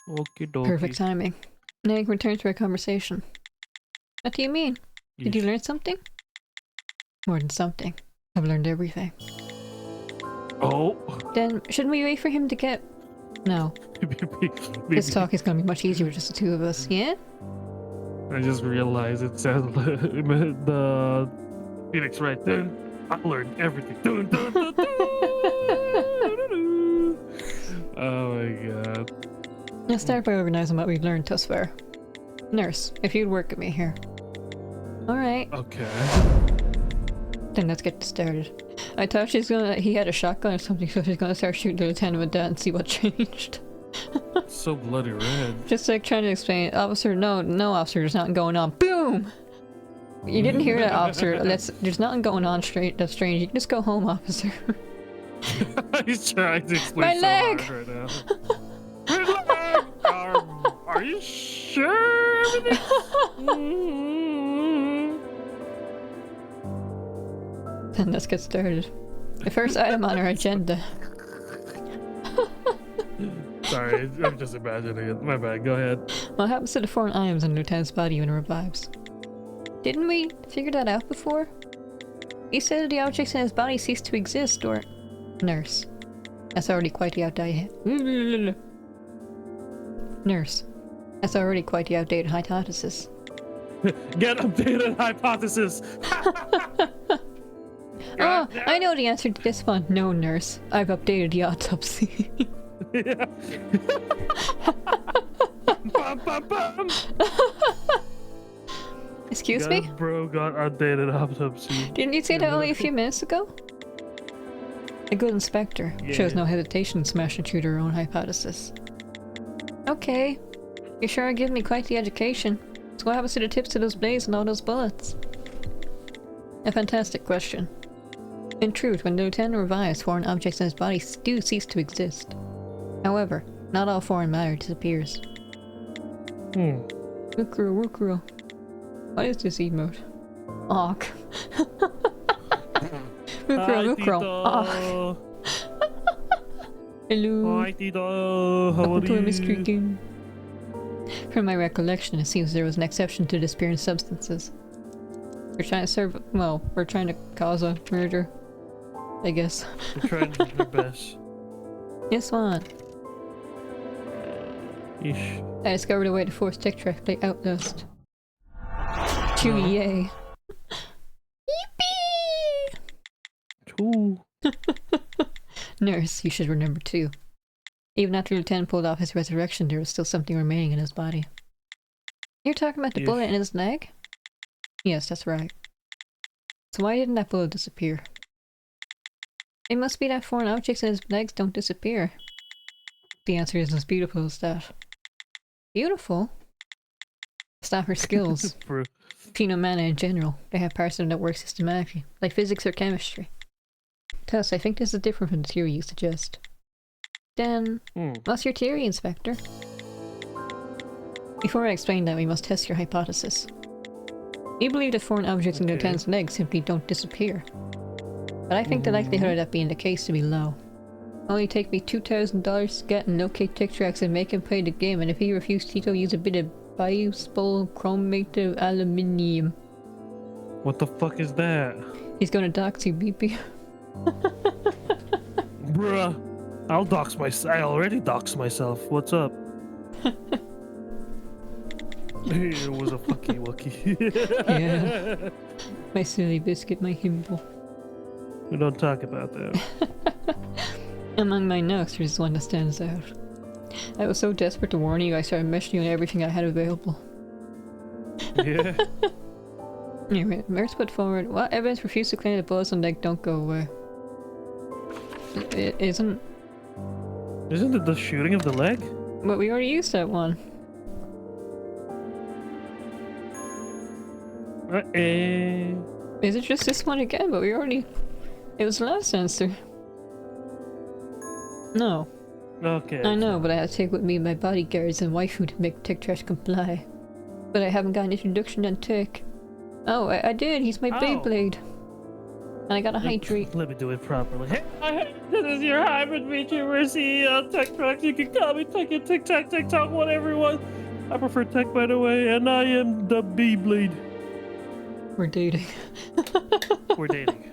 Okie dokie. Perfect timing. Now you can return to our conversation. What do you mean? Did you learn something? More than something. I've learned everything. Oh. Then, shouldn't we wait for him to get... No. This talk is gonna be much easier with just the two of us, yeah? I just realized it says the Phoenix right there. I learned everything. Dun, dun, dun, dun. Oh my god. Let's start by organizing what we've learned thus far. Nurse, if you'd work with me here. Alright, Okay. then let's get started. I thought he had a shotgun or something, so she's gonna start shooting the lieutenant with that and see what changed. So bloody red. Just like trying to explain, officer, no officer, there's nothing going on. Boom! You didn't hear that, officer. There's nothing going on that's strange. You can just go home, officer. He's trying to explain My so leg! hard right now. My leg! Are you sure everything's... Then let's get started. The first item on our agenda. Sorry, I'm just imagining it. My bad, go ahead. What happens to the foreign items in the lieutenant's body when it revives? Didn't we figure that out before? He said the objects in his body cease to exist, or... Nurse. That's already quite the outdated... Nurse. That's already quite the outdated hypothesis. Get updated hypothesis! Oh, I know the answer to this one. No, nurse. I've updated the autopsy. Bum, bum, bum. Excuse me? Bro got outdated autopsy. Didn't you say that only a few minutes ago? A good inspector shows no hesitation in smashing through their own hypothesis. Okay. You sure are giving me quite the education. So what happens to the tips to those blades and all those bullets? A fantastic question. In truth, when the lieutenant revives, foreign objects in his body do cease to exist. However, not all foreign matter disappears. Wukru. What is this emote? Awk. Wukru. Awk. Hello. Hi, Tito. How are Welcome to Miss you? Creaking. From my recollection, it seems there was an exception to disappearing substances. We're trying to we're trying to cause a murder. I guess. We're trying to do our best. Yes, one. Ish. I discovered a way to force Tic Tac play Outlast. Chewy, yay. Yippee! Ooh. Nurse, you should remember too. Even after Lieutenant pulled off his resurrection, there was still something remaining in his body. You're talking about the Yes. bullet in his leg? Yes, that's right. So why didn't that bullet disappear? It must be that foreign objects in his legs don't disappear. The answer is as beautiful as that. Beautiful? Staffer skills. Bro. Phenomena in general. They have parts of them that work systematically, like physics or chemistry. Thus, I think this is different from the theory you suggest. Then, what's your theory, Inspector? Before I explain that, we must test your hypothesis. You believe that foreign objects in the lieutenant's legs simply don't disappear. But I think the likelihood of that being the case to be low. Only take me $2,000 to get and locate Tic Tacs and make him play the game, and if he refuses, Tito use a bit of biospol chromated aluminium. What the fuck is that? He's gonna dox you, BP. Bruh. I'll dox myself. I already doxed myself. What's up? It was a fucky wucky. Yeah. My silly biscuit, my himbo. We don't talk about that. Among my notes, there's one that stands out. I was so desperate to warn you, I started messaging you on everything I had available. Yeah. Anyway, Mertz put forward, what evidence refused to claim the bullets on leg don't go away? It isn't... Isn't it the shooting of the leg? But we already used that one. Is it just this one again? But we already... It was the last answer. No. Okay. I know, but I have to take with me my bodyguards and waifu to make Tech Trash comply. But I haven't got an introduction on Tech. Oh, I did! He's my Beyblade! And I got a hydrate. Let me do it properly. Hey, this is your hybrid VTuber CEO, Tech Truck. You can call me Tech and TikTok, TikTok, whatever you want. I prefer Tech, by the way, and I am the Beyblade. We're dating. We're dating.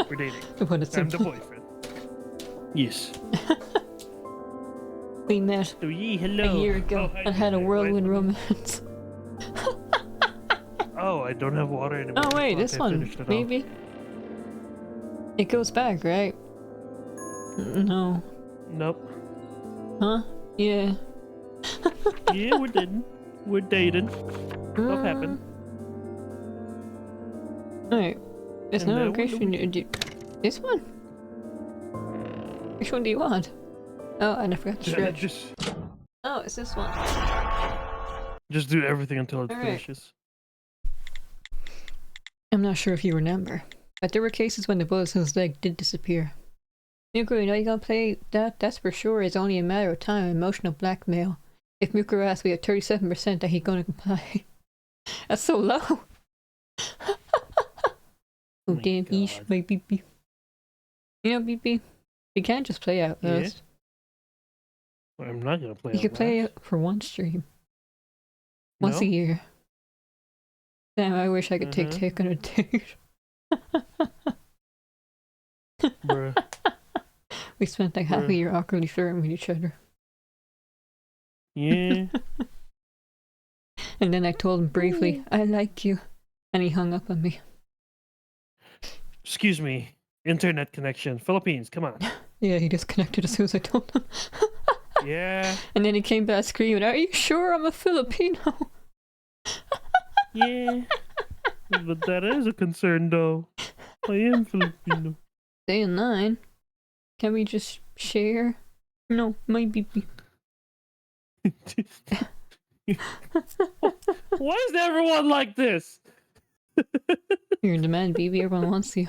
We're dating. What a I'm the simple. boyfriend. Yes. We met So hello. a year ago hi, and had a DJ. whirlwind romance. Oh, I don't have water anymore. Oh wait, Fuck, this I one, finished it all. maybe? It goes back, right? No. Nope. Huh? Yeah. Yeah, we're dating. We're dating. What happened? Alright. There's And no there location. This one? Which one do you want? Oh, and I forgot to stretch. Oh, it's this one. Just do everything until it All right. finishes. I'm not sure if you remember, but there were cases when the bullet in his leg did disappear. Mukuro, you know you gotta play that? That's for sure. It's only a matter of time and emotional blackmail. If Mukuro asks, we have 37% that he's gonna comply. That's so low. Oh my damn, yeesh, God. my BB. You know, BB, you can't just play out Yeah? Lost. I'm not gonna play. You could play Outlast. it for one stream. Once No? a year. Damn, I wish I could take Mhm. Take on a date. Bruh. We spent like half a Bruh. year awkwardly flirting with each other. Yeah. And then I told him briefly, I like you. And he hung up on me. Excuse me. Internet connection. Philippines. Come on. Yeah, he disconnected as soon as I told him. Yeah. And then he came back screaming, are you sure I'm a Filipino? Yeah. But that is a concern, though. I am Filipino. Day and 9. Can we just share? No, my BB. Why is everyone like this? You're in demand, BB. Everyone wants you.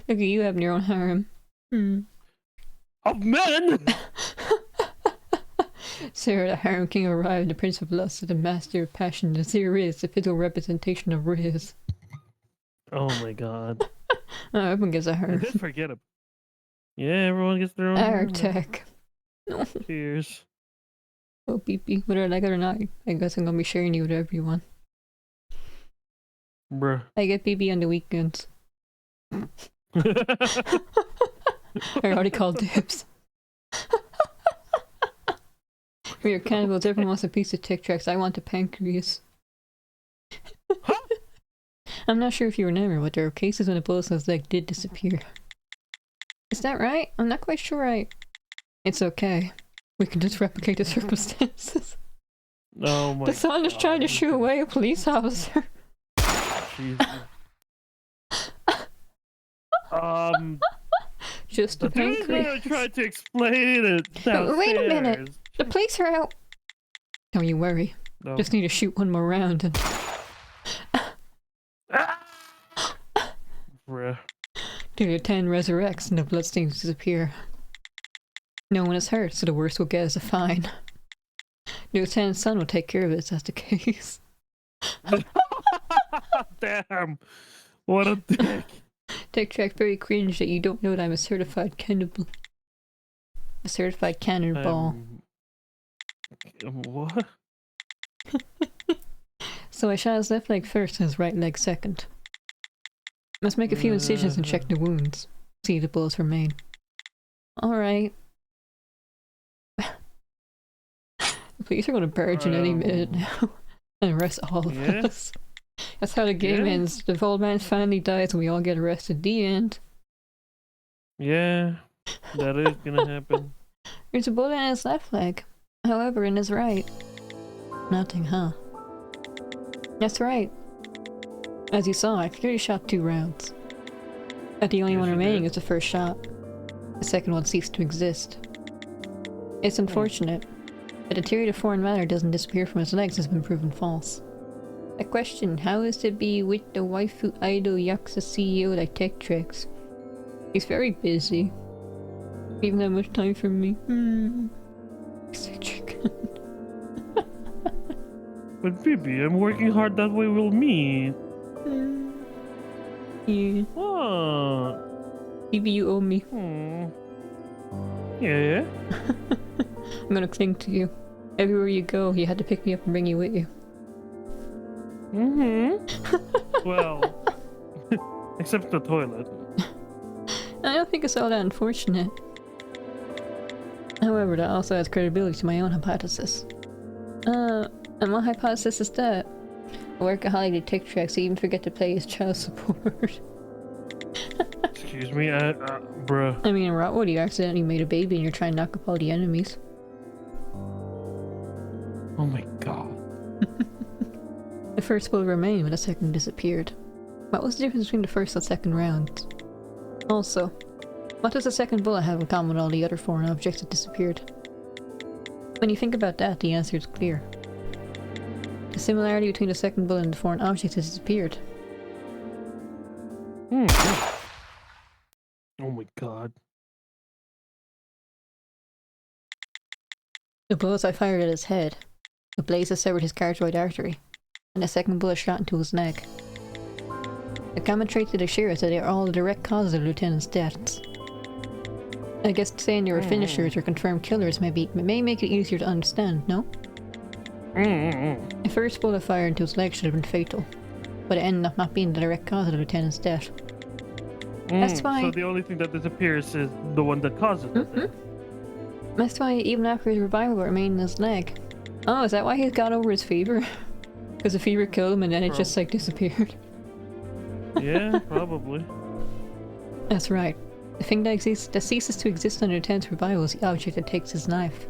Look at you having your own harem. Of men? Sarah, the harem king arrived, the prince of lust, the master of passion, the here is the physical representation of Riz. Oh my god. Oh, everyone gets a I harem. did forget it. Yeah, everyone gets their own. harem. Artec. No. Cheers. Oh, BB. Whether I like it or not, I guess I'm gonna be sharing you with everyone. Bruh. I get BB on the weekends. I already called dibs. We are cannibals. Everyone wants a piece of Tic Tacs. I want a pancreas. I'm not sure if you remember, but there were cases when the bullet in his leg did disappear. Is that right? I'm not quite sure. It's okay. We can just replicate the circumstances. Oh my The son is trying to shoo away a police officer. Jesus. Just a The dude's gonna pancreas. try to explain it downstairs. Wait a minute. The police are out. Don't you worry. No. Just need to shoot one more round and... Ah! Bruh. Dude, 10 resurrects and the bloodstains disappear. No one is hurt, so the worst we'll get is a fine. The lieutenant's son will take care of it if that's the case. Damn. What a dick. Take track very cringe that you don't know that I'm a certified cannibal. A certified cannonball. What? So I shot his left leg first and his right leg second. Must make a few incisions and check the wounds. See if the bullets remain. Alright. The police are gonna barge in any minute now and arrest all of Yeah. us. That's how the game Yeah. ends. The old man finally dies and we all get arrested. The end. Yeah, that is gonna happen. There's a bullet in his left leg. However, in his right. Nothing, huh? That's right. As you saw, I clearly shot 2 rounds. But the only Yes, one you remaining did. is the first shot. The second one ceased to exist. It's unfortunate, but the theory that foreign matter doesn't disappear from his legs has been proven false. A question, how is to be with the waifu idol Yakuza CEO like Tech Tricks? He's very busy. Even that much time for me. Eccentric. But baby, I'm working hard, that way we'll meet. Yeah. What? Maybe you owe me. Yeah? I'm gonna cling to you. Everywhere you go, you had to pick me up and bring you with you. Well, except the toilet. I don't think it's all that unfortunate. However, that also adds credibility to my own hypothesis. And my hypothesis is that a workaholic that Tech Tracks even forget to pay his child support. Excuse me, bruh. I mean, Rotwood, you accidentally made a baby and you're trying to knock up all the enemies. Oh my god. The first will remain when the second disappeared. What was the difference between the first and second rounds? Also, what does the second bullet have in common with all the other foreign objects that disappeared? When you think about that, the answer is clear. The similarity between the second bullet and the foreign objects has disappeared. Oh my god. The bullets I fired at his head. The blaze that severed his carotid artery. And the second bullet shot into his neck. The common trait to the share is that they are all the direct causes of the lieutenant's deaths. I guess saying they were finishers or confirmed killers may make it easier to understand, no? The first bullet fired into his leg should have been fatal, but it ended up not being the direct cause of the lieutenant's death. That's why... So the only thing that disappears is the one that causes it. That's why even after his revival it remained in his leg. Oh, is that why he's got over his fever? Because the fever killed him and then it just like disappeared. Yeah, probably. That's right. The thing that ceases to exist under Lieutenant's revival is the object that takes his life.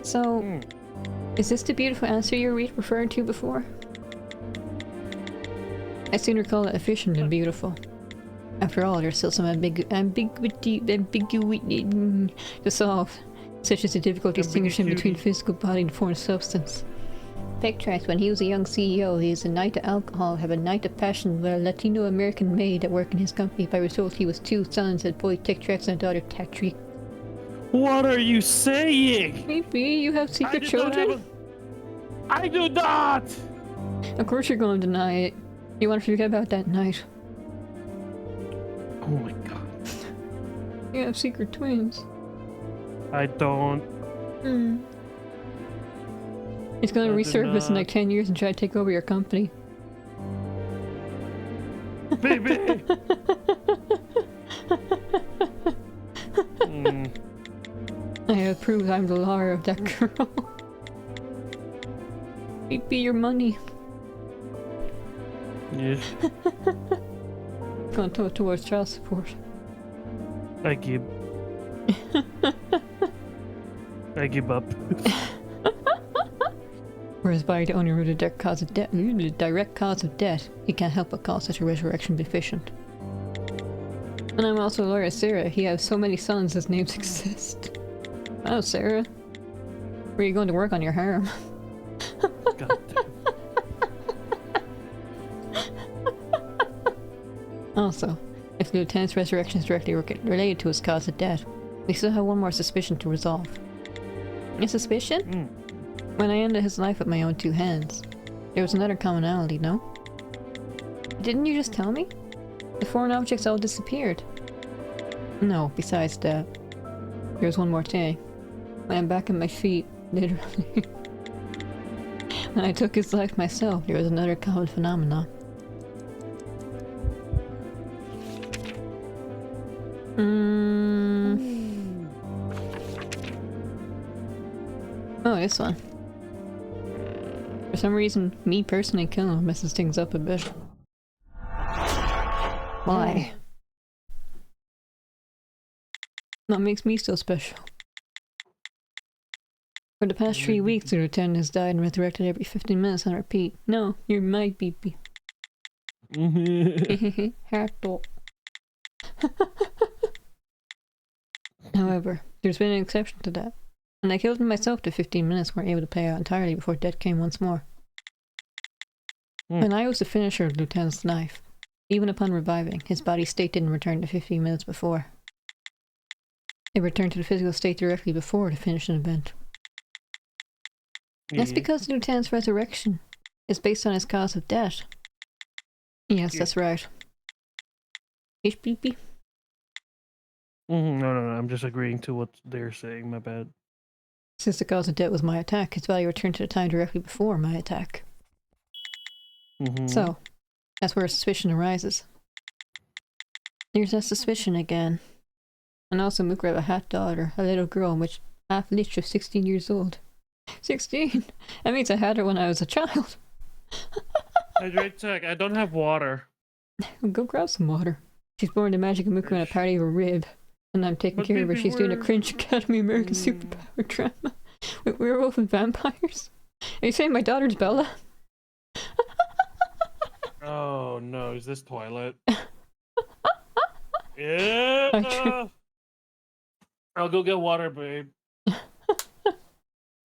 So, is this the beautiful answer you were referring to before? I sooner call it efficient than beautiful. After all, there's still some ambiguity to solve, such as the difficulty distinguishing between physical body and foreign substance. Backtracked, when he was a young CEO, he was a knight of alcohol, have a knight of passion with a Latino-American maid that worked in his company. By result, he was 2 sons, a boy Tech Tracks and a daughter Tatri. What are you saying? Maybe you have secret children? I do not! Of course you're going to deny it. You want to forget about that night. Oh my god. You have secret twins. I don't. He's gonna I do resurface in not. like 10 years and try to take over your company. Baby! I have proved I'm the liar of that girl. It'd be your money. Yeah, Gonna throw it towards child support. I give up. Whereas by the only direct cause of death, he can't help but call such a resurrection deficient. And I'm also lawyer Sarah. He has so many sons his names exist. Oh, Sarah. Where are you going to work on your harem? God damn. Also, if the lieutenant's resurrection is directly related to his cause of death, we still have one more suspicion to resolve. A suspicion? When I ended his life with my own 2 hands, there was another commonality, no? Didn't you just tell me? The foreign objects all disappeared. No, besides that, there's one more thing. When I'm back on my feet, literally. When I took his life myself, there was another common phenomenon. Oh, this one. For some reason, me personally killing him messes things up a bit. Why? That makes me so special. For the past 3 weeks, the lieutenant has died and resurrected every 15 minutes on repeat. No, you're my BB. Heart thought. However, There's been an exception to that. And I killed him myself to 15 minutes, weren't able to pay out entirely before death came once more. And I was the finisher of Lieutenant's knife. Even upon reviving, his body's state didn't return to 15 minutes before. It returned to the physical state directly before the finish an event. That's because the Lieutenant's resurrection is based on his cause of death. Yes, that's right. HPP? No, I'm just agreeing to what they're saying, my bad. Since the cause of death was my attack, his value returned to the time directly before my attack. So, that's where suspicion arises. There's that suspicion again. And also Mooka have a half daughter, a little girl, which half lich of 16 years old. 16? That means I had her when I was a child. Hydrate tech, I don't have water. Go grab some water. She's born to Magic and Mooka in a party of a rib. And I'm taking care of her. She's doing a cringe Academy American superpower drama with werewolf and vampires. Are you saying my daughter's Bella? Oh no, is this Twilight? Yeah! I'll go get water, babe.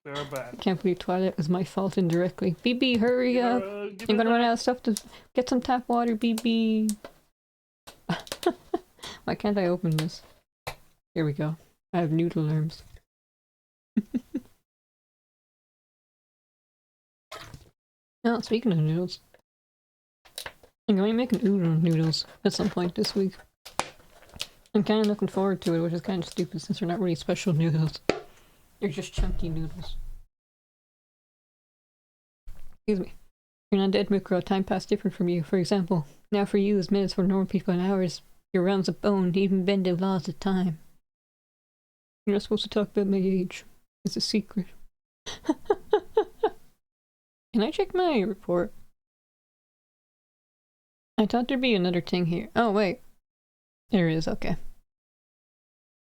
They're back. I can't believe Twilight was my fault indirectly. BB, hurry up! I'm gonna run out of stuff to get some tap water, BB! Why can't I open this? Here we go. I have noodle arms. Oh, speaking of noodles. I'm going to make noodles at some point this week. I'm kind of looking forward to it, which is kind of stupid since they're not really special noodles. They're just chunky noodles. Excuse me. You're not dead, Mukro. Time passed different from you. For example, now for you is minutes for normal people and hours. Your realms of bone, even bend the laws of time. You're not supposed to talk about my age. It's a secret. Can I check my report? I thought there'd be another thing here. Oh, wait. There is, okay.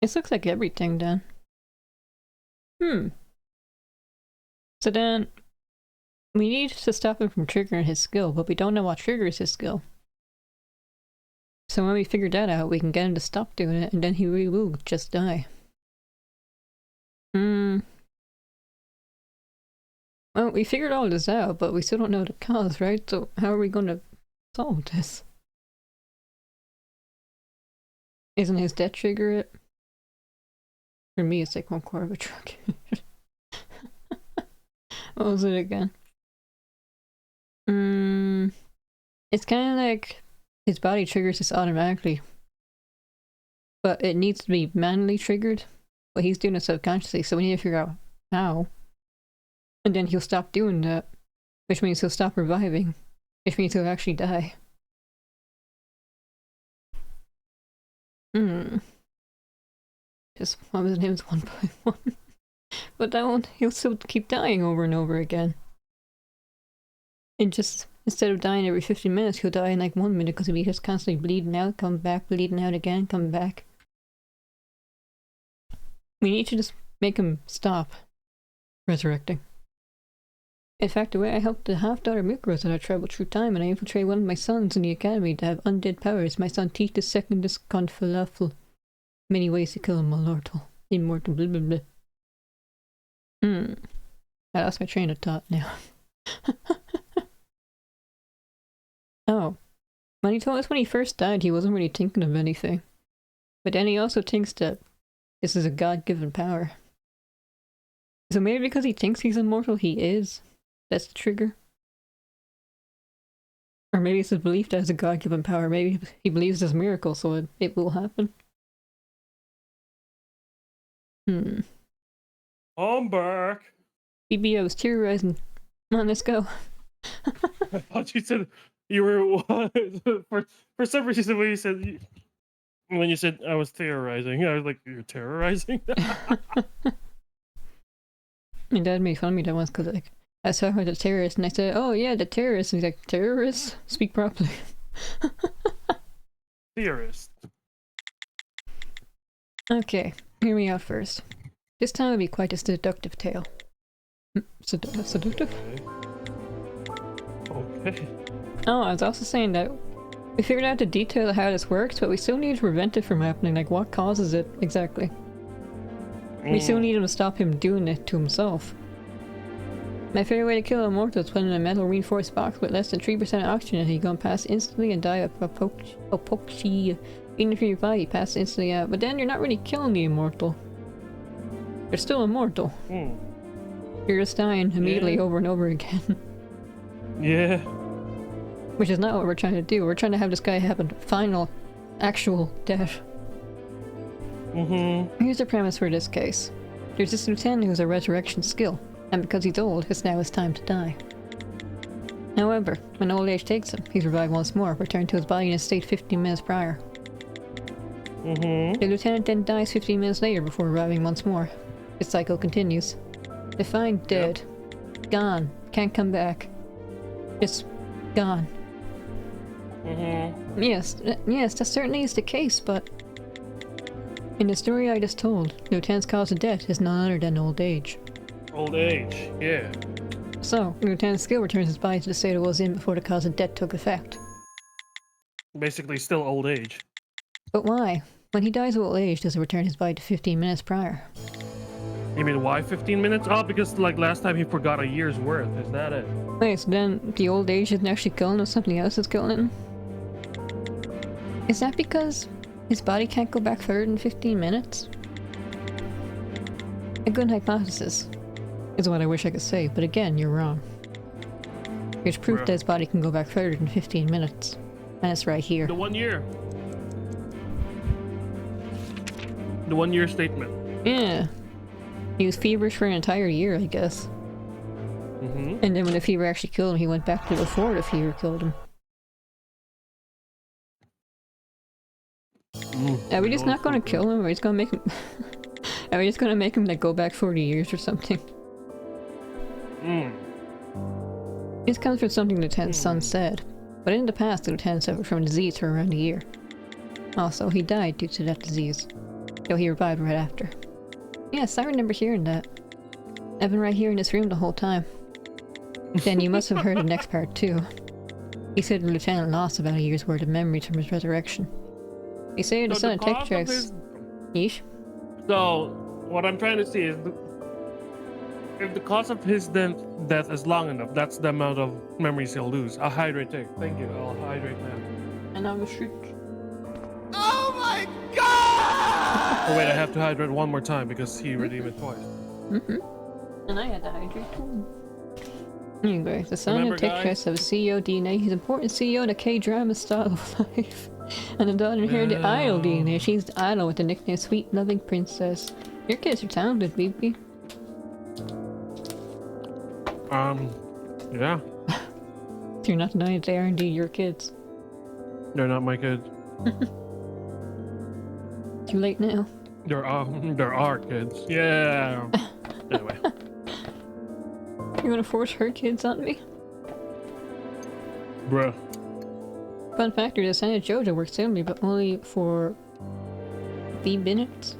This looks like everything, then. So then, we need to stop him from triggering his skill, but we don't know what triggers his skill. So when we figure that out, we can get him to stop doing it, and then he really will just die. Well, we figured all this out, but we still don't know the cause, right? So how are we going to solve this? Isn't his death trigger it? For me, it's like 1/4 of a truck. What was it again? It's kind of like his body triggers this automatically. But it needs to be manually triggered. But he's doing it subconsciously, so we need to figure out how. And then he'll stop doing that. Which means he'll stop reviving. Which means he'll actually die. Just what was name's 1.1. But that one, he'll still keep dying over and over again. And just, instead of dying every 50 minutes, he'll die in like 1 minute because he'll be just constantly bleeding out, come back, bleeding out again, come back. We need to just make him stop resurrecting. In fact, the way I helped the half-daughter Mikros that I traveled through time and I infiltrated one of my sons in the academy to have undead powers. My son teach the second con falafel. Many ways to kill him, immortal, blah blah blah. I lost my train of thought now. Oh. When he told us when he first died, he wasn't really thinking of anything. But then he also thinks that this is a God-given power. So maybe because he thinks he's immortal, he is. That's the trigger. Or maybe it's his belief that it's a God-given power. Maybe he believes it's a miracle, so it will happen. I'm back. BB, I was terrorizing. Come on, let's go. I thought you said you were for some reason when you said I was terrorizing, I was like, you're terrorizing. My dad made fun of me that once because like I saw her the terrorist and I said, "Oh yeah, the terrorist." And he's like, "Terrorist? Speak properly." Theorist. Okay, hear me out first. This time will be quite a seductive tale. Seductive? Okay. Oh, I was also saying that we figured out the detail of how this works, but we still need to prevent it from happening. Like, what causes it exactly? We still need him to stop him doing it to himself. My favorite way to kill an immortal is put in a metal reinforced box with less than 3% oxygen and he gonna pass instantly and die of apoplexy. Even if you revive, you pass instantly out. But then you're not really killing the immortal. You're still immortal. You're just dying immediately over and over again. Yeah. Which is not what we're trying to do. We're trying to have this guy have a final, actual death. Here's the premise for this case. There's this lieutenant who has a resurrection skill, and because he's old, it's now his time to die. However, when old age takes him, he's revived once more, returned to his body in his state 15 minutes prior. The lieutenant then dies 15 minutes later before reviving once more. His cycle continues. Defined dead. Gone. Can't come back. Just gone. Yes, that certainly is the case, but in the story I just told, the lieutenant's cause of death is none other than old age. Old age, yeah. So, the lieutenant's skill returns his body to the state it was in before the cause of death took effect. Basically still old age. But why? When he dies of old age, does it return his body to 15 minutes prior? You mean why 15 minutes? Oh, because like last time he forgot a year's worth. Is that it? Wait, so then the old age isn't actually killing him, something else is killing him? Is that because his body can't go back further than 15 minutes? A good hypothesis is what I wish I could say, but again, you're wrong. There's proof that his body can go back further than 15 minutes, and it's right here. The 1 year. The 1 year statement. Yeah. He was feverish for an entire year, I guess. And then when the fever actually killed him, he went back to before the fever killed him. Are we just not gonna kill him, or are we just gonna make him... Are we just gonna make him like go back 40 years or something? This comes from something the lieutenant's son said, but in the past the lieutenant suffered from a disease for around a year. Also, he died due to that disease, though he revived right after. Yes, I remember hearing that. I've been right here in this room the whole time. Then you must have heard the next part too. He said the lieutenant lost about a year's worth of memories from his resurrection. He said the son of tech checks. Yeesh. So, what I'm trying to see is if the cause of his death is long enough, that's the amount of memories he'll lose. I'll hydrate there. Thank you. I'll hydrate now. And I will shoot. Oh my god! Oh wait, I have to hydrate one more time because he redeemed it twice. And I had to hydrate too. Anyway, the son Remember, of tech checks have a CEO DNA. He's an important CEO in a K-drama style of life. And the daughter inherited idol DNA. She's the idol with the nickname Sweet Loving Princess. Your kids are talented, BB. Yeah. You're not denying that they are indeed your kids. They're not my kids. Too late now. There are kids. Yeah. Anyway. You're gonna force her kids on me? Bruh. Fun fact, the son of Jojo works similarly, but only for 3 minutes.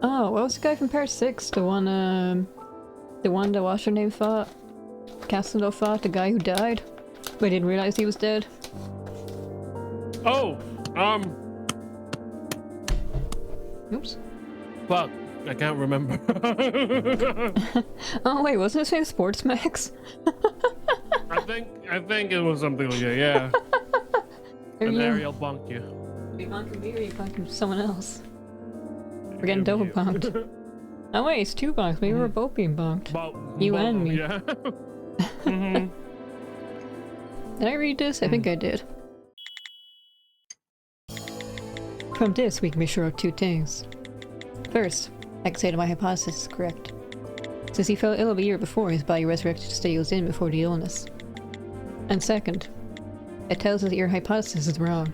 Oh, what was the guy from Part 6? The one that what's her name fought? Castello fought, the guy who died, but didn't realize he was dead. Oh, Oops. fuck. I can't remember. Oh wait, wasn't his name Sports Max? I think it was something like that, yeah. And Ariel bonked you. Are you bonking me or are you bonking someone else? We're getting double bonked. Oh wait, it's 2 bonks. Maybe we're both being bonked. You and me. Yeah. Did I read this? I think I did. From this, we can be sure of 2 things. First, I can say that my hypothesis is correct. Since he fell ill a year before, his body resurrected to the state he was in before the illness. And second, it tells us that your hypothesis is wrong.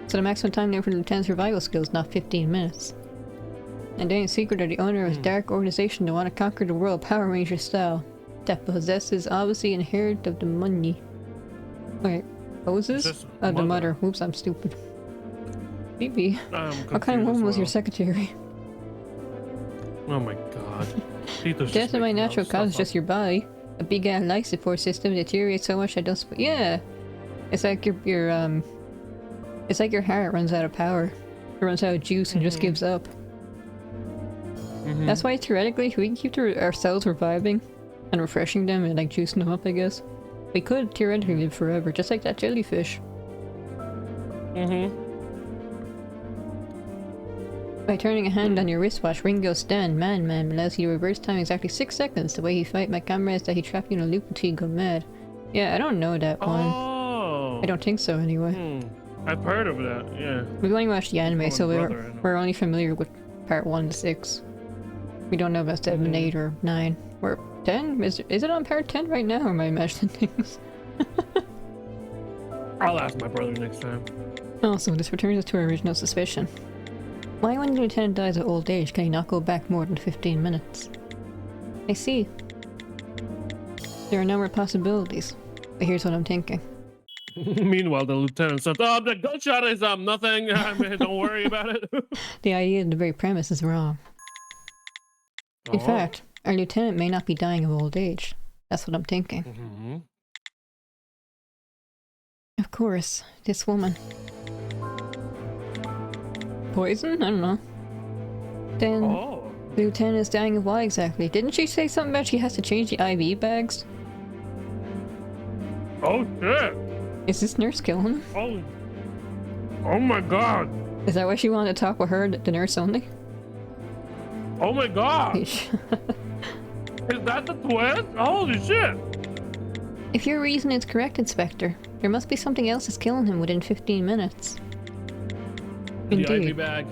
So the maximum time there for the lieutenant's survival skill is not 15 minutes. And ain't secret that the owner of a dark organization to want to conquer the world Power Ranger style, that possesses obviously inherit of the money. Wait, what was this? Oh, the mother. Oops, I'm stupid. BB, what kind of woman was your secretary? Oh my god. Death of my natural cause is just your body. A big ass life support system deteriorates so much I don't. Yeah, it's like your It's like your heart runs out of power. It runs out of juice and just gives up. That's why theoretically we can keep our cells reviving and refreshing them and like juicing them up, I guess. We could theoretically live forever, just like that jellyfish. By turning a hand on your wristwatch, Ringo Stan, Man allows you to reverse time exactly 6 seconds. The way he fight my camera is that he trapped you in a loop until you go mad. Yeah, I don't know that one. Oh. I don't think so anyway. I've heard of that, yeah. We've only watched the anime, My so brother, we're only familiar with part 1 to 6. We don't know about 7, 8, or 9. We're 10? Is it on part 10 right now, or am I imagining things? I'll ask my brother next time. Also, this returns us to our original suspicion. Why when the lieutenant dies of old age can he not go back more than 15 minutes? I see. There are a number of possibilities, but here's what I'm thinking. Meanwhile, the lieutenant said, "Oh, the gunshot is nothing. I mean, don't worry about it." The idea of the very premise is wrong. In fact, our lieutenant may not be dying of old age. That's what I'm thinking. Of course, this woman. Poison? I don't know. Then the lieutenant is dying of what exactly? Didn't she say something about she has to change the IV bags? Oh shit! Is this nurse killing him? Oh my god! Is that why she wanted to talk with her, the nurse only? Oh my god! Is that the twist? Holy shit! If your reason is correct, Inspector, there must be something else that's killing him within 15 minutes. The Indeed, IV bag.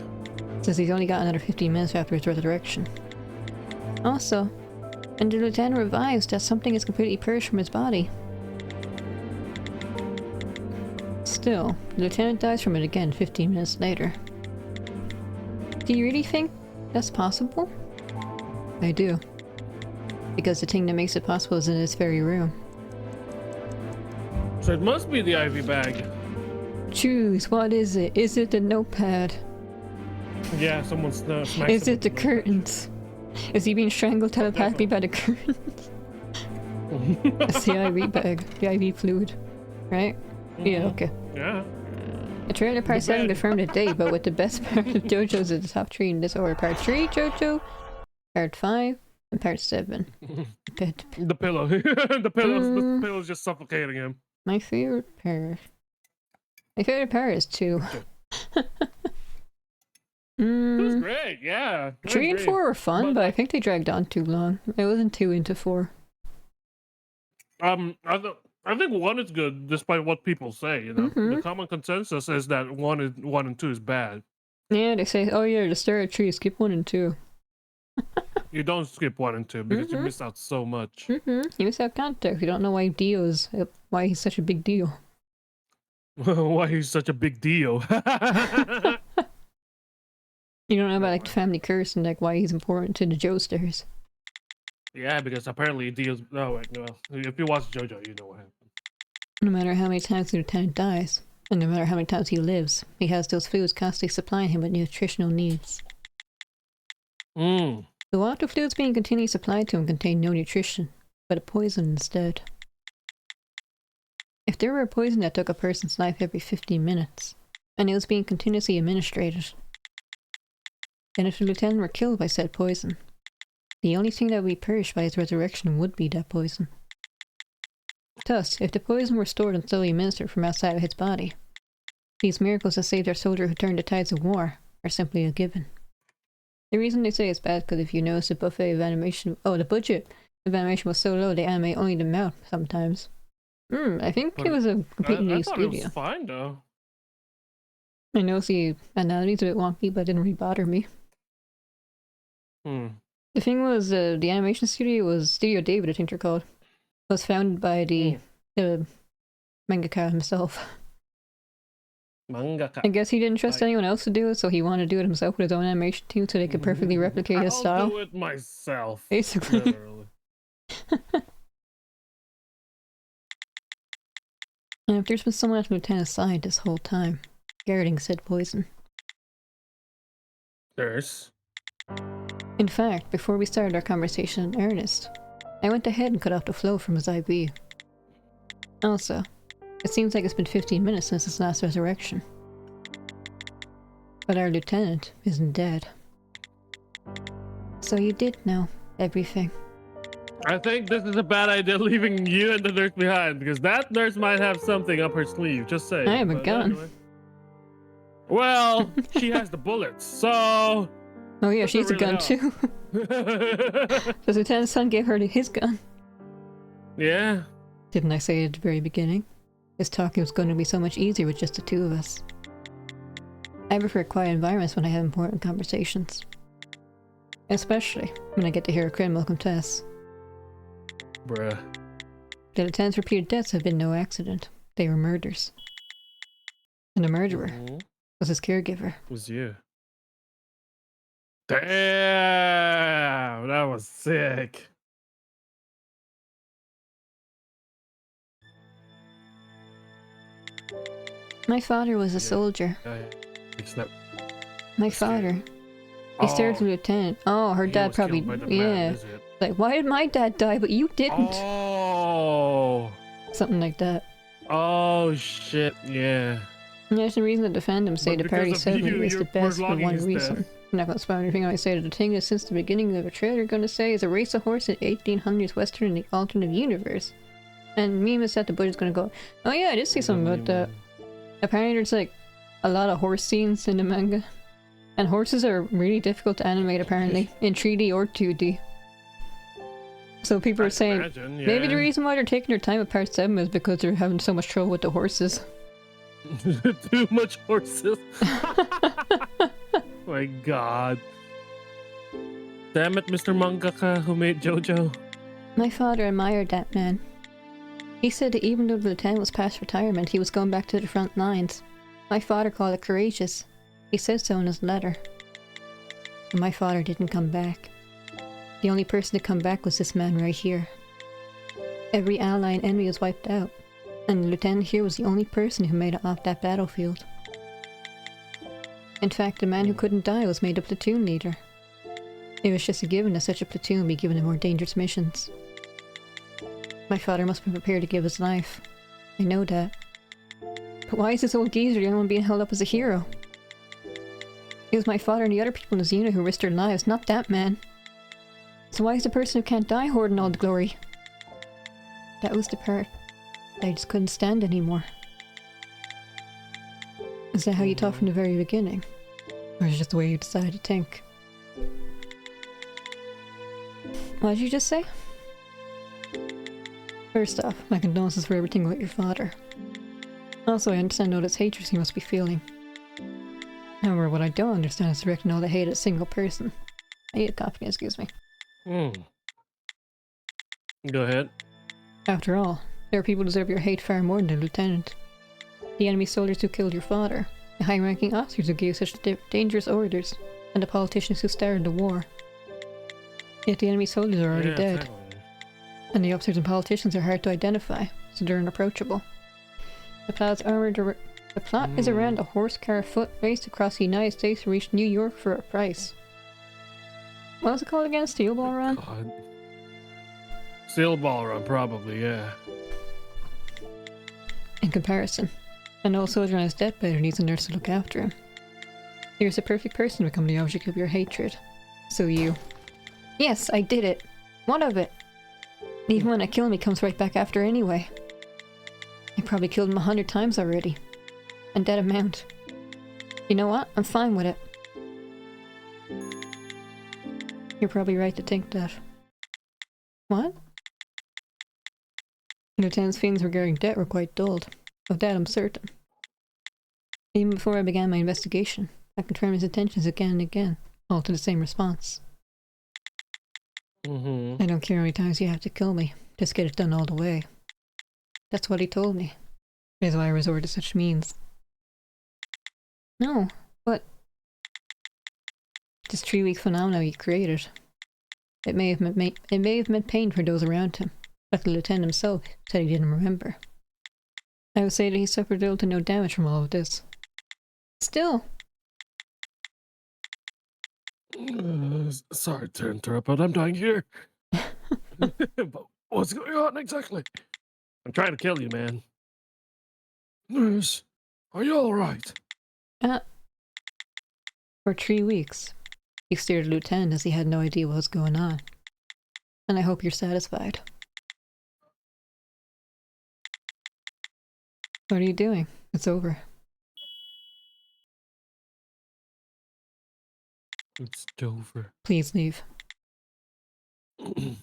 since he's only got another 15 minutes after his resurrection. Also, when the lieutenant revives, that something is completely purged from his body. Still, the lieutenant dies from it again 15 minutes later. Do you really think that's possible? I do. Because the thing that makes it possible is in this very room. So it must be the IV bag. Choose, what is it? Is it the notepad? Yeah, someone smacked Is it the curtains? Is he being strangled telepathically by the curtains? It's the IV bag, the IV fluid, right? Yeah, okay. Yeah. The trailer part 7 confirmed a date, but with the best part of JoJo's at the top 3 in this order. Part 3, JoJo, part 5, and part 7. The pillow. The pillow's just suffocating him. My favorite part. My favorite part is 2. It was great, yeah. 3 and 4 were fun, but I think they dragged on too long. I wasn't too into 4. I think 1 is good, despite what people say. You know, the common consensus is that 1 and 2 is bad. Yeah, they say, oh yeah, the start of 3, skip 1 and 2. You don't skip 1 and 2 because you miss out so much. You miss out context. You don't know why why he's such a big deal. Why he's such a big deal. You don't know about like the family curse and like why he's important to the Joesters. Yeah, because apparently he deals. No, wait, no. If you watch JoJo, you know what happened. No matter how many times the lieutenant dies, and no matter how many times he lives, he has those fluids constantly supplying him with nutritional needs. The water fluids being continually supplied to him contain no nutrition, but a poison instead. If there were a poison that took a person's life every 15 minutes, and it was being continuously administrated, then if the lieutenant were killed by said poison, the only thing that would be purged by his resurrection would be that poison. Thus, if the poison were stored and slowly administered from outside of his body, these miracles that saved our soldier who turned the tides of war are simply a given. The reason they say it's bad is because if you notice the budget of animation was so low they animate only the mouth sometimes. I think it was a completely new studio. It was fine though. I know the anatomy is a bit wonky, but it didn't really bother me. The thing was, the animation studio was Studio David, I think they're called. It was founded by the mangaka himself. Mangaka. I guess he didn't trust anyone else to do it, so he wanted to do it himself with his own animation team so they could perfectly replicate his style. I'll do it myself. Basically. Literally. And if there's been someone at Lieutenant's side this whole time, guarding said poison. There's. In fact, before we started our conversation in earnest, I went ahead and cut off the flow from his IV. Also, it seems like it's been 15 minutes since his last resurrection. But our lieutenant isn't dead. So you did know everything. I think this is a bad idea, leaving you and the nurse behind, because that nurse might have something up her sleeve. Just saying. I have a But gun. anyway. Well, she has the bullets, so. Oh yeah, doesn't she's a really gun help. too. The lieutenant's son gave her his gun. Yeah. Didn't I say at the very beginning? This talking was going to be so much easier with just the two of us. I prefer quiet environments when I have important conversations. Especially when I get to hear a criminal confess. Bruh. The lieutenant's repeated deaths have been no accident. They were murders. And the murderer Mhm. was his caregiver. Was you. Damn, that was sick. My father was a Yeah. soldier. It's not. My That's scary. father. He served as a lieutenant. Oh, her he dad was probably... killed by the Yeah. man, is it? Like, why did my dad die but you didn't? Oh. Something like that. Oh shit, yeah. And there's a reason to defend him, say But the party because of said you, he was you're the best for prolonging one his reason. death. I'm not gonna spoil anything I say. The thing is, since the beginning of the trailer, gonna say is a race of horse in 1800s western in the alternate universe. And Mima said the budget's gonna go, oh yeah, I did see something about that. Apparently there's like a lot of horse scenes in the manga. And horses are really difficult to animate apparently, in 3D or 2D. So people are saying, Imagine, yeah. maybe the reason why they're taking their time with part 7 is because they're having so much trouble with the horses. Too much horses. My god. Damn it, Mr. Mangaka who made JoJo. My father admired that man. He said that even though the lieutenant was past retirement, he was going back to the front lines. My father called it courageous. He said so in his letter. But my father didn't come back. The only person to come back was this man right here. Every ally and enemy was wiped out, and the lieutenant here was the only person who made it off that battlefield. In fact, the man who couldn't die was made a platoon leader. It was just a given that such a platoon would be given the more dangerous missions. My father must be prepared to give his life. I know that. But why is this old geezer the only one being held up as a hero? It was my father and the other people in his unit who risked their lives, not that man. So why is the person who can't die hoarding all the glory? That was the part that I just couldn't stand anymore. Is that how you thought from the very beginning? Or is it just the way you decided to think? What did you just say? First off, my condolences for everything with your father. Also, I understand all this hatred he must be feeling. However, what I don't understand is directing all the hate at a single person. I need a coffee, excuse me. Go ahead. After all, there are people who deserve your hate far more than the lieutenant. The enemy soldiers who killed your father, the high-ranking officers who gave such dangerous orders, and the politicians who started the war. Yet the enemy soldiers are already dead, exactly. and the officers and politicians are hard to identify, so they're unapproachable. The plot is around a horse-car foot race across the United States to reach New York for a price. What was it called again? Steel Ball Run? God. Steel ball run, probably, yeah. In comparison, an old soldier on his deathbed who needs a nurse to look after him. Here's the perfect person to become the object of your hatred. So you. Yes, I did it! One of it! Even when I kill him, he comes right back after anyway. I probably killed him 100 times already. And that amount. You know what? I'm fine with it. You're probably right to think that. What? Lieutenant's feelings regarding debt were quite dulled. Of that I'm certain. Even before I began my investigation, I confirmed his intentions again and again, all to the same response. I don't care how many times you have to kill me, just get it done all the way. That's what he told me. That is why I resort to such means. No, but this 3-week phenomenon he created. It may have meant pain for those around him, but the lieutenant himself said he didn't remember. I would say that he suffered little to no damage from all of this. Still. Sorry to interrupt, but I'm dying here. But what's going on exactly? I'm trying to kill you, man. Nurse, are you alright? For 3 weeks, he stared at Lieutenant as he had no idea what was going on. And I hope you're satisfied. What are you doing? It's over. It's Dover. Please leave. I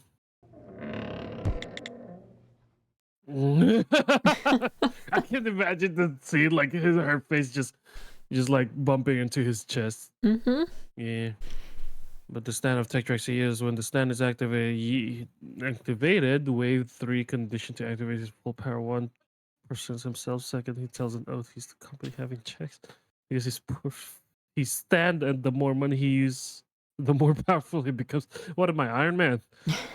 can't imagine the scene, like her face just like bumping into his chest. Mm-hmm. Yeah. But the stand of Tech Track is when the stand is activated, wave 3 condition to activate his full power. 1 presents himself. 2nd, he tells an oath he's the company having checks. Because he's stand, and the more money he uses, the more powerful he becomes. What am I, Iron Man?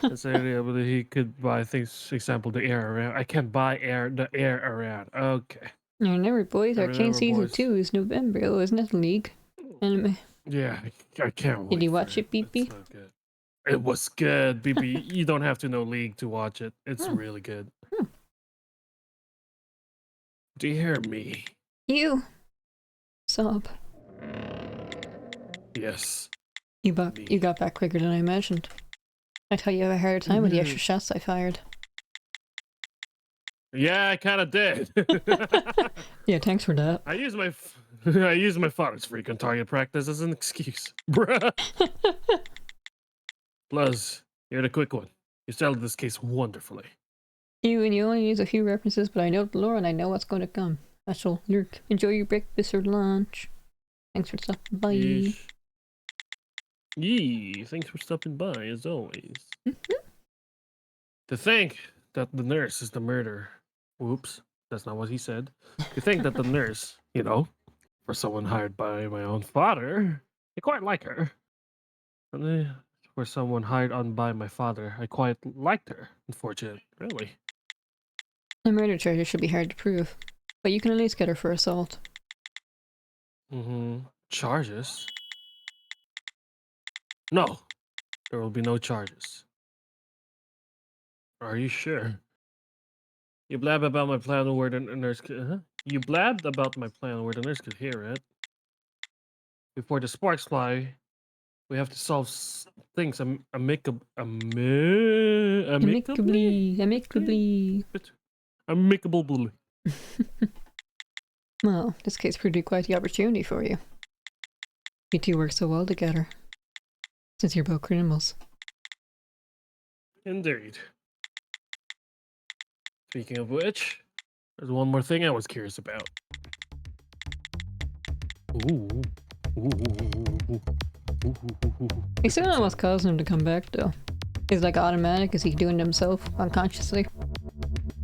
That's the idea, but he could buy things, example, the air around. I can't buy the air around. Okay. I remember, boys. I Arcane remember, Season boys. 2 is November, oh, isn't it? League anime. Yeah, I can't wait. Did you for watch it, It's BP? so good. It was good, BP. You don't have to know League to watch it. It's Hmm. really good. Hmm. Do you hear me? You! Sob. Yes. You got back quicker than I imagined. I thought you had a harder time with the extra shots I fired. Yeah, I kind of did. Yeah, thanks for that. I use my father's freak on target practice as an excuse, bruh. Plus, you're the quick one. You settled this case wonderfully. You only use a few references, but I know the lore and I know what's going to come. That's all. Lurk. Enjoy your breakfast or lunch. Thanks for stopping by. Yeesh. Yee, thanks for stopping by, as always. To think that the nurse is the murderer. Whoops, that's not what he said. To think that the nurse, for someone hired by my own father, I quite like her. And for someone hired on by my father, I quite liked her. Unfortunate, really. The murder charges should be hard to prove, but you can at least get her for assault. Charges? No, there will be no charges. Are you sure? You blab about my plan where the nurse could... You blabbed about my plan where the nurse could hear it. Before the sparks fly, we have to solve things amicably. Well, this case proved to be quite the opportunity for you. You two work so well together. Since you're both criminals. Indeed. Speaking of which, there's one more thing I was curious about. He still don't know what's causing him to come back, though. Is it like automatic? Is he doing it himself unconsciously?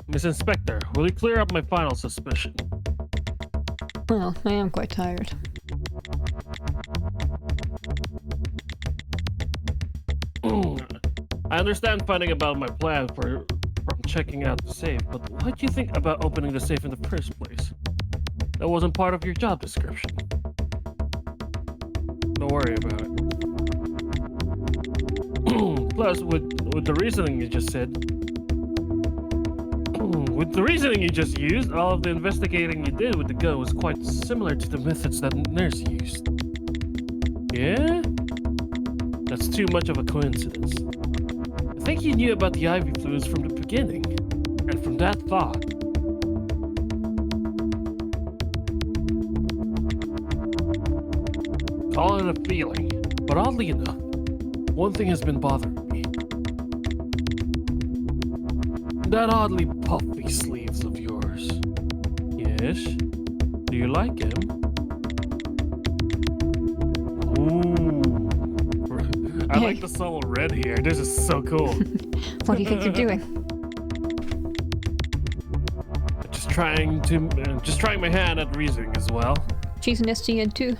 Miss Inspector, will you clear up my final suspicion? Well, I am quite tired. I understand finding about my plan from checking out the safe, but why do you think about opening the safe in the first place? That wasn't part of your job description. Don't worry about it. Plus, with the reasoning you just said, with the reasoning you just used, all of the investigating you did with the gun was quite similar to the methods that nurse used. Yeah? That's too much of a coincidence. I think you knew about the IV fluids from the beginning, and from that thought, call it a feeling, but oddly enough, one thing has been bothering me. That oddly puffy sleeves of yours. Yes? Do you like him? Ooh. I like the subtle red here. This is so cool. What do you think you're doing? Just trying my hand at reasoning as well. She's an SGN too.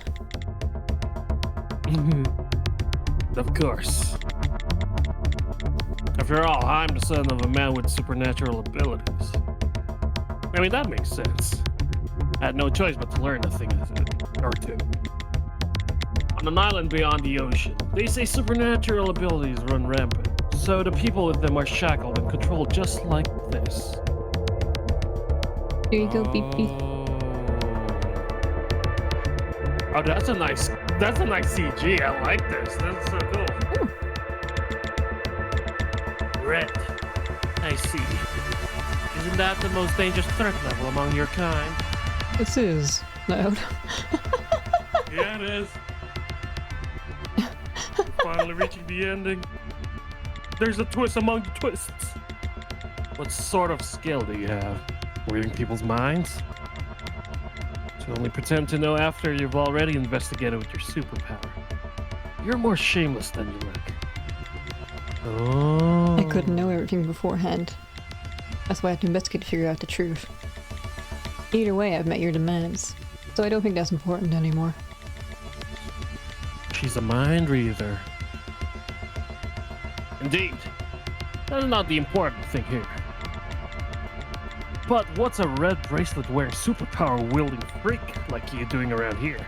Of course. After all, I'm the son of a man with supernatural abilities. I mean, that makes sense. I had no choice but to learn a thing or two. On an island beyond the ocean, they say supernatural abilities run rampant, so the people with them are shackled and controlled just like this. Here you go, BP. Oh, that's a nice CG. I like this. That's so cool. Red. I see. Isn't that the most dangerous threat level among your kind? This is loud. Yeah, it is. We're finally reaching the ending. There's a twist among the twists. What sort of skill do you have? Reading people's minds? To only pretend to know after you've already investigated with your superpower. You're more shameless than you look. Oh. I couldn't know everything beforehand. That's why I had to investigate to figure out the truth. Either way, I've met your demands, so I don't think that's important anymore. She's a mind reader. Indeed. That is not the important thing here. But what's a red bracelet wearing superpower wielding freak like you doing around here?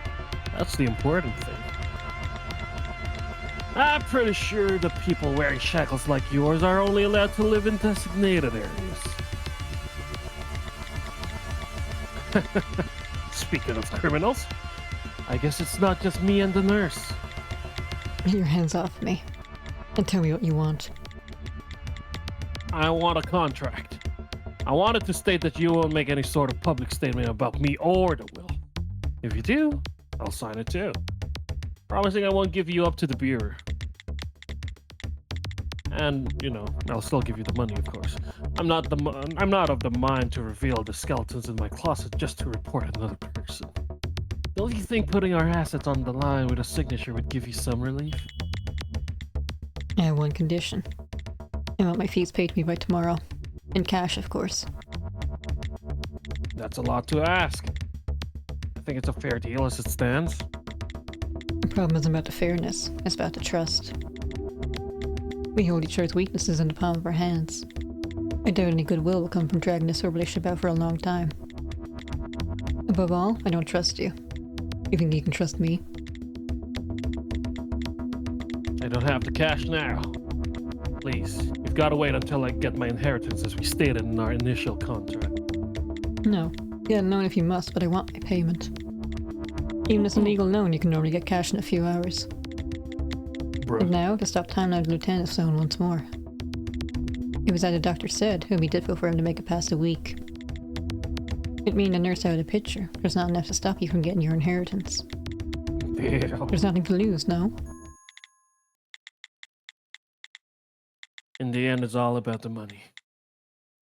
That's the important thing. I'm pretty sure the people wearing shackles like yours are only allowed to live in designated areas. Speaking of criminals, I guess it's not just me and the nurse. Get your hands off me, and tell me what you want. I want a contract. I want it to state that you won't make any sort of public statement about me or the will. If you do, I'll sign it too. Promising I won't give you up to the Bureau. And, you know, I'll still give you the money, of course. I'm not of the mind to reveal the skeletons in my closet just to report another person. Don't you think putting our assets on the line with a signature would give you some relief? I have one condition. I want my fees paid to me by tomorrow. In cash, of course. That's a lot to ask. I think it's a fair deal as it stands. The problem isn't about the fairness, it's about the trust. We hold each other's weaknesses in the palm of our hands. I doubt any goodwill will come from dragging this whole relationship out for a long time. Above all, I don't trust you. You think you can trust me? I don't have the cash now. Please, you've got to wait until I get my inheritance as we stated in our initial contract. No. Get a loan if you must, but I want my payment. Even as a legal loan, you can normally get cash in a few hours. Bruh. And now, to stop time now, the lieutenant's zone once more. It was as the doctor said, it would be difficult for him to make it past a week. It'd mean the nurse out of the picture. There's not enough to stop you from getting your inheritance. Damn. There's nothing to lose, no? In the end, it's all about the money.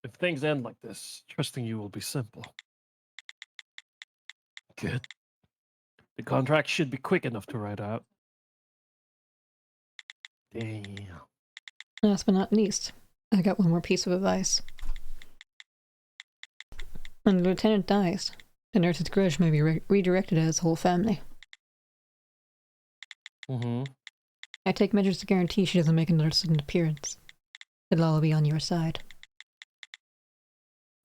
If things end like this, trusting you will be simple. Good. The contract should be quick enough to write out. Damn. Last but not least, I got one more piece of advice. When the lieutenant dies, the nurse's grudge may be redirected at his whole family. Mm-hmm. I take measures to guarantee she doesn't make another sudden appearance. It'll all be on your side.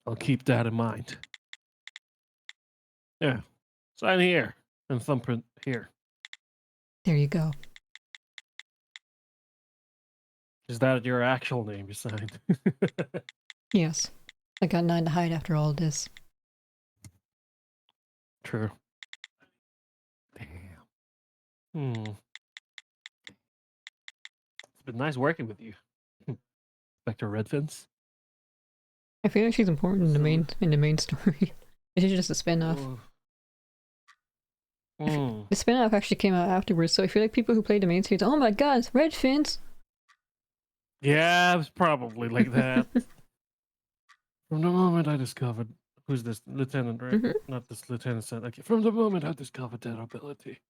I'll keep that in mind. Yeah. Sign here and thumbprint here. There you go. Is that your actual name you signed? Yes. I got 9 to hide after all this. True. Damn. It's been nice working with you. Inspector Redfins. I feel like she's important in the main story. It's just a spin-off. The spin-off actually came out afterwards, so I feel like people who played the main series, oh my god, it's Red Fins! Yeah, it was probably like that. From the moment I discovered who's this lieutenant, right? Not this lieutenant said. Okay, from the moment I discovered that ability,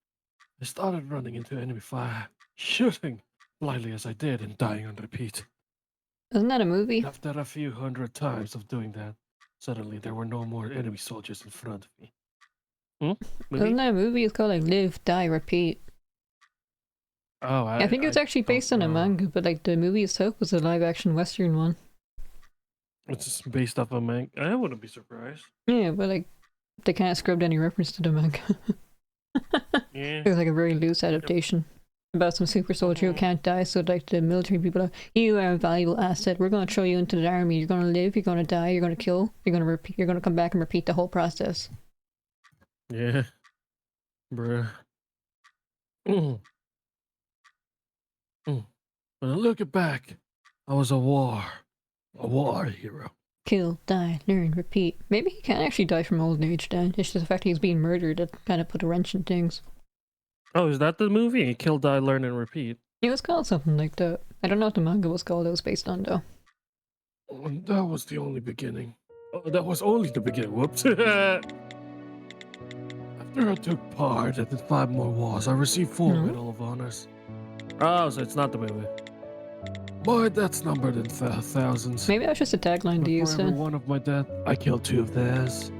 I started running into enemy fire, shooting blindly as I did, and dying on repeat. Isn't that a movie? After a few hundred times of doing that, suddenly there were no more enemy soldiers in front of me. Isn't that a movie? It's called like Live, Die, Repeat. Oh, I think it was actually based on a manga, but like the movie itself was a live-action Western one. It's just based off a manga. I wouldn't be surprised. Yeah, but like they kind of scrubbed any reference to the manga. Yeah. It was like a very loose adaptation about some super soldier who can't die. So like the military people are, you are a valuable asset. We're going to throw you into the army. You're going to live. You're going to die. You're going to kill. You're going to repeat. You're going to come back and repeat the whole process. Yeah. Bruh. Mm. Mm. When I look back, I was a war hero. Kill, die, learn, repeat. Maybe he can't actually die from old age then. It's just the fact he's being murdered that kind of put a wrench in things. Oh, is that the movie? Kill, Die, Learn, and Repeat. It was called something like that. I don't know what the manga was called it was based on though. And that was the only beginning. Oh, that was only the beginning. Whoops. After I took part in the 5 more wars, I received 4 Hmm? Medal of Honors. Oh, so it's not the movie. Boy, that's numbered in thousands. Maybe that was just a tagline But to for use every then. one of my death, I killed 2 of theirs.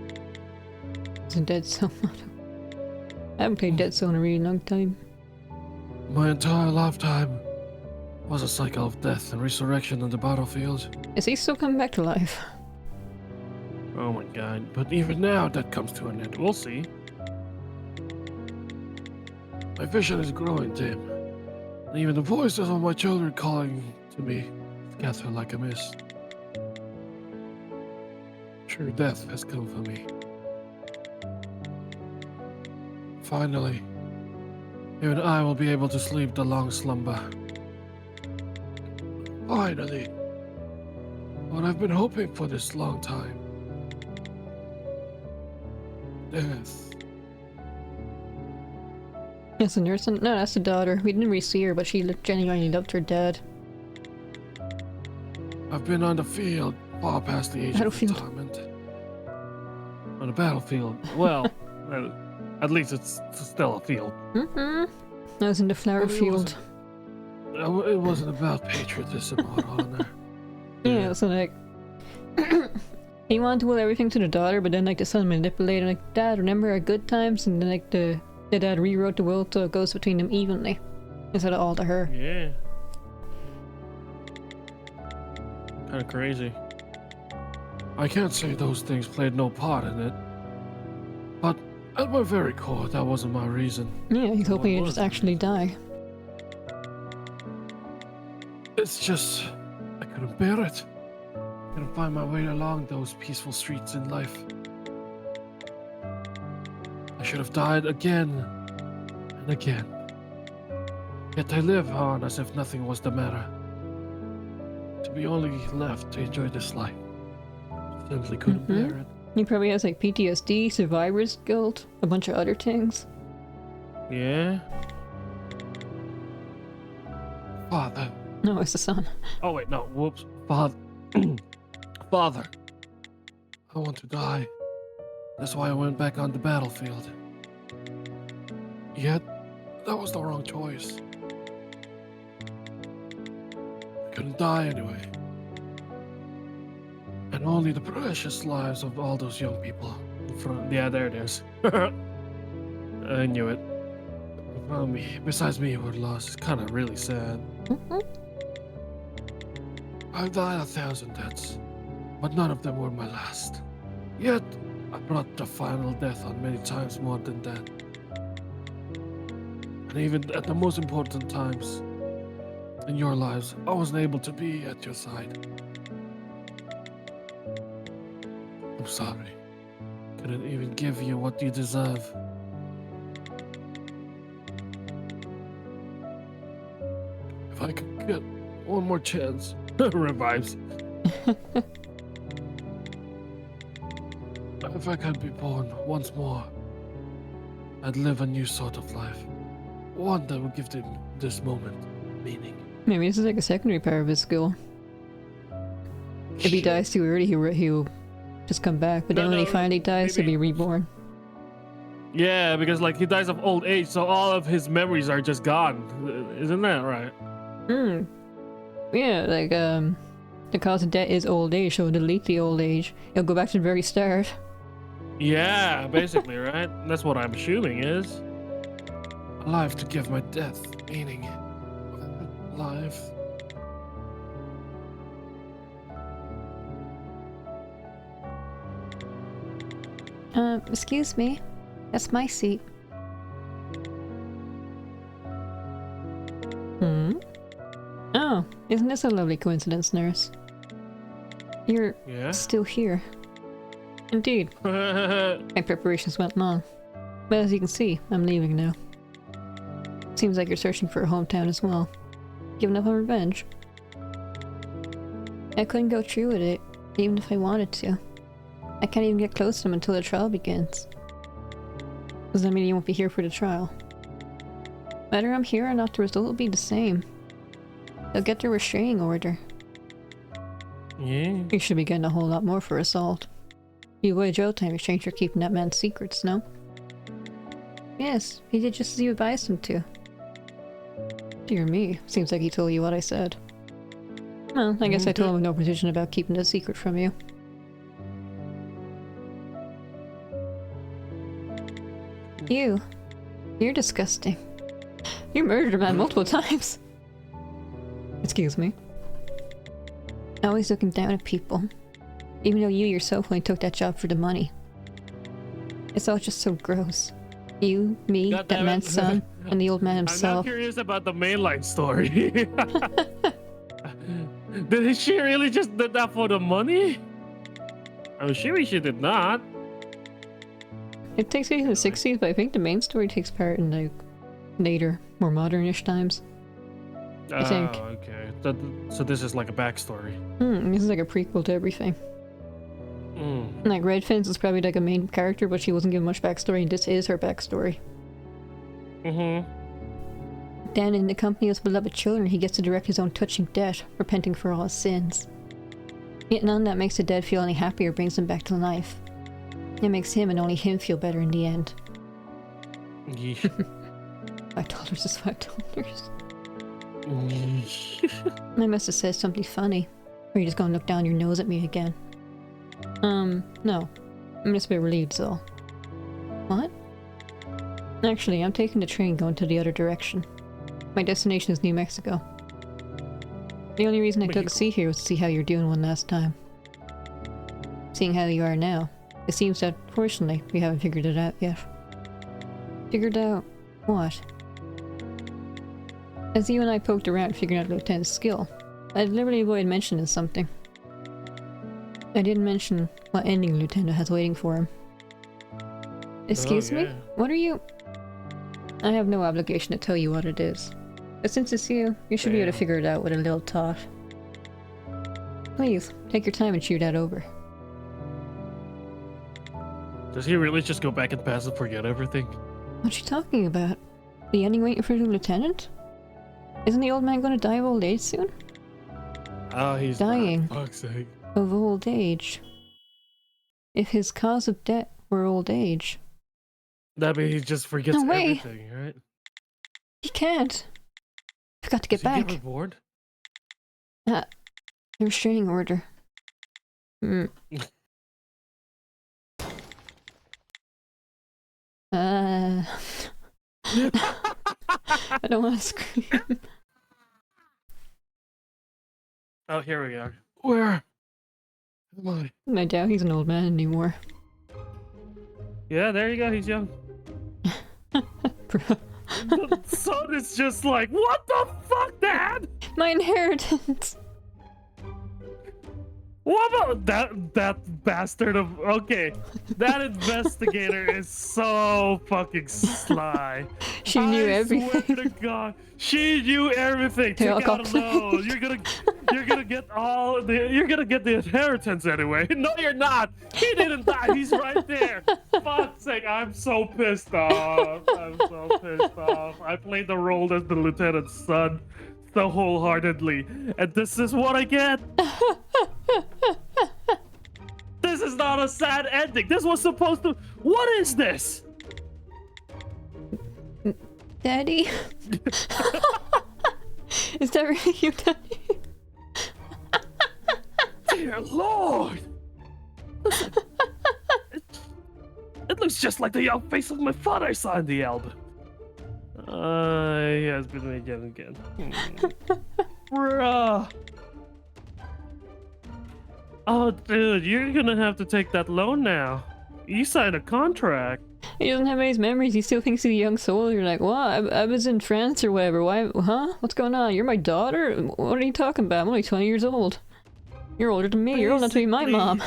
It's a Dead Zone. I haven't played Dead Zone in a really long time. My entire lifetime was a cycle of death and resurrection on the battlefield. Is he still coming back to life? Oh my god. But even now, that comes to an end. We'll see. My vision is growing dim, and even the voices of my children calling to me scatter like a mist. True death has come for me. Finally, even I will be able to sleep the long slumber. Finally, what I've been hoping for this long time. Death. Yes, the nurse. No, that's the daughter. We didn't really see her, but she genuinely loved her dad. I've been on the field far past the age of Battlefield. retirement. On the battlefield. Well, at least it's still a field. Mm-hmm. I was in the flower Well, it field. It wasn't about patriotism or honor. Yeah, so like... he wanted to will everything to the daughter, but then like the son manipulated like, Dad, remember our good times? And then like the dad rewrote the will so it goes between them evenly. Instead of all to her. Yeah. Kind of crazy. I can't say those things played no part in it. But at my very core, that wasn't my reason. Yeah, he's hoping What he'd just was it? actually die. It's just, I couldn't bear it. I couldn't find my way along those peaceful streets in life. I should have died again and again. Yet I live on as if nothing was the matter. To be only left to enjoy this life. Simply couldn't Mhm. bear it. He probably has like PTSD, survivor's guilt, a bunch of other things. Yeah. Father. No, it's the son. Oh wait, no. Whoops. Father. Father. I want to die. That's why I went back on the battlefield. Yet, that was the wrong choice. I couldn't die anyway. And only the precious lives of all those young people in front, Yeah, there it is. I knew it. around me, besides me, were lost. It's kind of really sad. Mhm. I've died 1,000 deaths, but none of them were my last. Yet, I brought the final death on many times more than that. And even at the most important times in your lives, I wasn't able to be at your side. I'm sorry. Couldn't even give you what you deserve. If I could get one more chance, revives. If I could be born once more, I'd live a new sort of life. One that would give them this moment meaning. Maybe this is like a secondary part of his skill. If he Shit. dies too early, he'll just come back. But then No, when he no, finally dies, he'll maybe- be reborn. Yeah, because like he dies of old age, so all of his memories are just gone. Isn't that right? Hmm. Yeah, like, the cause of death is old age, so delete the old age. He'll go back to the very start. Yeah, basically, right? That's what I'm assuming is. Alive to give my death meaning. Life. Excuse me. That's my seat. Hmm? Oh, isn't this a lovely coincidence, nurse? You're Yeah. still here. Indeed, my preparations went long. But as you can see, I'm leaving now. Seems like you're searching for a hometown as well. Giving up on revenge. I couldn't go through with it, even if I wanted to. I can't even get close to them until the trial begins. Does that mean you won't be here for the trial? Whether I'm here or not, the result will be the same. They'll get their restraining order. Yeah. You should be getting a whole lot more for assault. You avoid jail time in exchange for keeping that man's secrets, no? Yes, he did just as you advised him to. Dear me, seems like he told you what I said. Well, I guess I told him with no precision about keeping the secret from you. You're disgusting. You murdered a man multiple times. Excuse me. Always looking down at people. Even though you yourself only took that job for the money. It's all just so gross. You, me, God that damn man's it. son, and the old man I'm now himself. curious about the mainline story. Did she really just did that for the money? I'm assuming she did not. It takes place in the 60s, but I think the main story takes part in like later, more modernish times. I think. Oh, okay. So this is like a backstory. This is like a prequel to everything. Like Red Fins is probably like a main character, but she wasn't given much backstory, and this is her backstory. Then in the company of his beloved children, he gets to direct his own touching death, repenting for all his sins. Yet none that makes the dead feel any happier brings them back to life. It makes him and only him feel better in the end. Yeesh. $5 is $5. Yeesh. I must have said something funny. Or you're just gonna look down your nose at me again. No. I'm just a bit relieved, so. What? Actually, I'm taking the train going to the other direction. My destination is New Mexico. The only reason I took a seat here was to see how you're doing one last time. Seeing how you are now, it seems that, fortunately, we haven't figured it out yet. Figured out what? As you and I poked around figuring out the Lieutenant's skill, I deliberately avoided mentioning something. I didn't mention what ending the Lieutenant has waiting for him. Excuse me? What are you... I have no obligation to tell you what it is. But since it's you, you should be able to figure it out with a little thought. Please, take your time and chew that over. Does he really just go back in past and forget everything? What you talking about? The ending waiting for the Lieutenant? Isn't the old man going to die of old age soon? Oh, he's dying. For fuck's sake. Of old age. If his cause of death were old age. That means he just forgets No way. everything, right? He can't. I've got to get Does he back. get reborn? The restraining order. I don't want to scream. Oh, here we are. Where am I? I doubt he's an old man anymore. Yeah, there you go. He's young. Bro. The son is just like, what the fuck, Dad? My inheritance. What about that bastard of... Okay, that investigator is so fucking sly. She knew everything. I swear to God, she knew everything. They all Take out got a nose. You're gonna get you're gonna get the inheritance anyway. No, you're not. He didn't die. He's right there. Fuck's sake, I'm so pissed off. I'm so pissed off. I played the role as the lieutenant's son so wholeheartedly, and this is what I get. This is not a sad ending. This was supposed to... What is this? Daddy? Is that really you, Daddy? Dear Lord! Listen, it looks just like the young face of my father I saw in the album. He has been made young again. Bruh. Oh, dude, you're gonna have to take that loan now. You signed a contract. He doesn't have any memories. He still thinks he's a young soul. You're like, what? I was in France or whatever. Why? Huh? What's going on? You're my daughter? What are you talking about? I'm only 20 years old. You're older than me. You're old enough to be my mom.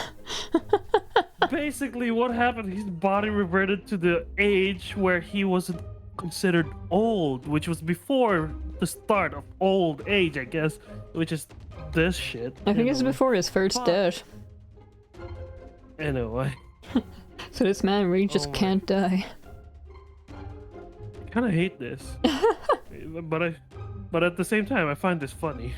Basically, what happened, his body reverted to the age where he was considered old, which was before the start of old age, I guess, which is this shit. I think it's Anyway. before his first Fuck. death. Anyway, So this man really just Oh my- can't die. I kind of hate this, but at the same time, I find this funny.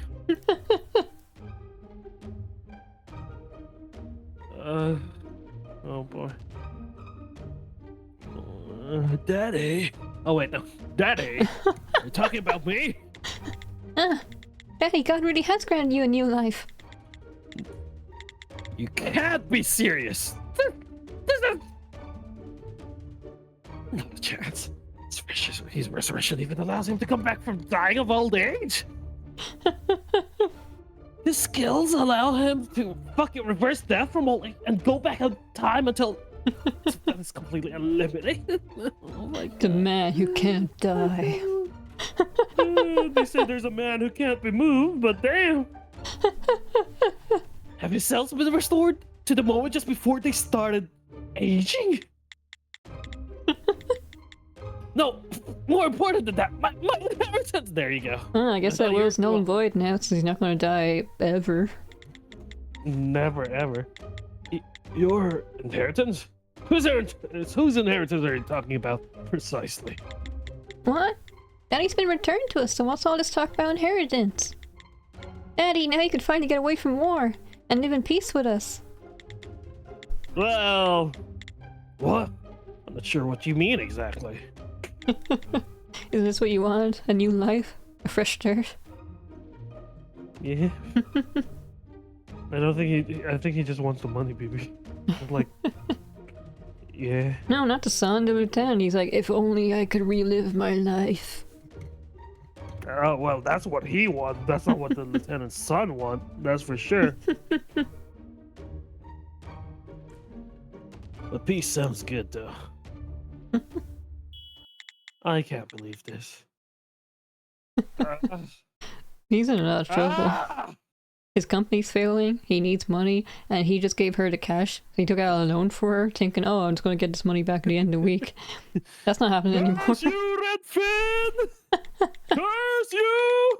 Oh boy. Daddy, Oh wait, no, Daddy, you're talking about me? Daddy, God really has granted you a new life. You can't be serious. There's no chance. His resurrection even allows him to come back from dying of old age. His skills allow him to fucking reverse death from old age and go back in time until that is completely eliminated. Oh my The god. man who can't die. They say there's a man who can't be moved, but damn. Have his cells been restored to the moment just before they started aging? No, more important than that, my inheritance. There you go. I guess I that thought you will's were- null and void now, since he's not going to die ever. Never ever. Your inheritance? Whose inheritance are you talking about precisely? What? Daddy's been returned to us, so what's all this talk about inheritance? Daddy, now you can finally get away from war and live in peace with us. Well, what? I'm not sure what you mean exactly. Is this what you want? A new life? A fresh start? Yeah. I think he just wants the money, baby. Like, yeah. No, not the son, the lieutenant. He's like, if only I could relive my life. Oh, well, that's what he wants. That's not what the lieutenant's son wants. That's for sure. But peace sounds good, though. I can't believe this. He's in a lot of trouble. Ah! His company's failing, he needs money, and he just gave her the cash. So he took out a loan for her, thinking, oh, I'm just going to get this money back at the end of the week. That's not happening anymore. Curse you, Redfin! Curse you!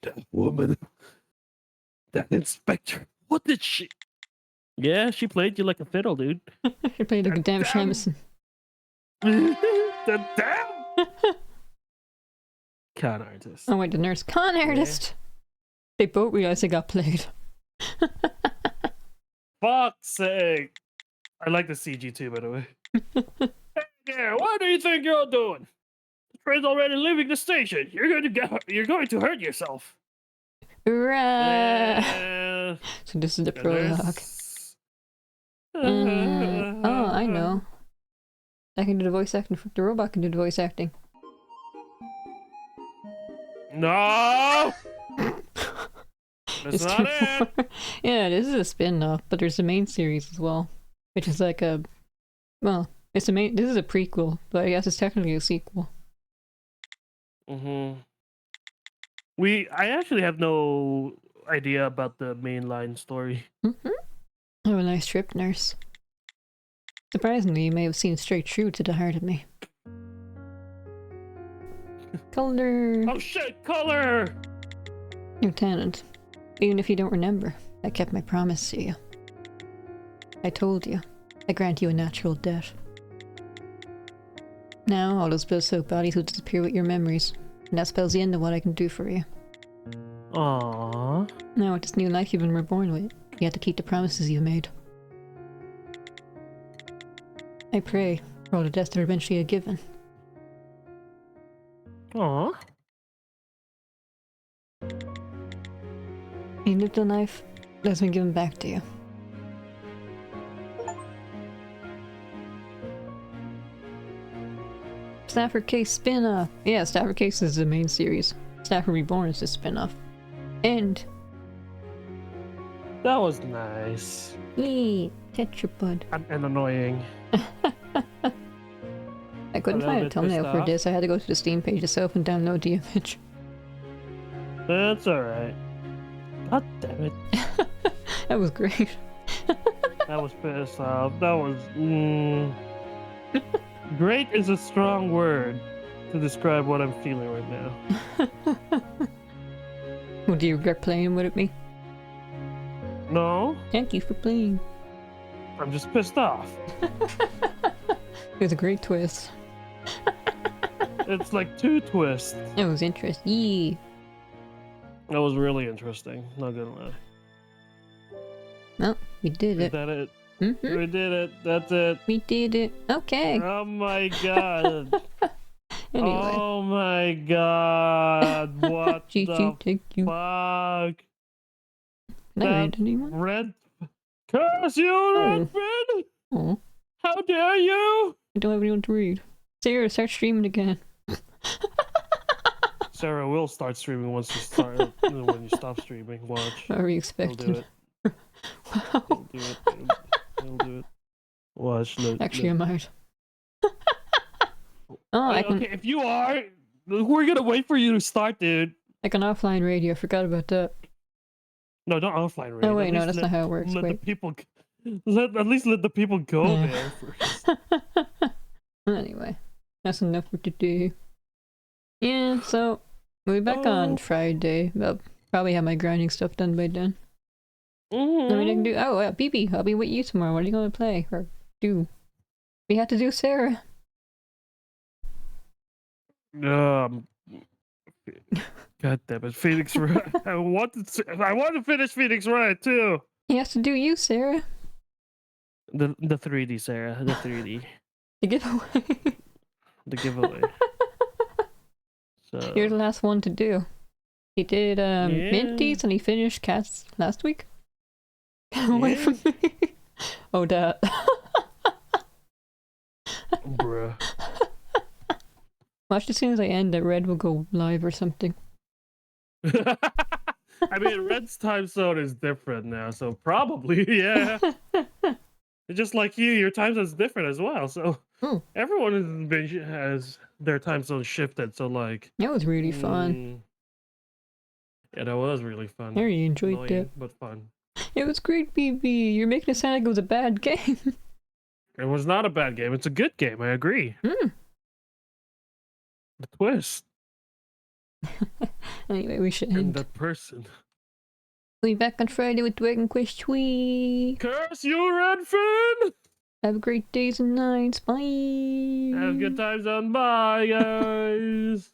That woman. That inspector. What did she... Yeah, she played you like a fiddle, dude. She played like a damn Damn. shamisen. The damn... Con artist. Oh wait, the nurse. Con artist! They both realized they got played. Fuck's sake. I like the CG too, by the way. Hey there, what do you think you're doing? The train's already leaving the station. You're going to hurt yourself. Hurrah! So this is the prologue. Oh, I know. I can do the voice acting. The robot can do the voice acting. No! That's It's not too it! far. Yeah, this is a spin-off, but there's the main series as well, which is like a... Well, it's a main... This is a prequel, but I guess it's technically a sequel. Mm-hmm. I actually have no idea about the mainline story. Mm-hmm. Have a nice trip, nurse. Surprisingly, you may have seen straight through to the heart of me. Color... Oh shit, color! Lieutenant, even if you don't remember, I kept my promise to you. I told you, I grant you a natural death. Now, all those blood soaked bodies will disappear with your memories, and that spells the end of what I can do for you. Aww. Now, with this new life you've been reborn with, you have to keep the promises you made. I pray for all the deaths that are eventually given. Aww. You lived a life that's been given back to you. Staffer Case spin-off. Yeah, Staffer Case is the main series. Staffer Reborn is the spin-off. And That was nice. yay, Tetrapod. And annoying. I couldn't A little find a bit thumbnail pissed for off. this. I had to go to the Steam page itself and download the image. That's alright. God damn it. That was great. That was pissed off. That was... Great is a strong word. to describe what I'm feeling right now. Well, do you regret playing with me? No, Thank you for playing. I'm just pissed off. It was a great twist. It's like 2 twists. It was interesting. Yeah. That was really interesting, not gonna lie. No, we did Is it. that it? Mm-hmm. We did it, that's it. We did it. Okay. Oh my god. Anyway. Oh my god. What GG, the thank you. fuck? Can I read That anyone? red... Curse you, Redfin! Oh, How dare you! I don't have anyone to read. Sarah, start streaming again. Sarah will start streaming once you start when you stop streaming. Watch. What were you He'll do expecting? it. Wow. He'll do it. He'll do it. Watch. Look. Actually, I look. might. Oh, I can, Okay, if you are, we're gonna wait for you to start, dude. I can offline radio. I forgot about that. No, don't offline radio. Oh wait, At no, least that's not how it works. Let Wait. the people. At least let the people go Yeah. there first. Anyway, that's enough for today. Yeah, so we'll be back on Oh. Friday. I'll probably have my grinding stuff done by then. I mean, I can do. Oh, BB, I'll be with you tomorrow. What are you gonna play or do? We have to do Sarah. God damn it, Phoenix Wright. I want to finish Phoenix Wright too. He has to do you, Sarah. The 3D, Sarah. The 3D. The giveaway. The giveaway. So You're the last one to do. He did Yeah. Minties and he finished Cats last week. Get away Yeah. from me. Oh, that. bruh. Watch as soon as I end that Red will go live or something. I mean, Red's time zone is different now, so probably, yeah. Just like you, your time zone's different as well. So Hmm. everyone has their time zone shifted. So like, That was really fun. Yeah, that was really fun. I really enjoyed Annoying, but fun. that. It was great, BB. You're making it sound like it was a bad game. It was not a bad game. It's a good game. I agree. Hmm. The twist Anyway, we should and end. that person. We'll be back on Friday with Dragon Quest 3. Curse you, Redfin! Have a great days and nights. Bye. Have good times on. Bye, guys.